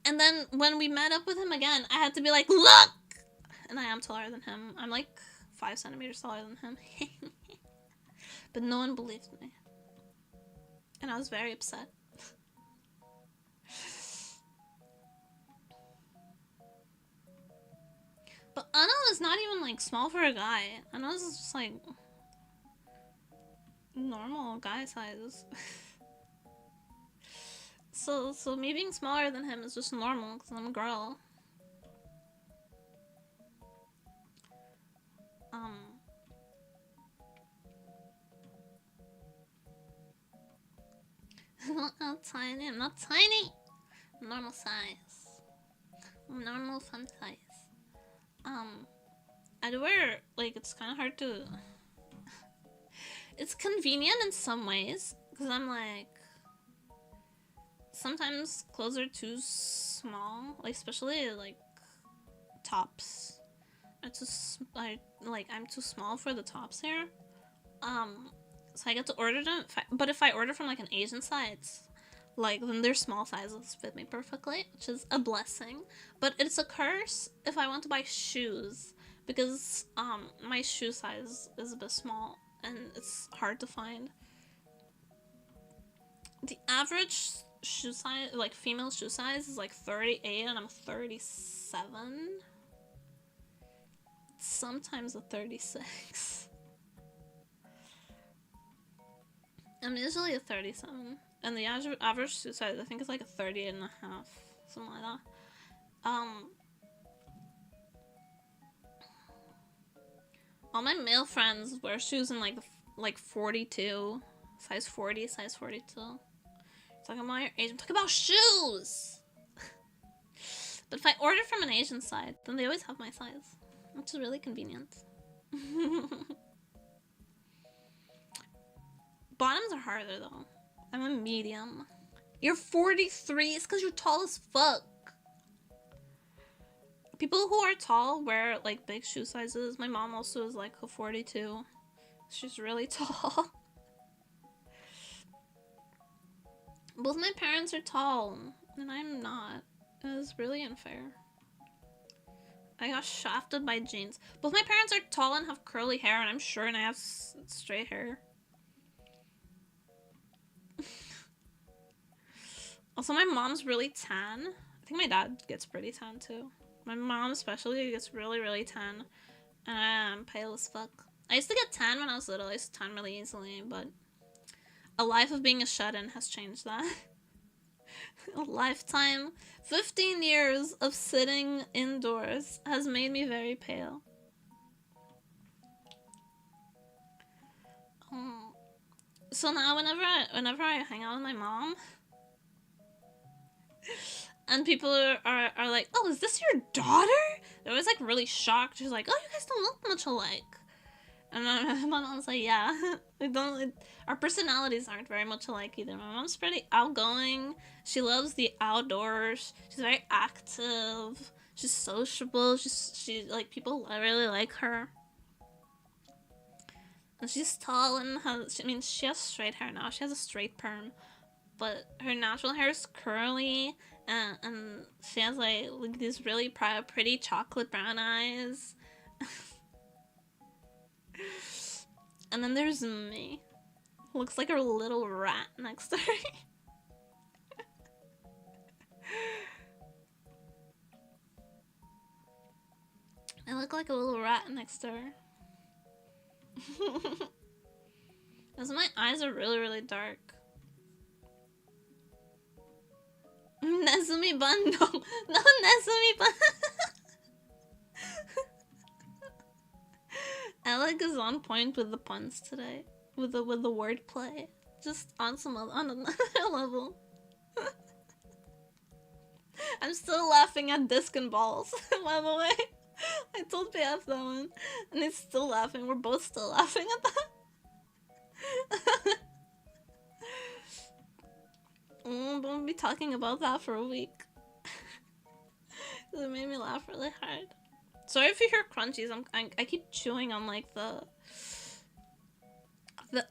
And then when we met up with him again, I had to be like, look! And I am taller than him. I'm like 5 centimeters taller than him. But no one believed me. And I was very upset. But Anna is not even like small for a guy. Anna's just like normal guy size. So me being smaller than him is just normal because I'm a girl. I'm tiny. I'm not tiny. Normal size. Normal fun size. I'd wear, like, it's kind of hard to... It's convenient in some ways, because I'm like... Sometimes clothes are too small, like, especially, like, tops. I'm too small for the tops here. So I get to order them, but if I order from, like, an Asian site, like, then their small sizes fit me perfectly, which is a blessing. But it's a curse if I want to buy shoes, because, my shoe size is a bit small, and it's hard to find. The average shoe size, like, female shoe size is, like, 38, and I'm 37. Sometimes a 36. I'm usually a 37. And the average shoe size, I think, is like a 38 and a half. Something like that. All my male friends wear shoes in like 42. Size 40, size 42. Talking about your age. I'm talking about shoes! But if I order from an Asian site, then they always have my size. Which is really convenient. Bottoms are harder though. I'm a medium. You're 43? It's because you're tall as fuck. People who are tall wear like big shoe sizes. My mom also is like a 42. She's really tall. Both my parents are tall, and I'm not. It's really unfair. I got shafted by jeans. Both my parents are tall and have curly hair, and I'm short and I have straight hair. Also, my mom's really tan. I think my dad gets pretty tan too. My mom especially gets really, really tan. And I'm pale as fuck. I used to get tan when I was little. I used to tan really easily, but a life of being a shut-in has changed that. A lifetime, 15 years of sitting indoors has made me very pale. So now whenever I hang out with my mom, and people are like, oh, is this your daughter? They're always like really shocked. She's like, oh, you guys don't look much alike. And my mom's like, yeah, our personalities aren't very much alike either. My mom's pretty outgoing. She loves the outdoors. She's very active. She's sociable. She like, people really like her. And she's tall and she has straight hair now. She has a straight perm. But her natural hair is curly. And she has like these really pretty chocolate brown eyes. And then there's me. Looks like a little rat next to her. I look like a little rat next to her. Because my eyes are really, really dark. Nezumi bun? No, Nezumi bun. Alec is on point with the puns today. With the wordplay. Just on another level. I'm still laughing at disc and balls, by the way. I told PF that one. And he's still laughing. We're both still laughing at that. won't be talking about that for a week. It made me laugh really hard. Sorry if you hear crunchies. I keep chewing on like the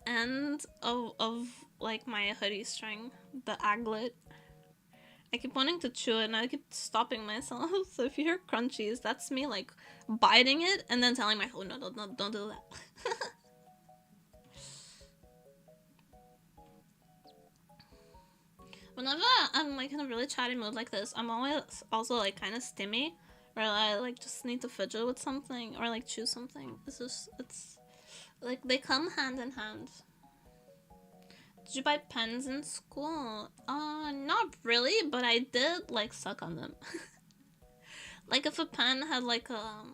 end of like my hoodie string, the aglet. I keep wanting to chew it and I keep stopping myself. So if you hear crunchies, that's me like biting it and then telling myself, no, don't do that. Whenever I'm like in a really chatty mood like this, I'm always also like kind of stimmy, or I like just need to fidget with something or like chew something. It's like they come hand in hand. Did you buy pens in school? Not really, but I did like suck on them. Like if a pen had like I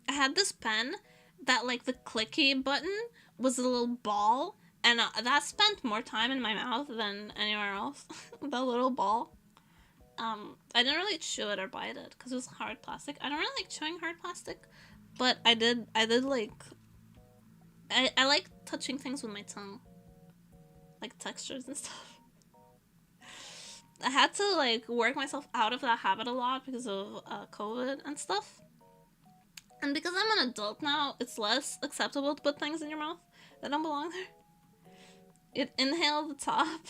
had this pen that like the clicky button was a little ball, and that spent more time in my mouth than anywhere else. The little ball. I didn't really chew it or bite it because it was hard plastic. I don't really like chewing hard plastic, but I did like I like touching things with my tongue, like textures and stuff. I had to like work myself out of that habit a lot because of COVID and stuff. And because I'm an adult now, it's less acceptable to put things in your mouth that don't belong there. It inhale the top.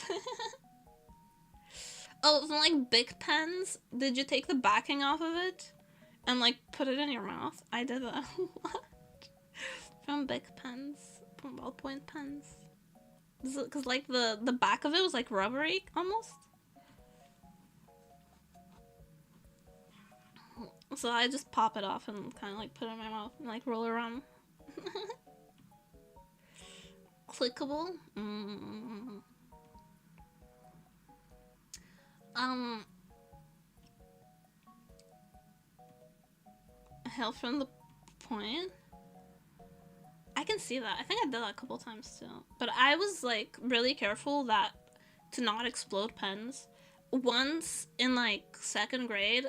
Oh, from like Bic pens, did you take the backing off of it and like put it in your mouth? I did that a lot. From Bic pens, from ballpoint pens. Because like the back of it was like rubbery almost. So I just pop it off and kind of like put it in my mouth and like roll around. Clickable. Hail from the point. I can see that. I think I did that a couple times too. But I was like really careful that to not explode pens. Once in like 2nd grade,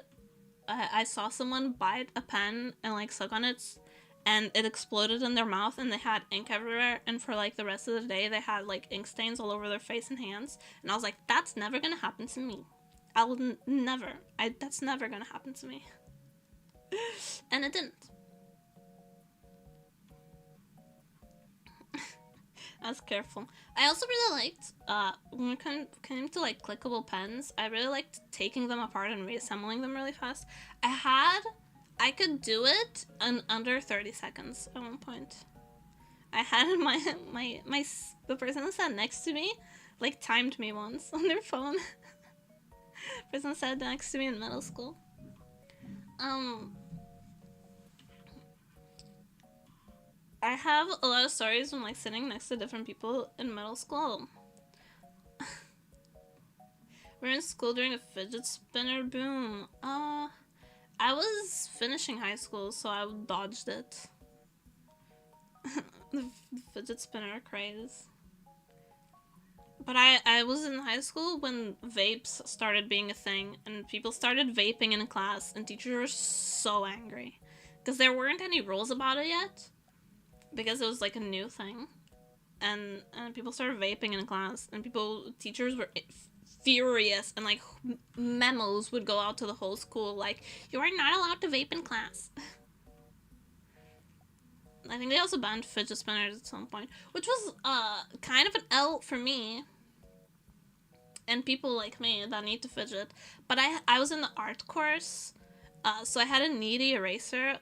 I saw someone bite a pen and like suck on it, and it exploded in their mouth and they had ink everywhere, and for like the rest of the day they had like ink stains all over their face and hands, and I was like, that's never gonna happen to me. I will never. That's never gonna happen to me. And it didn't. I was careful. I also really liked, when it came to like clickable pens, I really liked taking them apart and reassembling them really fast. I could do it in under 30 seconds at one point. I had the person who sat next to me, like, timed me once on their phone. Person sat next to me in middle school. I have a lot of stories from like sitting next to different people in middle school. We're in school during a fidget spinner boom. I was finishing high school, so I dodged it. The fidget spinner craze. But I was in high school when vapes started being a thing, and people started vaping in class, and teachers were so angry. Because there weren't any rules about it yet. Because it was like a new thing. And people started vaping in class, and teachers were furious, and like memos would go out to the whole school like, you are not allowed to vape in class. I think they also banned fidget spinners at some point, which was kind of an L for me and people like me that need to fidget. But I was in the art course, so I had a kneaded eraser,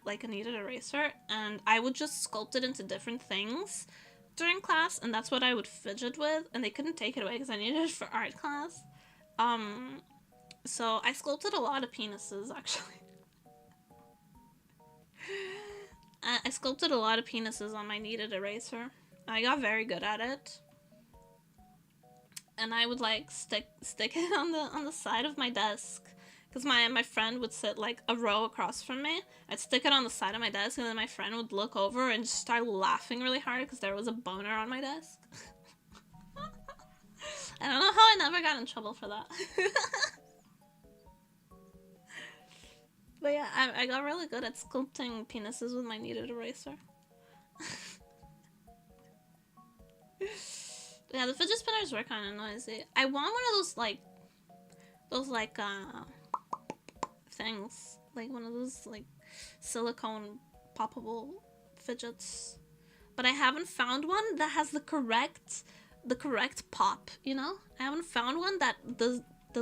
and I would just sculpt it into different things during class, and that's what I would fidget with, and they couldn't take it away because I needed it for art class. So I sculpted a lot of penises, actually. I sculpted a lot of penises on my kneaded eraser. I got very good at it. And I would like stick it on the side of my desk. Because my friend would sit like a row across from me. I'd stick it on the side of my desk, and then my friend would look over and just start laughing really hard because there was a boner on my desk. I don't know how I never got in trouble for that. But yeah, I got really good at sculpting penises with my kneaded eraser. Yeah, the fidget spinners were kind of noisy. I want one of those things, like one of those like silicone poppable fidgets, but I haven't found one that has the correct pop. You know, I haven't found one that does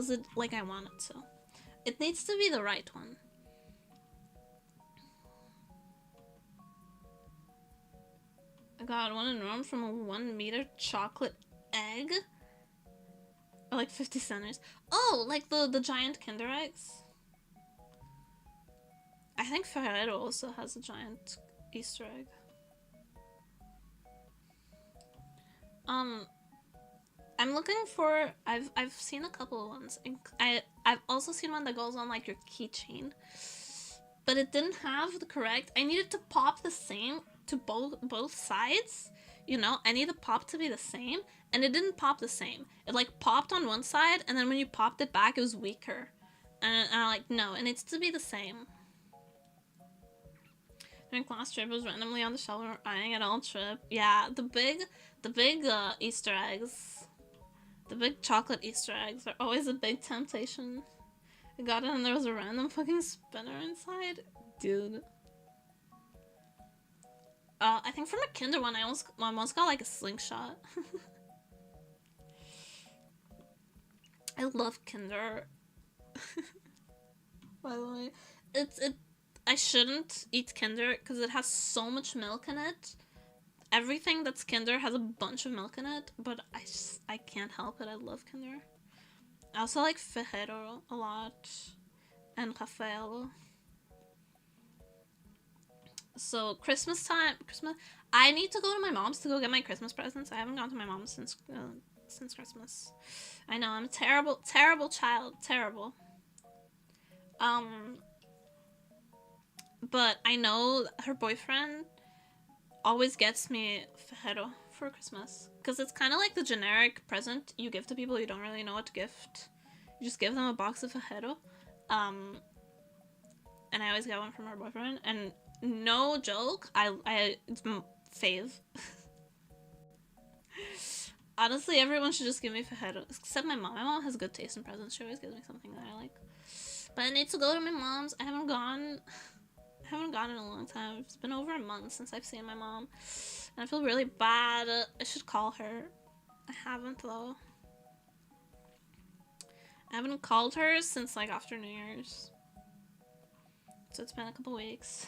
it like I want it to. It needs to be the right one. I got one in Rome from a 1 meter chocolate egg. Or like 50 centers. Oh, like the giant Kinder eggs. I think Ferrero also has a giant Easter egg. I'm looking for. I've seen a couple of ones. I've also seen one that goes on like your keychain, but it didn't have the correct. I needed to pop the same to both sides. You know, I need the pop to be the same, and it didn't pop the same. It like popped on one side, and then when you popped it back, it was weaker. And I'm like, no, it needs to be the same. My class trip was randomly on the shelf and eyeing it all trip. Yeah, the big Easter eggs. The big chocolate Easter eggs are always a big temptation. I got it and there was a random fucking spinner inside. Dude. I think from a Kinder one, I almost got like a slingshot. I love Kinder. By the way, I shouldn't eat Kinder because it has so much milk in it. Everything that's Kinder has a bunch of milk in it, but I can't help it. I love Kinder. I also like Ferrero a lot, and Raffaello. So Christmas, I need to go to my mom's to go get my Christmas presents. I haven't gone to my mom's since Christmas. I know, I'm a terrible child, terrible. But I know her boyfriend always gets me Ferrero for Christmas, because it's kind of like the generic present you give to people you don't really know what to gift. You just give them a box of Ferrero. And I always get one from her boyfriend, and no joke, it's fave. Honestly, everyone should just give me Ferrero, except my mom. My mom has good taste in presents. She always gives me something that I like. But I need to go to my mom's. I haven't gone in a long time. It's been over a month since I've seen my mom, and I feel really bad. I should call her. I haven't though. I haven't called her since like after New Year's, so it's been a couple weeks.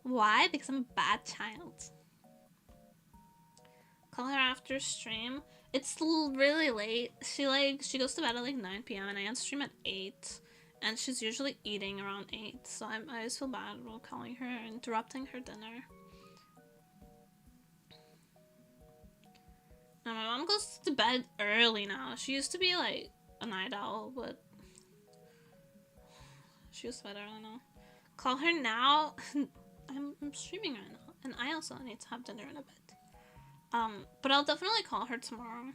Why? Because I'm a bad child. Call her after stream. It's really late. She goes to bed at like 9 p.m. and I end stream at 8. And she's usually eating around 8, so I always feel bad while calling her and interrupting her dinner. Now, my mom goes to bed early now. She used to be like a night owl, but she goes to bed early now. Call her now. I'm streaming right now, and I also need to have dinner in a bit. But I'll definitely call her tomorrow.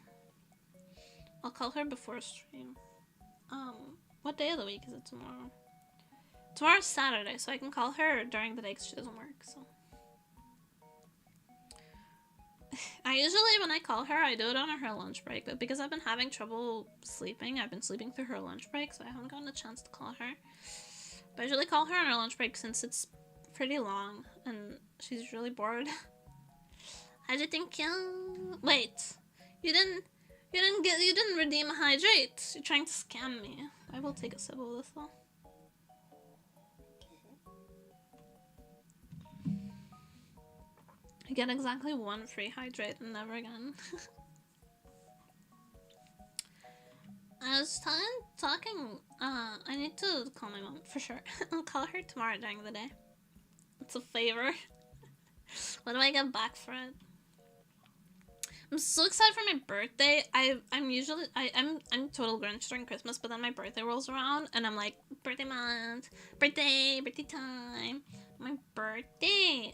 I'll call her before stream. What day of the week is it tomorrow? Tomorrow's Saturday, so I can call her during the day because she doesn't work, so. I usually, when I call her, I do it on her lunch break, but because I've been having trouble sleeping, I've been sleeping through her lunch break, so I haven't gotten a chance to call her. But I usually call her on her lunch break since it's pretty long, and she's really bored. How'd you think, wait, you didn't redeem a hydrate. You're trying to scam me. I will take a sip of this though. You get exactly one free hydrate and never again. I was talking, I need to call my mom, for sure. I'll call her tomorrow during the day. It's a favor. What do I get back for it? I'm so excited for my birthday. I'm total Grinch during Christmas, but then my birthday rolls around and I'm like, birthday month, birthday time, my birthday.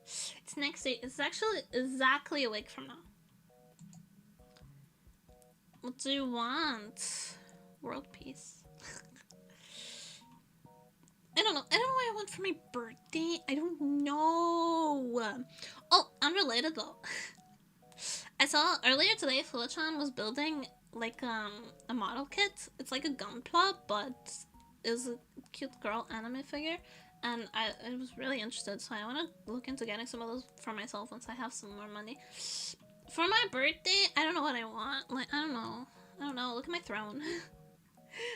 It's next day. It's actually exactly a week from now. What do you want? World peace. I don't know. I don't know what I want for my birthday. I don't know. Oh, unrelated though. I saw earlier today Fulichan was building like a model kit. It's like a Gunpla, but is a cute girl anime figure. And I was really interested, so I want to look into getting some of those for myself once I have some more money. For my birthday, I don't know what I want. Like, I don't know. Look at my throne.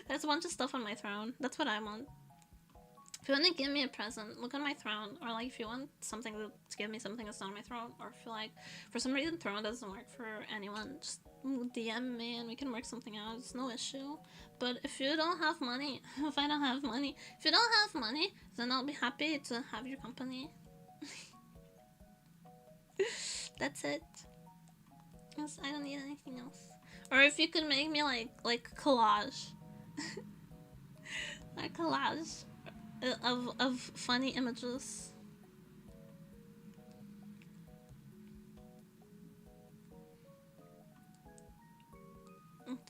There's a bunch of stuff on my throne. That's what I want. If you want to give me a present, look on my throne. Or, like, if you want something to give me something that's not on my throne. Or if you like, for some reason, throne doesn't work for anyone, just DM me and we can work something out. It's no issue. But if you don't have money, if I don't have money, if you don't have money, then I'll be happy to have your company. That's it. I don't need anything else. Or if you could make me like collage. A collage of funny images.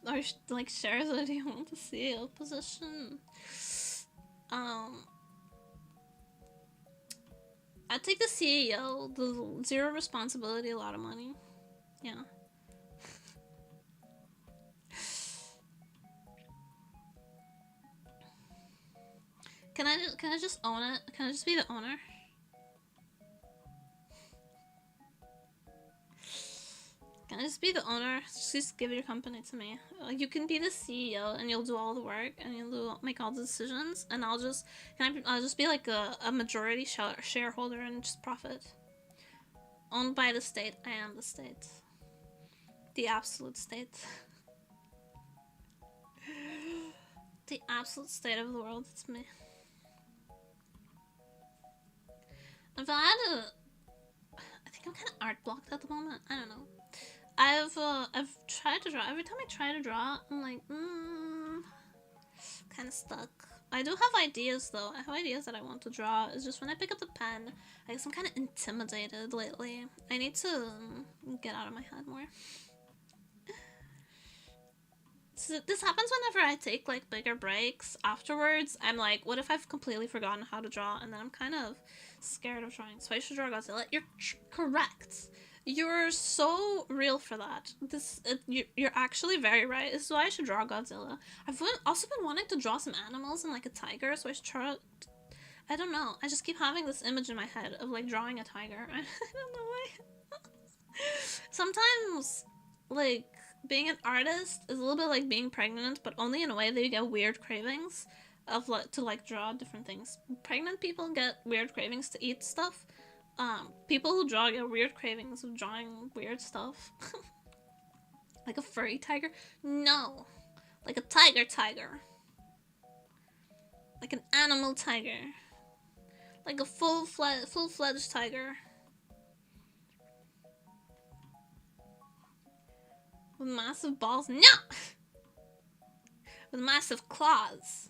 Or like shares what you want to see. Opposition. I'd take the CEO, the zero responsibility, a lot of money. Yeah. Can I just own it? Can I just be the owner? Can I just be the owner? Just give your company to me. You can be the CEO and you'll do all the work and you'll make all the decisions, and I'll just be like a majority shareholder and just profit. Owned by the state. I am the state. The absolute state. The absolute state of the world. It's me. If I had I think I'm kind of art blocked at the moment. I don't know. I've tried to draw. Every time I try to draw, I'm like, kind of stuck. I do have ideas though. I have ideas that I want to draw. It's just when I pick up the pen, I guess I'm kind of intimidated lately. I need to get out of my head more. So this happens whenever I take like bigger breaks. Afterwards, I'm like, what if I've completely forgotten how to draw? And then I'm kind of scared of drawing. So I should draw Godzilla. You're correct. You're so real for that. You're actually very right. This is why I should draw Godzilla. I've also been wanting to draw some animals and like a tiger, so I should try. I don't know. I just keep having this image in my head of like drawing a tiger. I don't know why. Sometimes, like, being an artist is a little bit like being pregnant, but only in a way that you get weird cravings of like to like draw different things. Pregnant people get weird cravings to eat stuff. People who draw get weird cravings of drawing weird stuff. Like a furry tiger? No. Like a tiger. Like an animal tiger. Like a full-fledged tiger. With massive balls? No! With massive claws.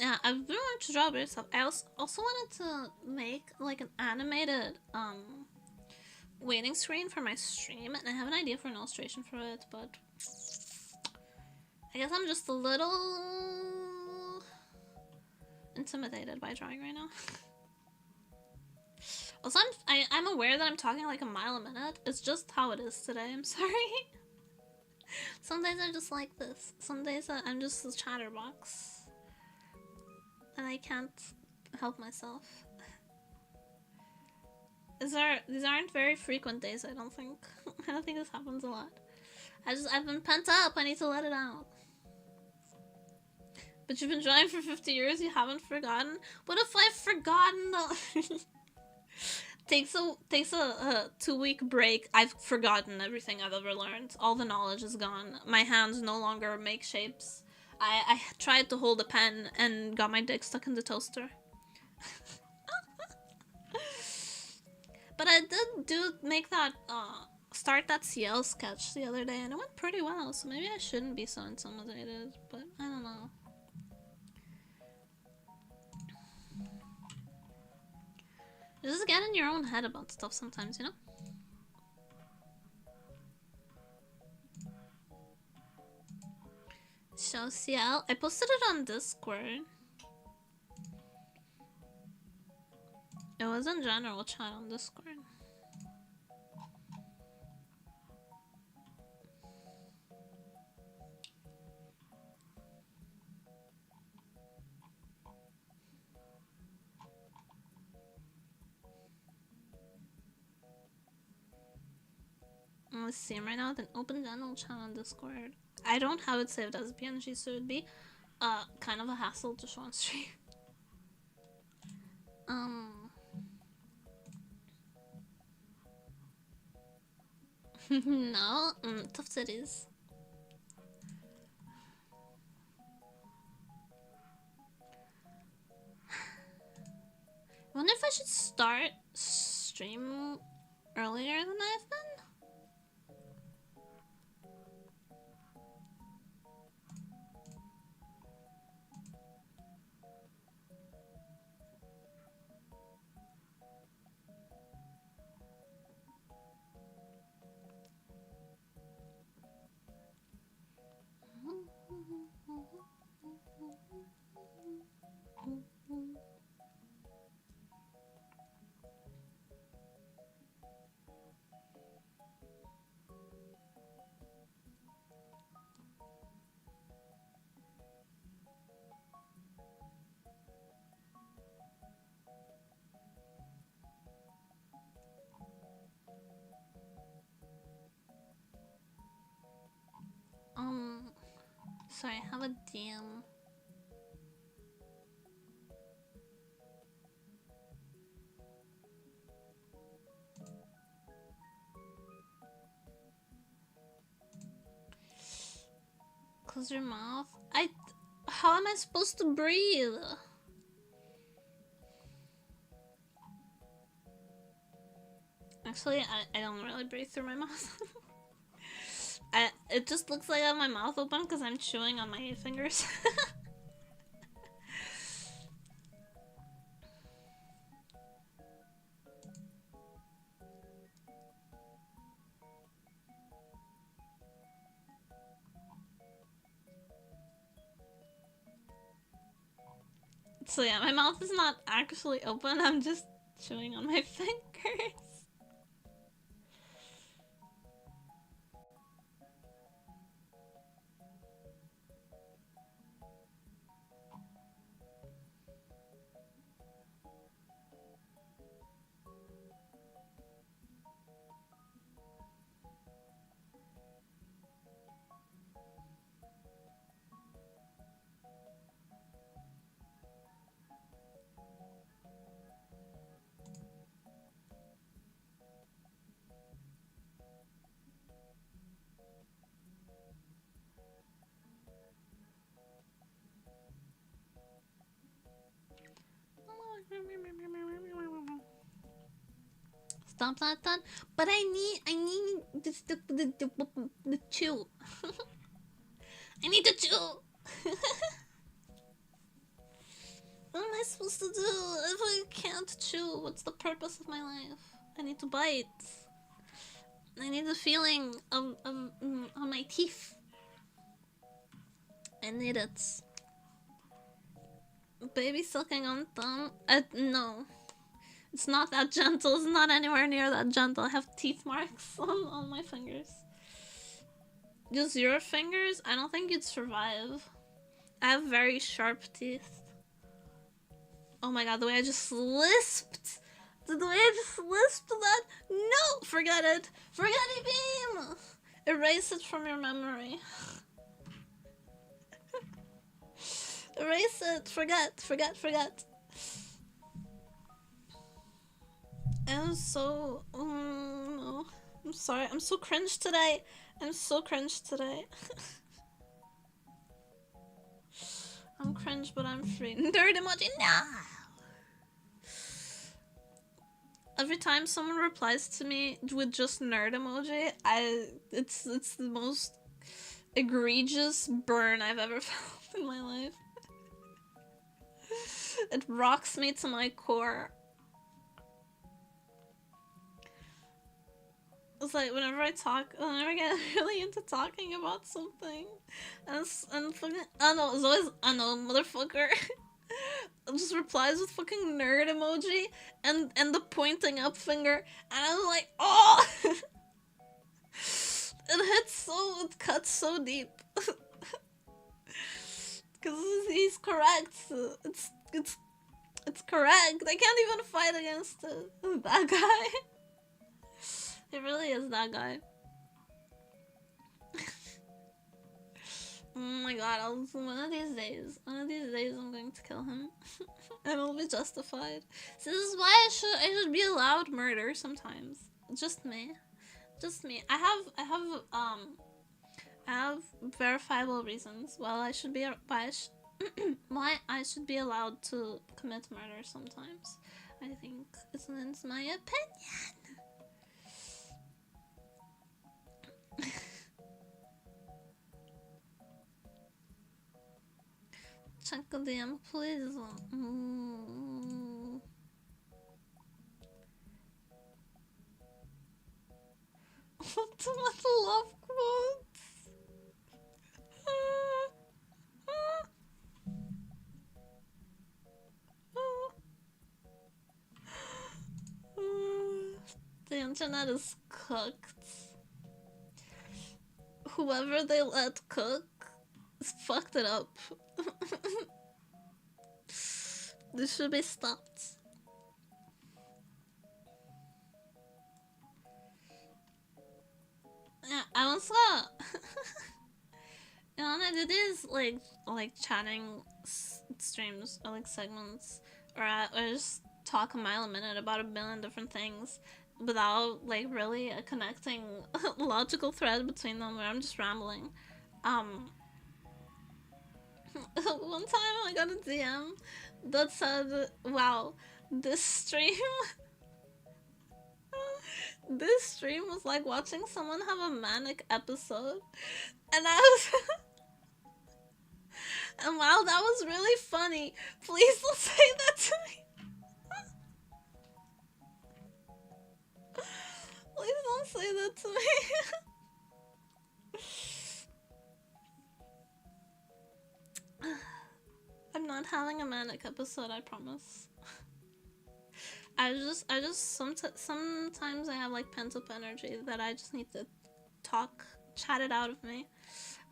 Yeah, I've been wanting to draw weird stuff. I also wanted to make like an animated waiting screen for my stream, and I have an idea for an illustration for it, but I guess I'm just a little intimidated by drawing right now. Also, I'm aware that I'm talking like a mile a minute. It's just how it is today. I'm sorry. Some days I'm just like this. Some days I'm just a chatterbox. And I can't help myself. These aren't very frequent days, I don't think. I don't think this happens a lot. I've been pent up, I need to let it out. But you've been drawing for 50 years, you haven't forgotten? What if I've forgotten the... takes a 2-week break, I've forgotten everything I've ever learned. All the knowledge is gone. My hands no longer make shapes. I tried to hold a pen and got my dick stuck in the toaster. But I did make that, start that CL sketch the other day, and it went pretty well, so maybe I shouldn't be so intimidated, but I don't know. You just get in your own head about stuff sometimes, you know? Social. I posted it on Discord. It was in general chat on Discord. Let's see right now. Then open general chat on Discord. I don't have it saved as PNG, so it'd be kind of a hassle to show on stream. No, tough cities. I wonder if I should start stream earlier than I've been. Sorry, I have a DM. Close your mouth. How am I supposed to breathe? Actually, I don't really breathe through my mouth. It just looks like I have my mouth open because I'm chewing on my fingers. So yeah, my mouth is not actually open, I'm just chewing on my fingers. Stop that done. But I need the chew. I need to chew. What am I supposed to do if I can't chew? What's the purpose of my life? I need to bite. I need the feeling of on my teeth. I need it. Baby sucking on thumb? No. It's not that gentle. It's not anywhere near that gentle. I have teeth marks on my fingers. Just your fingers? I don't think you'd survive. I have very sharp teeth. Oh my god, the way I just lisped! The way I just lisped that! No! Forget it! Forget it, Beam! Erase it from your memory. Erase it! Forget! I'm so... no. I'm sorry, I'm so cringe today. I'm cringe, but I'm free. Nerd emoji, no! Every time someone replies to me with just nerd emoji, it's the most egregious burn I've ever felt in my life. It rocks me to my core. Cause like whenever I get really into talking about something, and fucking I know it's always I know motherfucker just replies with fucking nerd emoji and the pointing up finger, and I'm like, oh, it cuts so deep. Cause he's correct. It's correct. I can't even fight against that guy. He really is that guy. Oh my god, one of these days I'm going to kill him. And it'll be justified. So this is why I should be allowed murder sometimes. Just me. Just me. I have verifiable reasons why I should be allowed to commit murder sometimes. I think it's my opinion. Check the DM, please. Ultimate love quotes. The internet is cooked. Whoever they let cook fucked it up. This should be stopped. Yeah, I once saw. You know, when I do these like chatting streams or like segments, or I just talk a mile a minute about a billion different things without like really a connecting logical thread between them, where I'm just rambling. One time I got a DM that said, "Wow, this stream." This stream was like watching someone have a manic episode, and I was and wow, that was really funny. Please don't say that to me. Please don't say that to me. I'm not having a manic episode, I promise. I just sometimes I have like pent up energy that I just need to chat it out of me.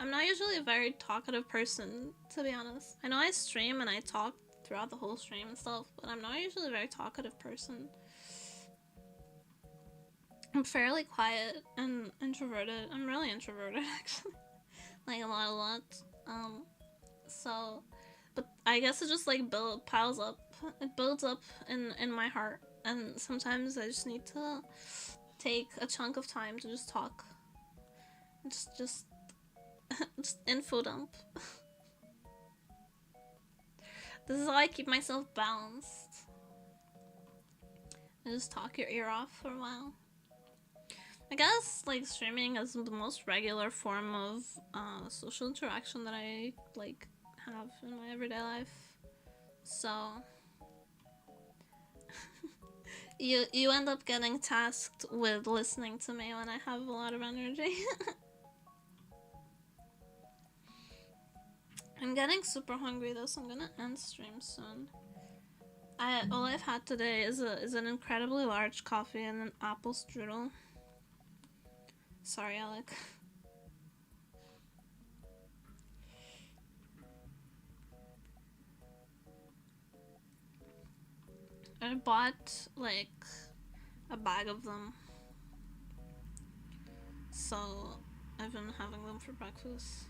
I'm not usually a very talkative person, to be honest. I know I stream and I talk throughout the whole stream and stuff, but I'm not usually a very talkative person. I'm fairly quiet and introverted. I'm really introverted, actually. Like a lot. So, but I guess it just like piles up. It builds up in my heart, and sometimes I just need to take a chunk of time to just talk. Just info dump. This is how I keep myself balanced. I just talk your ear off for a while. I guess like streaming is the most regular form of social interaction that I like have in my everyday life. So you end up getting tasked with listening to me when I have a lot of energy. I'm getting super hungry though, so I'm gonna end stream soon. All I've had today is an incredibly large coffee and an apple strudel. Sorry, Alec. I bought like a bag of them, so I've been having them for breakfast.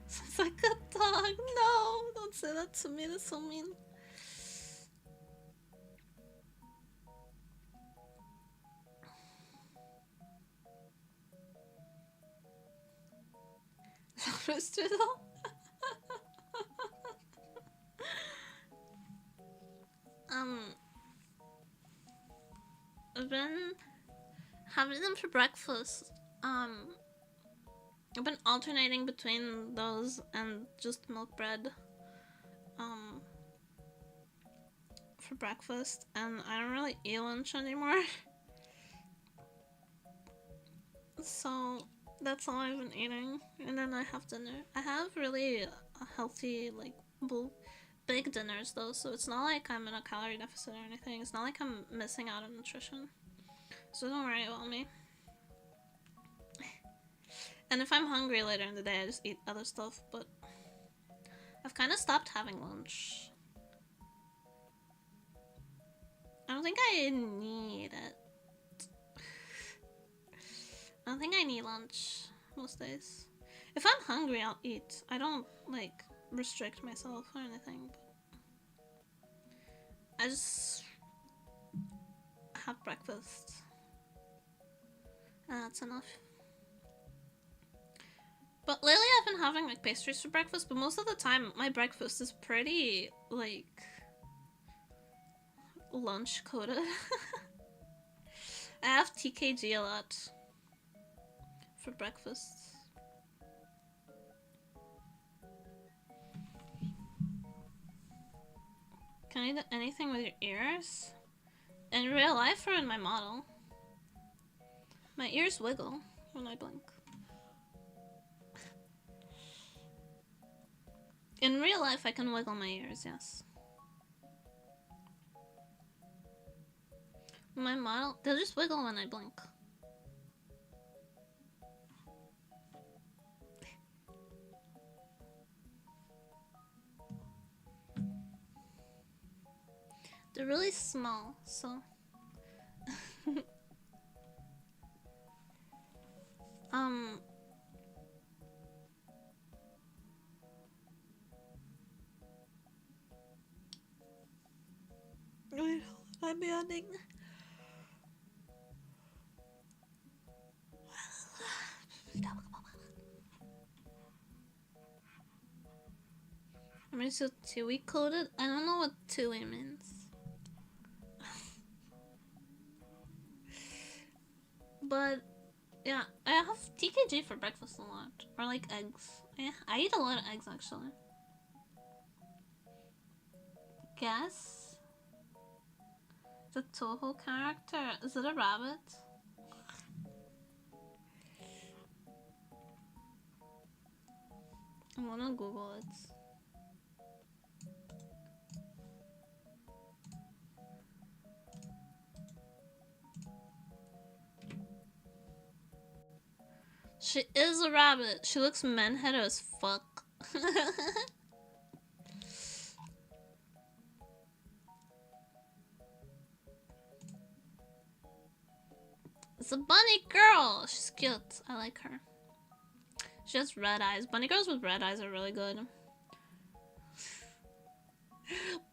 Sounds like a dog. No, don't say that to me. That's so mean. Strudel. I've been having them for breakfast. I've been alternating between those and just milk bread. For breakfast, and I don't really eat lunch anymore. So that's all I've been eating, and then I have dinner. I have really healthy, like, big dinners though, so it's not like I'm in a calorie deficit or anything. It's not like I'm missing out on nutrition. So don't worry about me. And if I'm hungry later in the day, I just eat other stuff, but I've kind of stopped having lunch. I don't think I need it. I don't think I need lunch most days. If I'm hungry, I'll eat. I don't, like, restrict myself or anything. But I just have breakfast. And that's enough. But lately I've been having, like, pastries for breakfast, but most of the time my breakfast is pretty, like, lunch coded. I have TKG a lot for breakfast. Can I do anything with your ears? In real life or in my model? My ears wiggle when I blink. In real life, I can wiggle my ears, yes. My model, they'll just wiggle when I blink. They're really small, so... Wait, I'm yawning. Am I so TUI coded? I don't know what TUI means. But, yeah, I have TKG for breakfast a lot. Or like eggs. Yeah, I eat a lot of eggs actually. Guess? The Toho character? Is it a rabbit? I wanna Google it. She is a rabbit. She looks manheaded as fuck. It's a bunny girl. She's cute. I like her. She has red eyes. Bunny girls with red eyes are really good.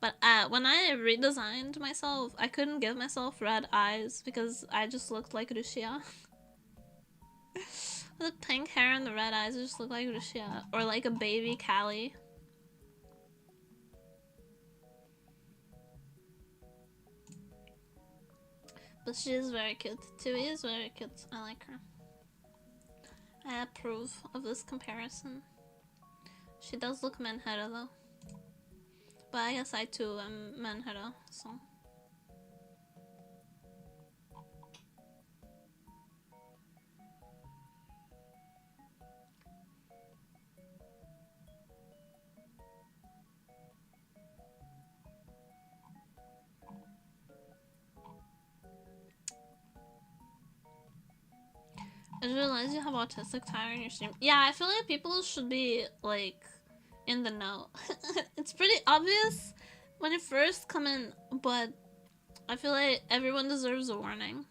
But when I redesigned myself, I couldn't give myself red eyes because I just looked like Rushia. The pink hair and the red eyes just look like Rushia. Or like a baby Callie. But she is very cute. Tui is very cute. I like her. I approve of this comparison. She does look manheaded though. But I guess I too am manheaded, so. I just realized you have autistic Tyre in your stream. Yeah, I feel like people should be, like, in the know. It's pretty obvious when you first come in, but I feel like everyone deserves a warning.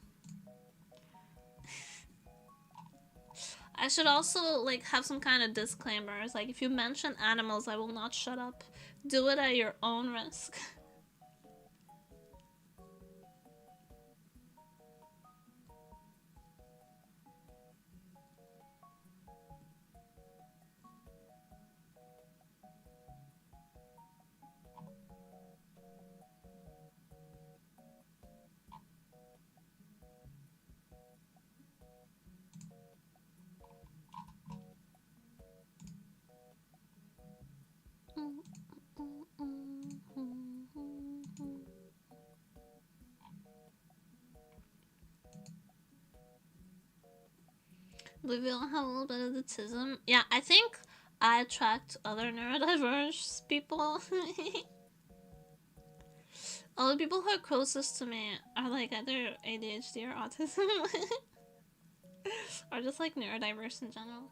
I should also, like, have some kind of disclaimers. Like, if you mention animals, I will not shut up. Do it at your own risk. We all have a little bit of autism. Yeah, I think I attract other neurodiverse people. All the people who are closest to me are like either ADHD or autism. Or just like neurodiverse in general.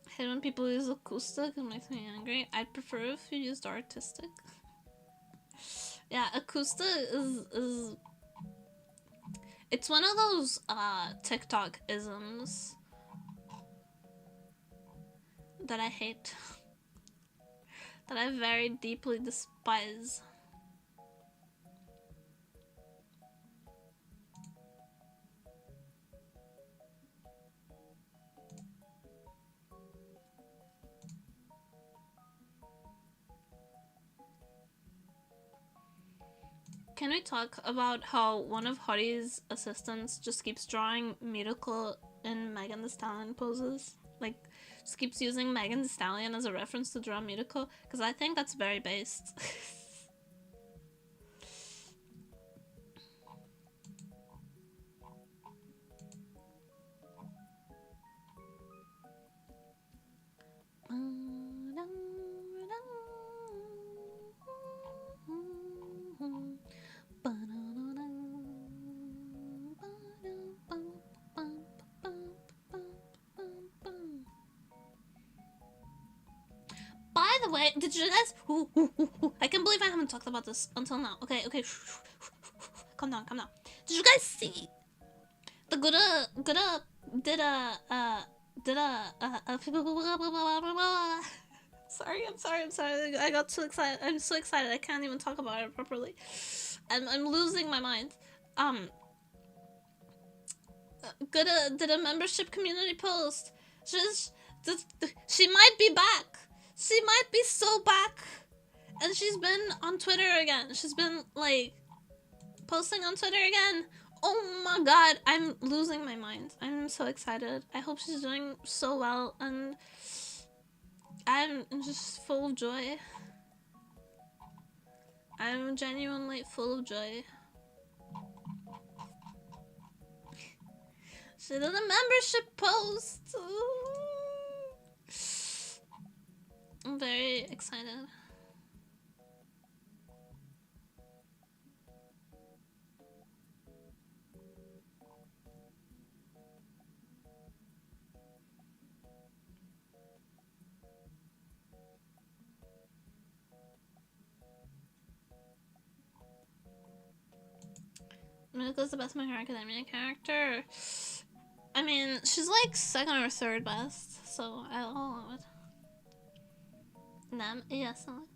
I hate when people use acoustic, it makes me angry. I'd prefer if you used artistic. Yeah, acoustic is it's one of those TikTok isms that I hate. That I very deeply despise. Can we talk about how one of Hotie's assistants just keeps drawing Miracle in Megan Thee Stallion poses? Like, just keeps using Megan Thee Stallion as a reference to draw Miracle? Because I think that's very based. By the way, did you guys... I can't believe I haven't talked about this until now. Okay. Calm down. Did you guys see the did a I'm sorry. I got too excited. I'm so excited. I can't even talk about it properly. I'm losing my mind. Did a membership community post. She might be back. She might be so back. And she's been on Twitter again. She's been, like, posting on Twitter again. Oh my god, I'm losing my mind. I'm so excited. I hope she's doing so well, and I'm just full of joy. I'm genuinely full of joy. She did a membership post. I'm very excited. Miracle's the best My Hero Academia character. I mean, she's like second or third best, so I'll allow it. Nam, yes, I like.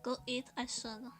Go eat, I should.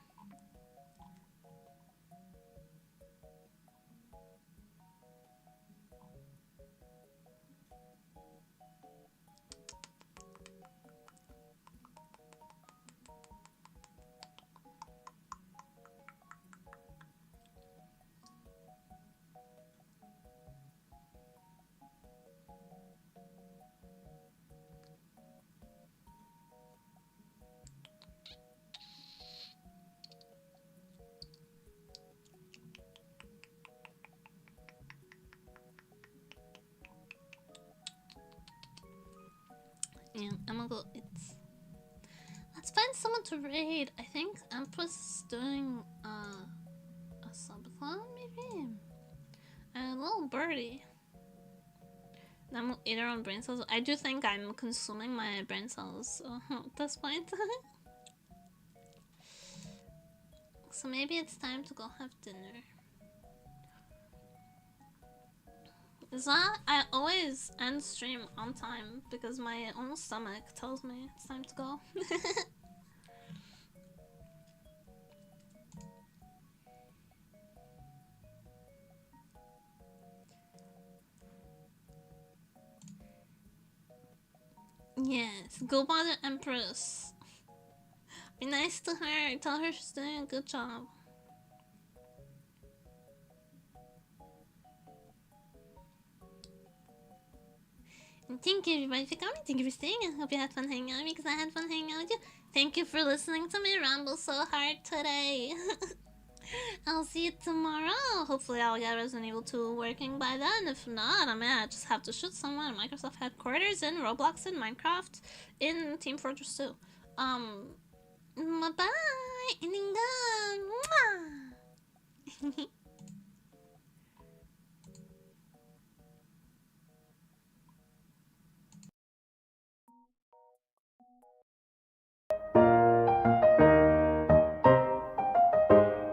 Yeah, I'm gonna go eat. Let's find someone to raid. I think Empress is doing a subathon, maybe? A little birdie. I'm gonna eat her own brain cells. I do think I'm consuming my brain cells at this point. So maybe it's time to go have dinner. Is that I always end stream on time because my own stomach tells me it's time to go. Yes, go bother Empress. Be nice to her. Tell her she's doing a good job. And thank you everybody for coming. Thank you for staying. I hope you had fun hanging out with me because I had fun hanging out with you. Thank you for listening to me ramble so hard today. I'll see you tomorrow. Hopefully I'll get Resident Evil 2 working by then. If not, I might just have to shoot someone at Microsoft headquarters in Roblox and Minecraft in Team Fortress 2. Bye-bye. Ending good. Mwah.